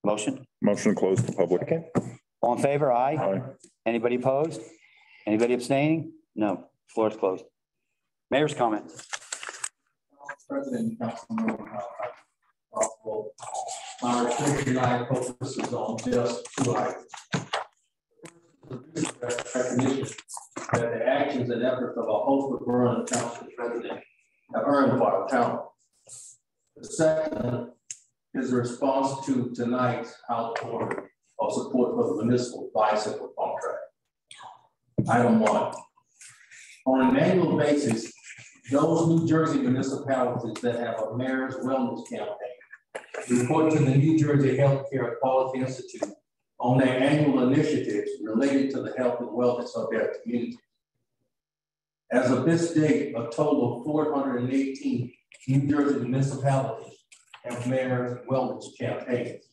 Motion? Motion to close the public. Okay. All in favor? Aye. Aye. Anybody opposed? Anybody abstaining? No. Floor is closed. Mayor's comment. President, Councilman, possible My report tonight focuses on just two items. The recognition that the actions and efforts of a host of Vernon Township residents have earned for our town. The second is a response to tonight's outpouring of support for the municipal bicycle pump track. Item 1. On an annual basis, those New Jersey municipalities that have a mayor's wellness campaign report to the New Jersey Healthcare Quality Institute on their annual initiatives related to the health and wellness of their community. As of this date, a total of 418 New Jersey municipalities have mayor's wellness campaigns.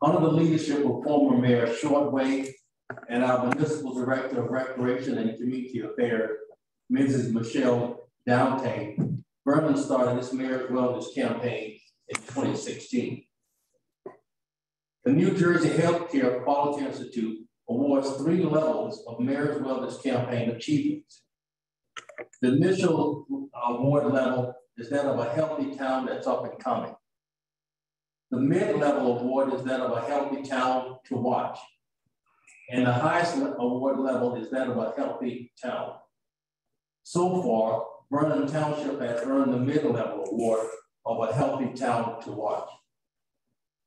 Under the leadership of former Mayor Shortway and our Municipal Director of Recreation and Community Affairs, Mrs. Michelle Downtain, Vernon started this mayor's wellness campaign in 2016. The New Jersey Healthcare Quality Institute awards 3 levels of mayor's wellness campaign achievements. The initial award level is that of a healthy town that's up and coming. The mid-level award is that of a healthy town to watch. And the highest award level is that of a healthy town. So far, Vernon Township has earned the mid-level award of a healthy town to watch.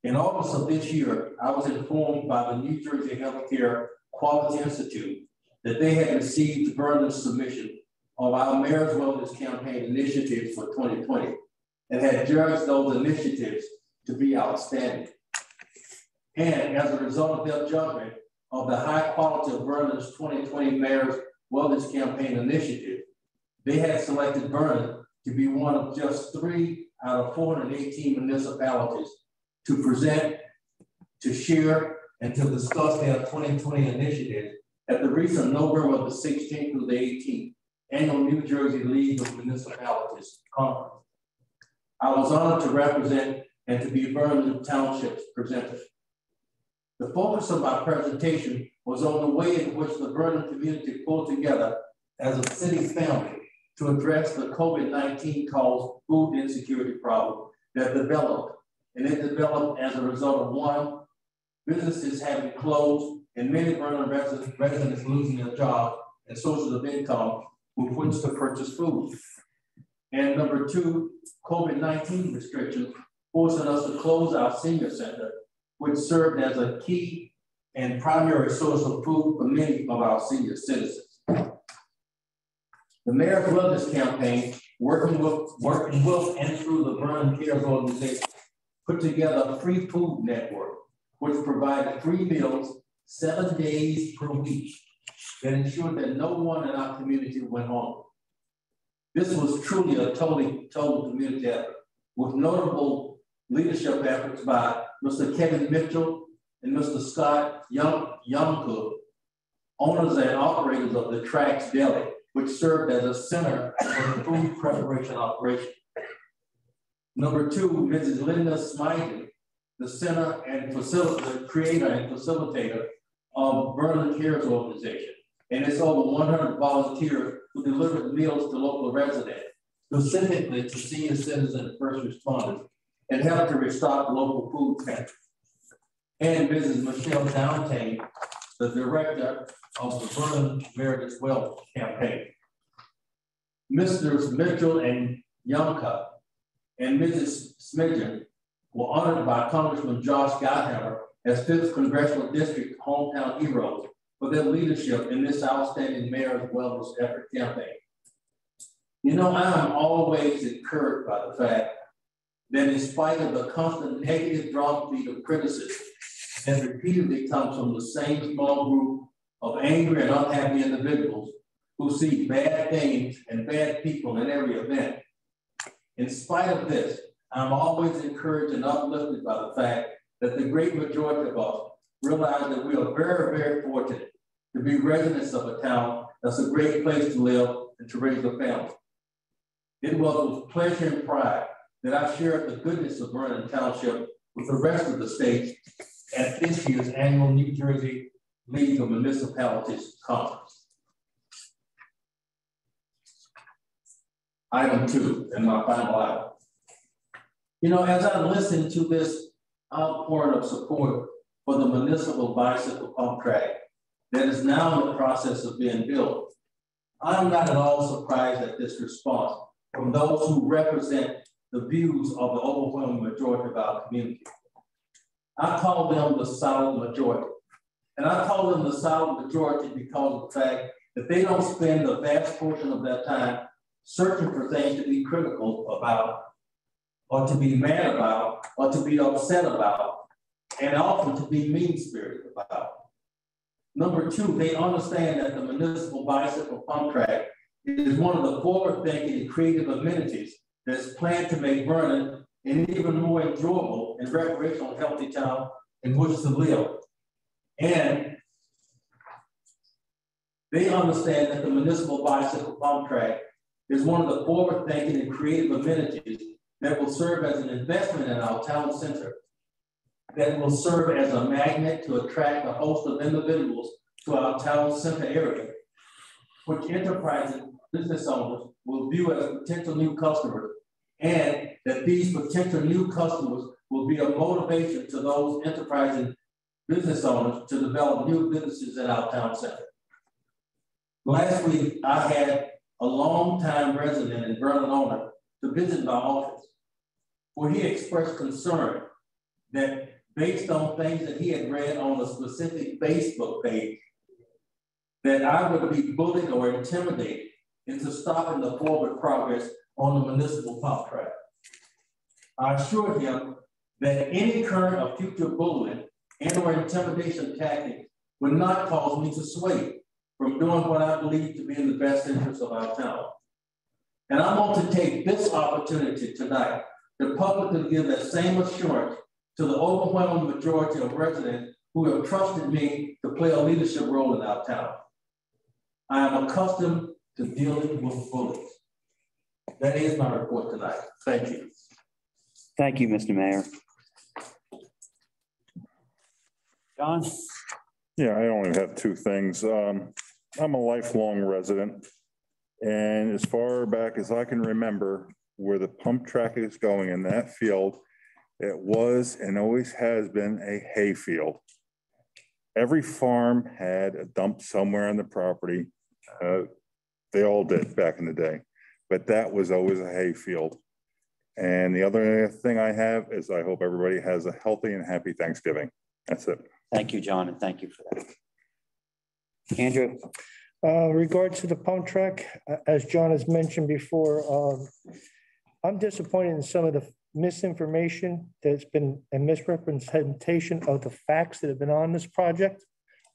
In August of this year, I was informed by the New Jersey Healthcare Quality Institute that they had received Vernon's submission of our Mayor's Wellness Campaign initiatives for 2020 and had judged those initiatives to be outstanding. And as a result of their judgment of the high quality of Vernon's 2020 Mayor's Wellness Campaign initiative, they had selected Vernon to be one of just 3 out of 418 municipalities to present, to share, and to discuss their 2020 initiative at the recent November the 16th through the 18th Annual New Jersey League of Municipalities Conference. I was honored to represent and to be Vernon Township's presenter. The focus of my presentation was on the way in which the Vernon community pulled together as a city family to address the COVID-19 caused food insecurity problem that developed. And it developed as a result of 1, businesses having closed and many Vernon residents losing their jobs and sources of income with which to purchase food. And number 2, COVID-19 restrictions forcing us to close our senior center, which served as a key and primary source of food for many of our senior citizens. The Mayor's Wellness Campaign, working with and through the Vernon Cares organization, put together a free food network, which provided free meals 7 days per week that ensured that no one in our community went hungry. This was truly a total community effort, with notable leadership efforts by Mr. Kevin Mitchell and Mr. Scott Youngcook, owners and operators of the Tracks Deli, which served as a center for the food preparation operation. Number 2, Mrs. Linda Smythe, the center and the creator and facilitator of Vernon Cares organization. And it's over 100 volunteers who delivered meals to local residents, specifically to senior citizens and first responders, and helped to restock local food pantries. And Mrs. Michelle Downtain, the director of the Vernon Meredith Wealth Campaign. Mr. Mitchell and Youngcup and Mrs. Smidgen were honored by Congressman Josh Gottheimer as 5th Congressional District Hometown Heroes for their leadership in this outstanding Mayor's Wellness Effort campaign. You know, I am always encouraged by the fact that in spite of the constant negative drumbeat of criticism that repeatedly comes from the same small group of angry and unhappy individuals who see bad things and bad people in every event, in spite of this, I'm always encouraged and uplifted by the fact that the great majority of us realize that we are very, very fortunate to be residents of a town that's a great place to live and to raise a family. It was with pleasure and pride that I shared the goodness of Vernon Township with the rest of the state at this year's annual New Jersey League of Municipalities Conference. Item 2, and my final item. You know, as I listened to this outpouring of support for the municipal bicycle pump track that is now in the process of being built. I'm not at all surprised at this response from those who represent the views of the overwhelming majority of our community. I call them the solid majority. And I call them the solid majority because of the fact that they don't spend a vast portion of their time searching for things to be critical about, or to be mad about, or to be upset about, and often to be mean-spirited about. Number two, they understand that the municipal bicycle pump track is one of the forward-thinking and creative amenities that's planned to make Vernon an even more enjoyable and recreational healthy town in which to live. And they understand that the municipal bicycle pump track is one of the forward-thinking and creative amenities that will serve as an investment in our town center, that will serve as a magnet to attract a host of individuals to our town center area, which enterprise business owners will view as potential new customers, and that these potential new customers will be a motivation to those enterprising business owners to develop new businesses in our town center. Last week, I had a longtime resident and Vernon owner to visit my office, where he expressed concern that based on things that he had read on a specific Facebook page, that I would be bullied or intimidated into stopping the forward progress on the municipal pump track. I assured him that any current or future bullying and or intimidation tactics would not cause me to sway from doing what I believe to be in the best interest of our town. And I want to take this opportunity tonight to publicly give that same assurance to the overwhelming majority of residents who have trusted me to play a leadership role in our town. I am accustomed to dealing with bullies. That is my report tonight. Thank you. Thank you, Mr. Mayor. John? Yeah, I only have two things. I'm a lifelong resident, and as far back as I can remember, where the pump track is going in that field, it was and always has been a hay field. Every farm had a dump somewhere on the property. They all did back in the day, but that was always a hay field. And the other thing I have is I hope everybody has a healthy and happy Thanksgiving. That's it. Thank you, John, and thank you for that. Andrew? Regards to the pump track, as John has mentioned before, I'm disappointed in some of the misinformation that's been and misrepresentation of the facts that have been on this project.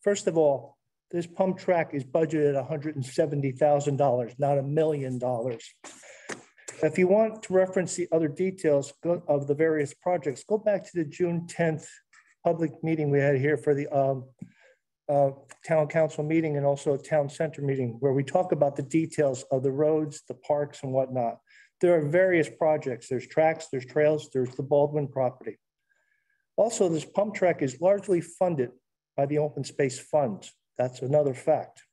First of all, this pump track is budgeted at $170,000, not $1 million. If you want to reference the other details of the various projects, go back to the June 10th public meeting we had here for the town council meeting and also a town center meeting where we talk about the details of the roads, the parks and whatnot. There are various projects. There's tracks, there's trails, there's the Baldwin property. Also, this pump track is largely funded by the open space funds. That's another fact.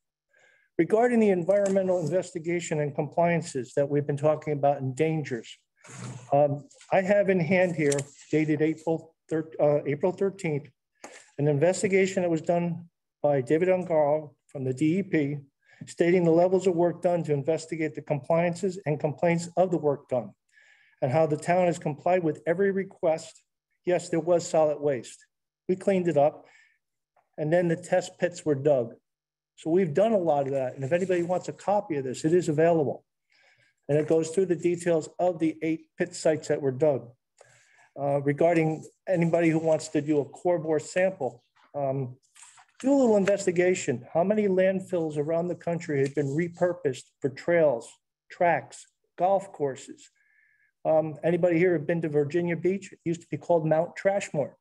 Regarding the environmental investigation and compliances that we've been talking about and dangers, I have in hand here, dated April 13th, an investigation that was done by David Ungaro from the DEP, stating the levels of work done to investigate the compliances and complaints of the work done, and how the town has complied with every request. Yes, there was solid waste. We cleaned it up, and then the test pits were dug. So we've done a lot of that. And if anybody wants a copy of this, it is available. And it goes through the details of the 8 pit sites that were dug. Regarding anybody who wants to do a core bore sample, do a little investigation. How many landfills around the country have been repurposed for trails, tracks, golf courses? Anybody here have been to Virginia Beach? It used to be called Mount Trashmore.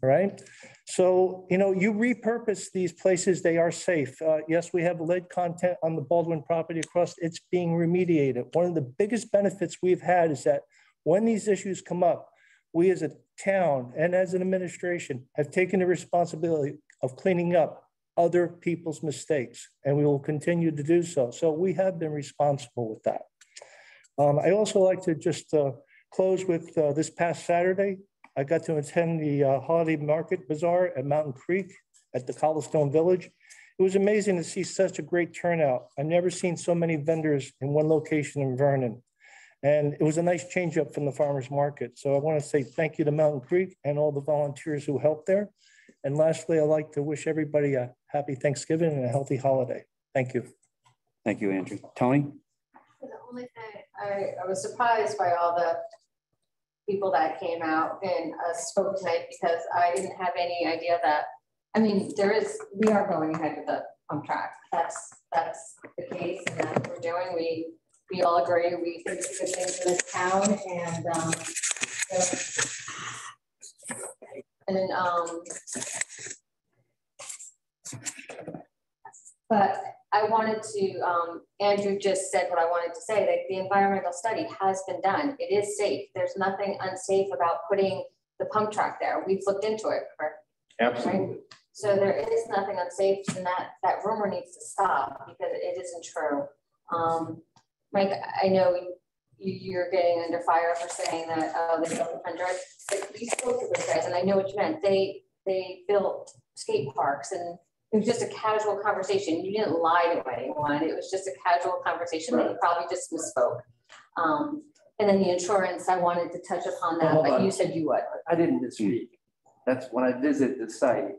Right? So, you know, you repurpose these places, they are safe. Yes, we have lead content on the Baldwin property across, it's being remediated. One of the biggest benefits we've had is that when these issues come up, we as a town and as an administration have taken the responsibility of cleaning up other people's mistakes, and we will continue to do so. So we have been responsible with that. I also like to just close with this past Saturday, I got to attend the holiday market bazaar at Mountain Creek at the Cobblestone Village. It was amazing to see such a great turnout. I've never seen so many vendors in one location in Vernon. And it was a nice change up from the farmer's market. So I want to say thank you to Mountain Creek and all the volunteers who helped there. And lastly, I'd like to wish everybody a happy Thanksgiving and a healthy holiday. Thank you. Thank you, Andrew. Tony? The only thing, I was surprised by all the people that came out and spoke tonight, because I didn't have any idea that, I mean, we are going ahead with the pump track. That's the case, and that's what we're doing. We all agree. We think it's a good thing for this town, but I wanted to, Andrew just said what I wanted to say, that the environmental study has been done. It is safe. There's nothing unsafe about putting the pump track there. We've looked into it. Absolutely. Right? So there is nothing unsafe, and that rumor needs to stop, because it isn't true. Mike, I know you're getting under fire for saying that they built 100, but we spoke to those guys, and I know what you meant. They built skate parks, and it was just a casual conversation. You didn't lie to anyone. It was just a casual conversation that you probably just misspoke. And then the insurance, I wanted to touch upon that, but you said you would. I didn't misspeak. That's when I visited the site,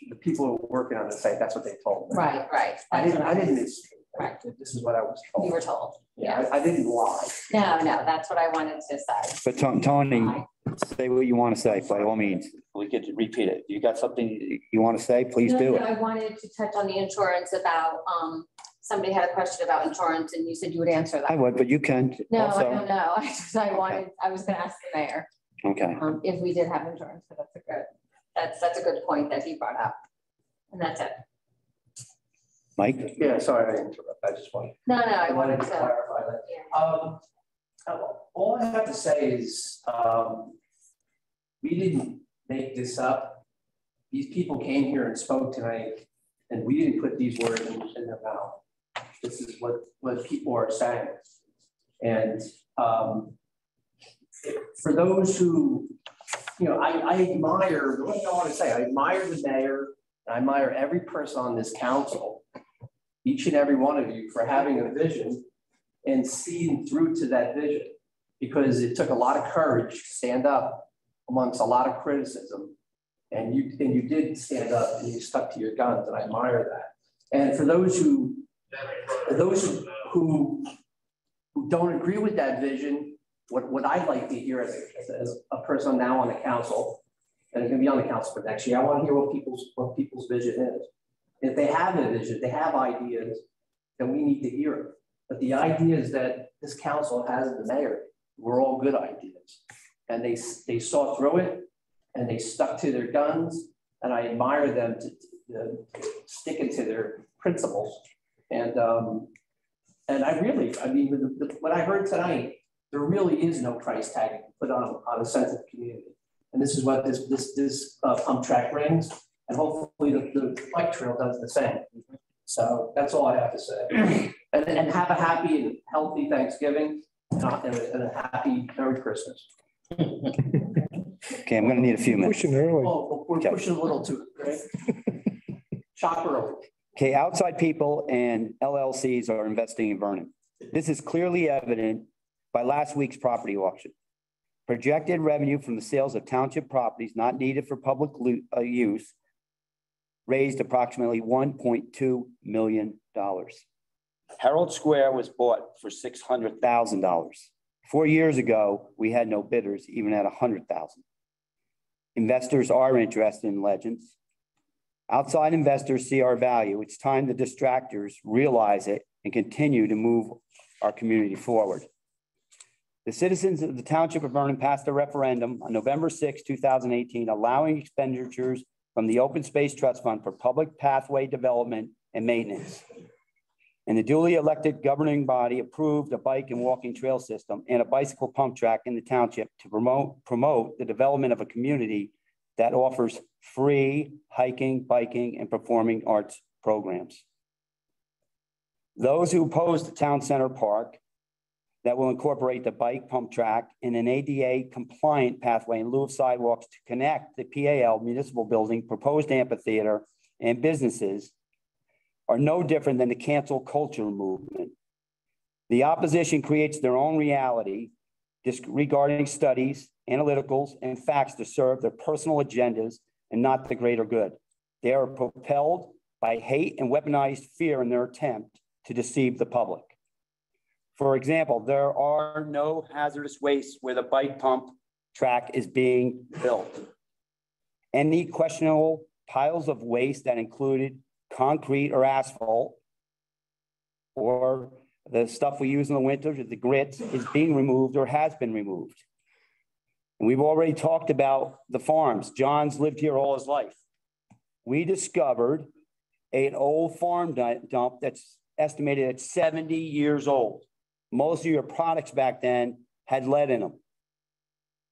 the people who were working on the site, that's what they told me. Right. I didn't misspeak. Right. This is what I was told. You were told. Yeah. I didn't lie. No, that's what I wanted to say. But Tony, say what you want to say, by all means. We could repeat it. You got something you want to say, please do it. I wanted to touch on the insurance about, somebody had a question about insurance, and you said you would answer that. I would, but you can. No, also. I don't know. I was going to ask the mayor. Okay. If we did have insurance, but that's a good point that he brought up. And that's it. Mike? Yeah, sorry, I interrupted. I just wanted. No, I wanted to clarify that. Yeah. All I have to say is, we didn't make this up. These people came here and spoke tonight, and we didn't put these words in their mouth. This is what people are saying. And for those who, I admire, what do I want to say? I admire the mayor, and I admire every person on this council, each and every one of you, for having a vision and seeing through to that vision, because it took a lot of courage to stand up amongst a lot of criticism. And you did stand up and you stuck to your guns, and I admire that. And for those who don't agree with that vision, what I'd like to hear as a person now on the council, and it's gonna be on the council for next year, I want to hear what people's vision is. If they have a vision, they have ideas, then we need to hear it. But the ideas that this council has in the mayor were all good ideas. And they saw through it, and they stuck to their guns, and I admire them to sticking to their principles. And I mean, what I heard tonight, there really is no price tag put on a sense of community. And this is what this pump track brings. And hopefully the bike trail does the same. So that's all I have to say. And have a happy and healthy Thanksgiving, and a happy Merry Christmas. Okay, I'm going to need a few minutes. Pushing early. Oh, we're pushing a little too, right? Shop early. Okay, outside people and LLCs are investing in Vernon. This is clearly evident by last week's property auction. Projected revenue from the sales of township properties not needed for public use raised approximately $1.2 million. Herald Square was bought for $600,000. 4 years ago, we had no bidders, even at $100,000. Investors are interested in Legends. Outside investors see our value. It's time the distractors realize it and continue to move our community forward. The citizens of the Township of Vernon passed a referendum on November 6, 2018, allowing expenditures from the Open Space Trust Fund for public pathway development and maintenance. And the duly elected governing body approved a bike and walking trail system and a bicycle pump track in the township to promote the development of a community that offers free hiking, biking, and performing arts programs. Those who oppose the town center park that will incorporate the bike pump track in an ADA compliant pathway in lieu of sidewalks to connect the PAL municipal building, proposed amphitheater, and businesses are no different than the cancel culture movement. The opposition creates their own reality disregarding studies, analyticals, and facts to serve their personal agendas and not the greater good. They are propelled by hate and weaponized fear in their attempt to deceive the public. For example, there are no hazardous wastes where the bike pump track is being built. Any questionable piles of waste that included concrete or asphalt or the stuff we use in the winter, the grits, is being removed or has been removed. And we've already talked about the farms. John's lived here all his life. We discovered an old farm dump that's estimated at 70 years old. Most of your products back then had lead in them.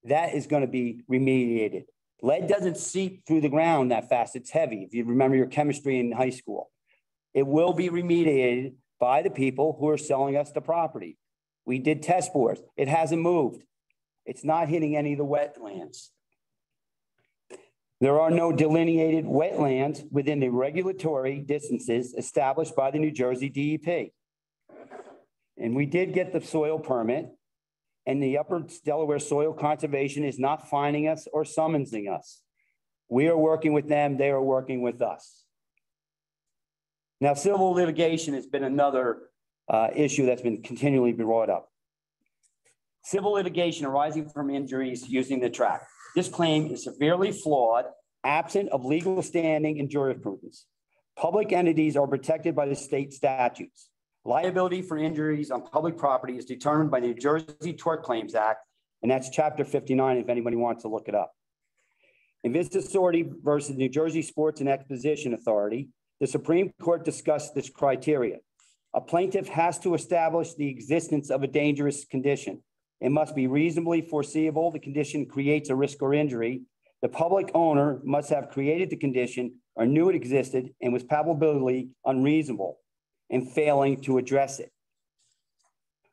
That is going to be remediated. Lead doesn't seep through the ground that fast. It's heavy. If you remember your chemistry in high school, it will be remediated by the people who are selling us the property. We did test bores. It hasn't moved. It's not hitting any of the wetlands. There are no delineated wetlands within the regulatory distances established by the New Jersey DEP. And we did get the soil permit, and the Upper Delaware Soil Conservation is not fining us or summoning us. We are working with them. They are working with us. Now, civil litigation has been another issue that's been continually brought up. Civil litigation arising from injuries using the track. This claim is severely flawed, absent of legal standing and jurisprudence. Public entities are protected by the state statutes. Liability for injuries on public property is determined by the New Jersey Tort Claims Act, and that's Chapter 59 if anybody wants to look it up. In Vista Authority versus New Jersey Sports and Exposition Authority, the Supreme Court discussed this criteria. A plaintiff has to establish the existence of a dangerous condition. It must be reasonably foreseeable the condition creates a risk or injury. The public owner must have created the condition or knew it existed and was palpably unreasonable in failing to address it.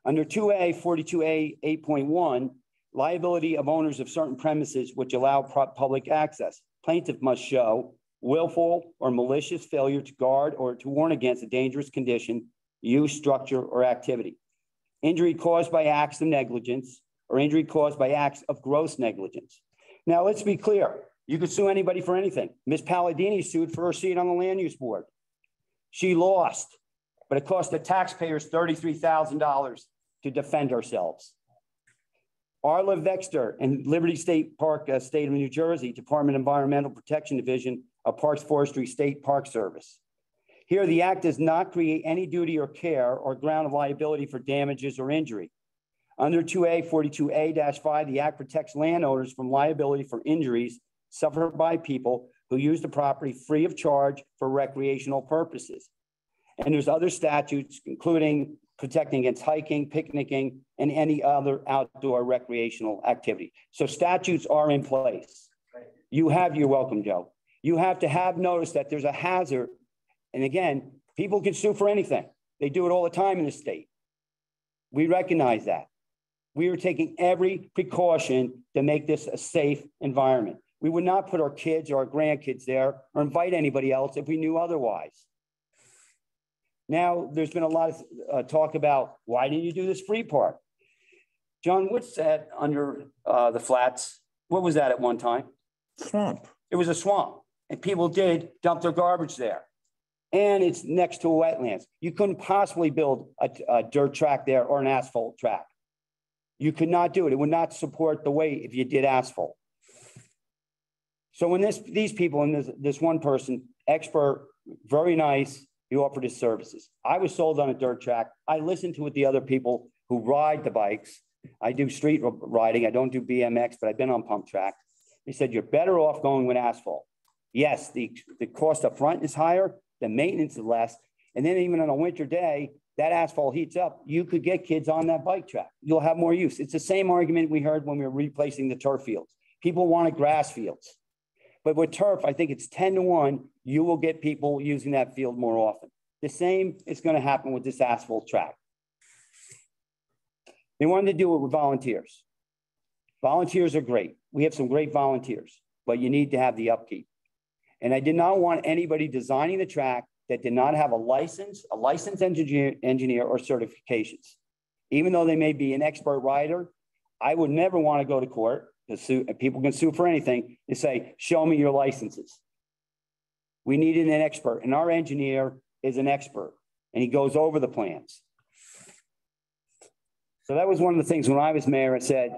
Under 2A 42A 8.1, liability of owners of certain premises which allow public access. Plaintiff must show willful or malicious failure to guard or to warn against a dangerous condition, use, structure, or activity. Injury caused by acts of negligence or injury caused by acts of gross negligence. Now, let's be clear. You could sue anybody for anything. Ms. Palladini sued for her seat on the land use board. She lost, but it cost the taxpayers $33,000 to defend ourselves. Arla Vexter and Liberty State Park, State of New Jersey, Department of Environmental Protection Division of Parks Forestry State Park Service. Here, the act does not create any duty or care or ground of liability for damages or injury. Under 2A 42A-5, the act protects landowners from liability for injuries suffered by people who use the property free of charge for recreational purposes. And there's other statutes, including protecting against hiking, picnicking, and any other outdoor recreational activity. So statutes are in place. You're welcome, Joe. You have to have notice that there's a hazard. And again, people can sue for anything. They do it all the time in the state. We recognize that. We are taking every precaution to make this a safe environment. We would not put our kids or our grandkids there or invite anybody else if we knew otherwise. Now, there's been a lot of talk about why didn't you do this free park? John, what's that under the flats? What was that at one time? Swamp. It was a swamp, and people did dump their garbage there. And it's next to a wetlands. You couldn't possibly build a dirt track there or an asphalt track. You could not do it. It would not support the weight if you did asphalt. So when these people and this one person, expert, very nice, he offered his services. I was sold on a dirt track. I listened to what the other people who ride the bikes. I do street riding. I don't do BMX, but I've been on pump track. He said, you're better off going with asphalt. Yes, the cost up front is higher, the maintenance is less. And then even on a winter day, that asphalt heats up. You could get kids on that bike track. You'll have more use. It's the same argument we heard when we were replacing the turf fields. People wanted grass fields. But with turf, I think it's 10-to-1, you will get people using that field more often. The same is going to happen with this asphalt track. They wanted to do it with volunteers. Volunteers are great. We have some great volunteers, but you need to have the upkeep. And I did not want anybody designing the track that did not have a licensed engineer or certifications. Even though they may be an expert rider, I would never want to go to court to sue. People can sue for anything. They say, show me your licenses. We needed an expert, and our engineer is an expert, and he goes over the plans. So that was one of the things when I was mayor, I said,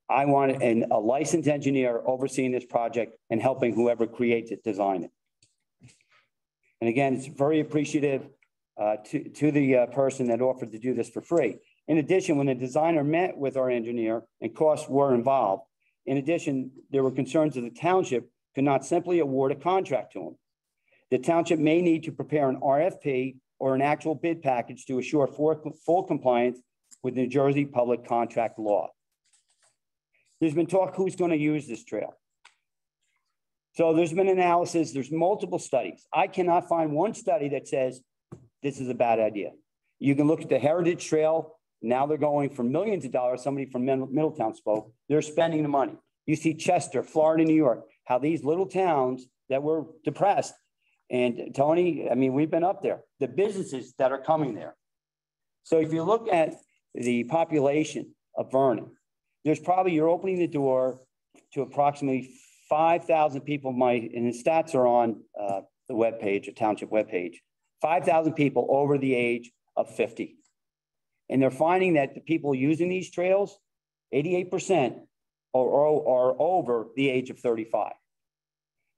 I want a licensed engineer overseeing this project and helping whoever creates it, design it. And again, it's very appreciative to the person that offered to do this for free. In addition, when the designer met with our engineer and costs were involved, in addition, there were concerns that the township could not simply award a contract to him. The township may need to prepare an RFP or an actual bid package to assure full compliance with New Jersey public contract law. There's been talk who's going to use this trail. So there's been analysis, there's multiple studies. I cannot find one study that says this is a bad idea. You can look at the Heritage Trail. Now they're going for millions of dollars. Somebody from Middletown spoke. They're spending the money. You see Chester, Florida, New York, how these little towns that were depressed. And Tony, I mean, we've been up there. The businesses that are coming there. So if you look at the population of Vernon, there's probably, you're opening the door to approximately 5,000 people. And the stats are on the webpage, the township webpage, 5,000 people over the age of 50. And they're finding that the people using these trails, 88% are over the age of 35.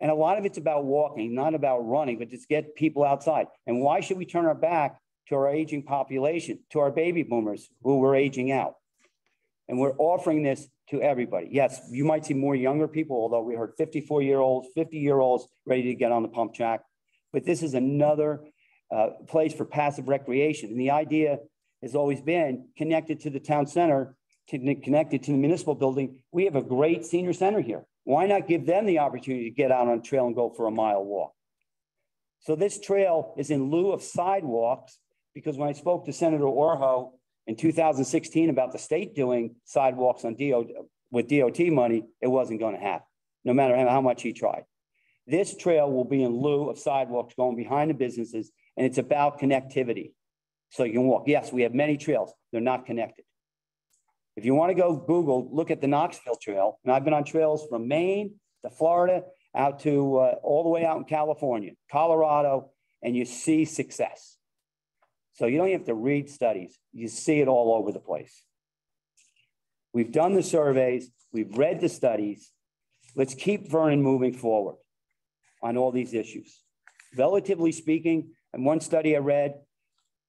And a lot of it's about walking, not about running, but just get people outside. And why should we turn our back to our aging population, to our baby boomers who were aging out? And we're offering this to everybody. Yes, you might see more younger people, although we heard 54-year-olds, 50-year-olds ready to get on the pump track. But this is another place for passive recreation. And the idea has always been connected to the town center, connected to the municipal building. We have a great senior center here. Why not give them the opportunity to get out on a trail and go for a mile walk? So this trail is in lieu of sidewalks, because when I spoke to Senator Orho in 2016 about the state doing sidewalks on with DOT money, it wasn't going to happen, no matter how much he tried. This trail will be in lieu of sidewalks going behind the businesses, and it's about connectivity. So you can walk. Yes, we have many trails. They're not connected. If you want to go Google, look at the Knoxville Trail. And I've been on trails from Maine to Florida, out to all the way out in California, Colorado, and you see success. So you don't have to read studies. You see it all over the place. We've done the surveys. We've read the studies. Let's keep Vernon moving forward on all these issues. Relatively speaking, in one study I read,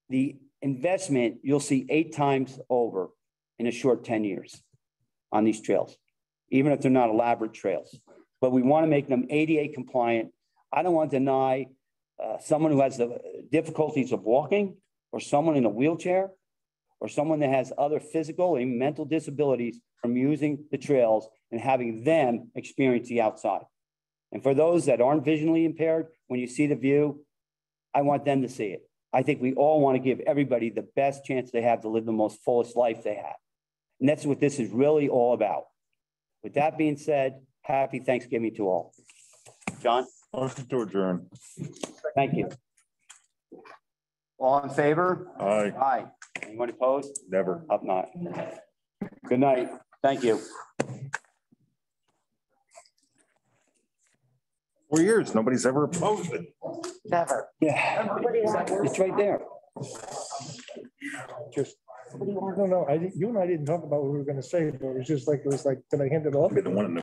the investment you'll see 8 times over in a short 10 years on these trails, even if they're not elaborate trails. But we want to make them ADA compliant. I don't want to deny someone who has the difficulties of walking, or someone in a wheelchair, or someone that has other physical and mental disabilities from using the trails and having them experience the outside. And for those that aren't visually impaired, when you see the view, I want them to see it. I think we all want to give everybody the best chance they have to live the most fullest life they have. And that's what this is really all about. With that being said, happy Thanksgiving to all. John? Motion to adjourn. Thank you. All in favor? Aye. Aye. Anyone opposed? Never. Up not. Good night. Thank you. 4 years, nobody's ever opposed it. Never. Yeah. It's right there. Just, no, you and I didn't talk about what we were going to say, but it was just like, did I hand it off? I've been the one in the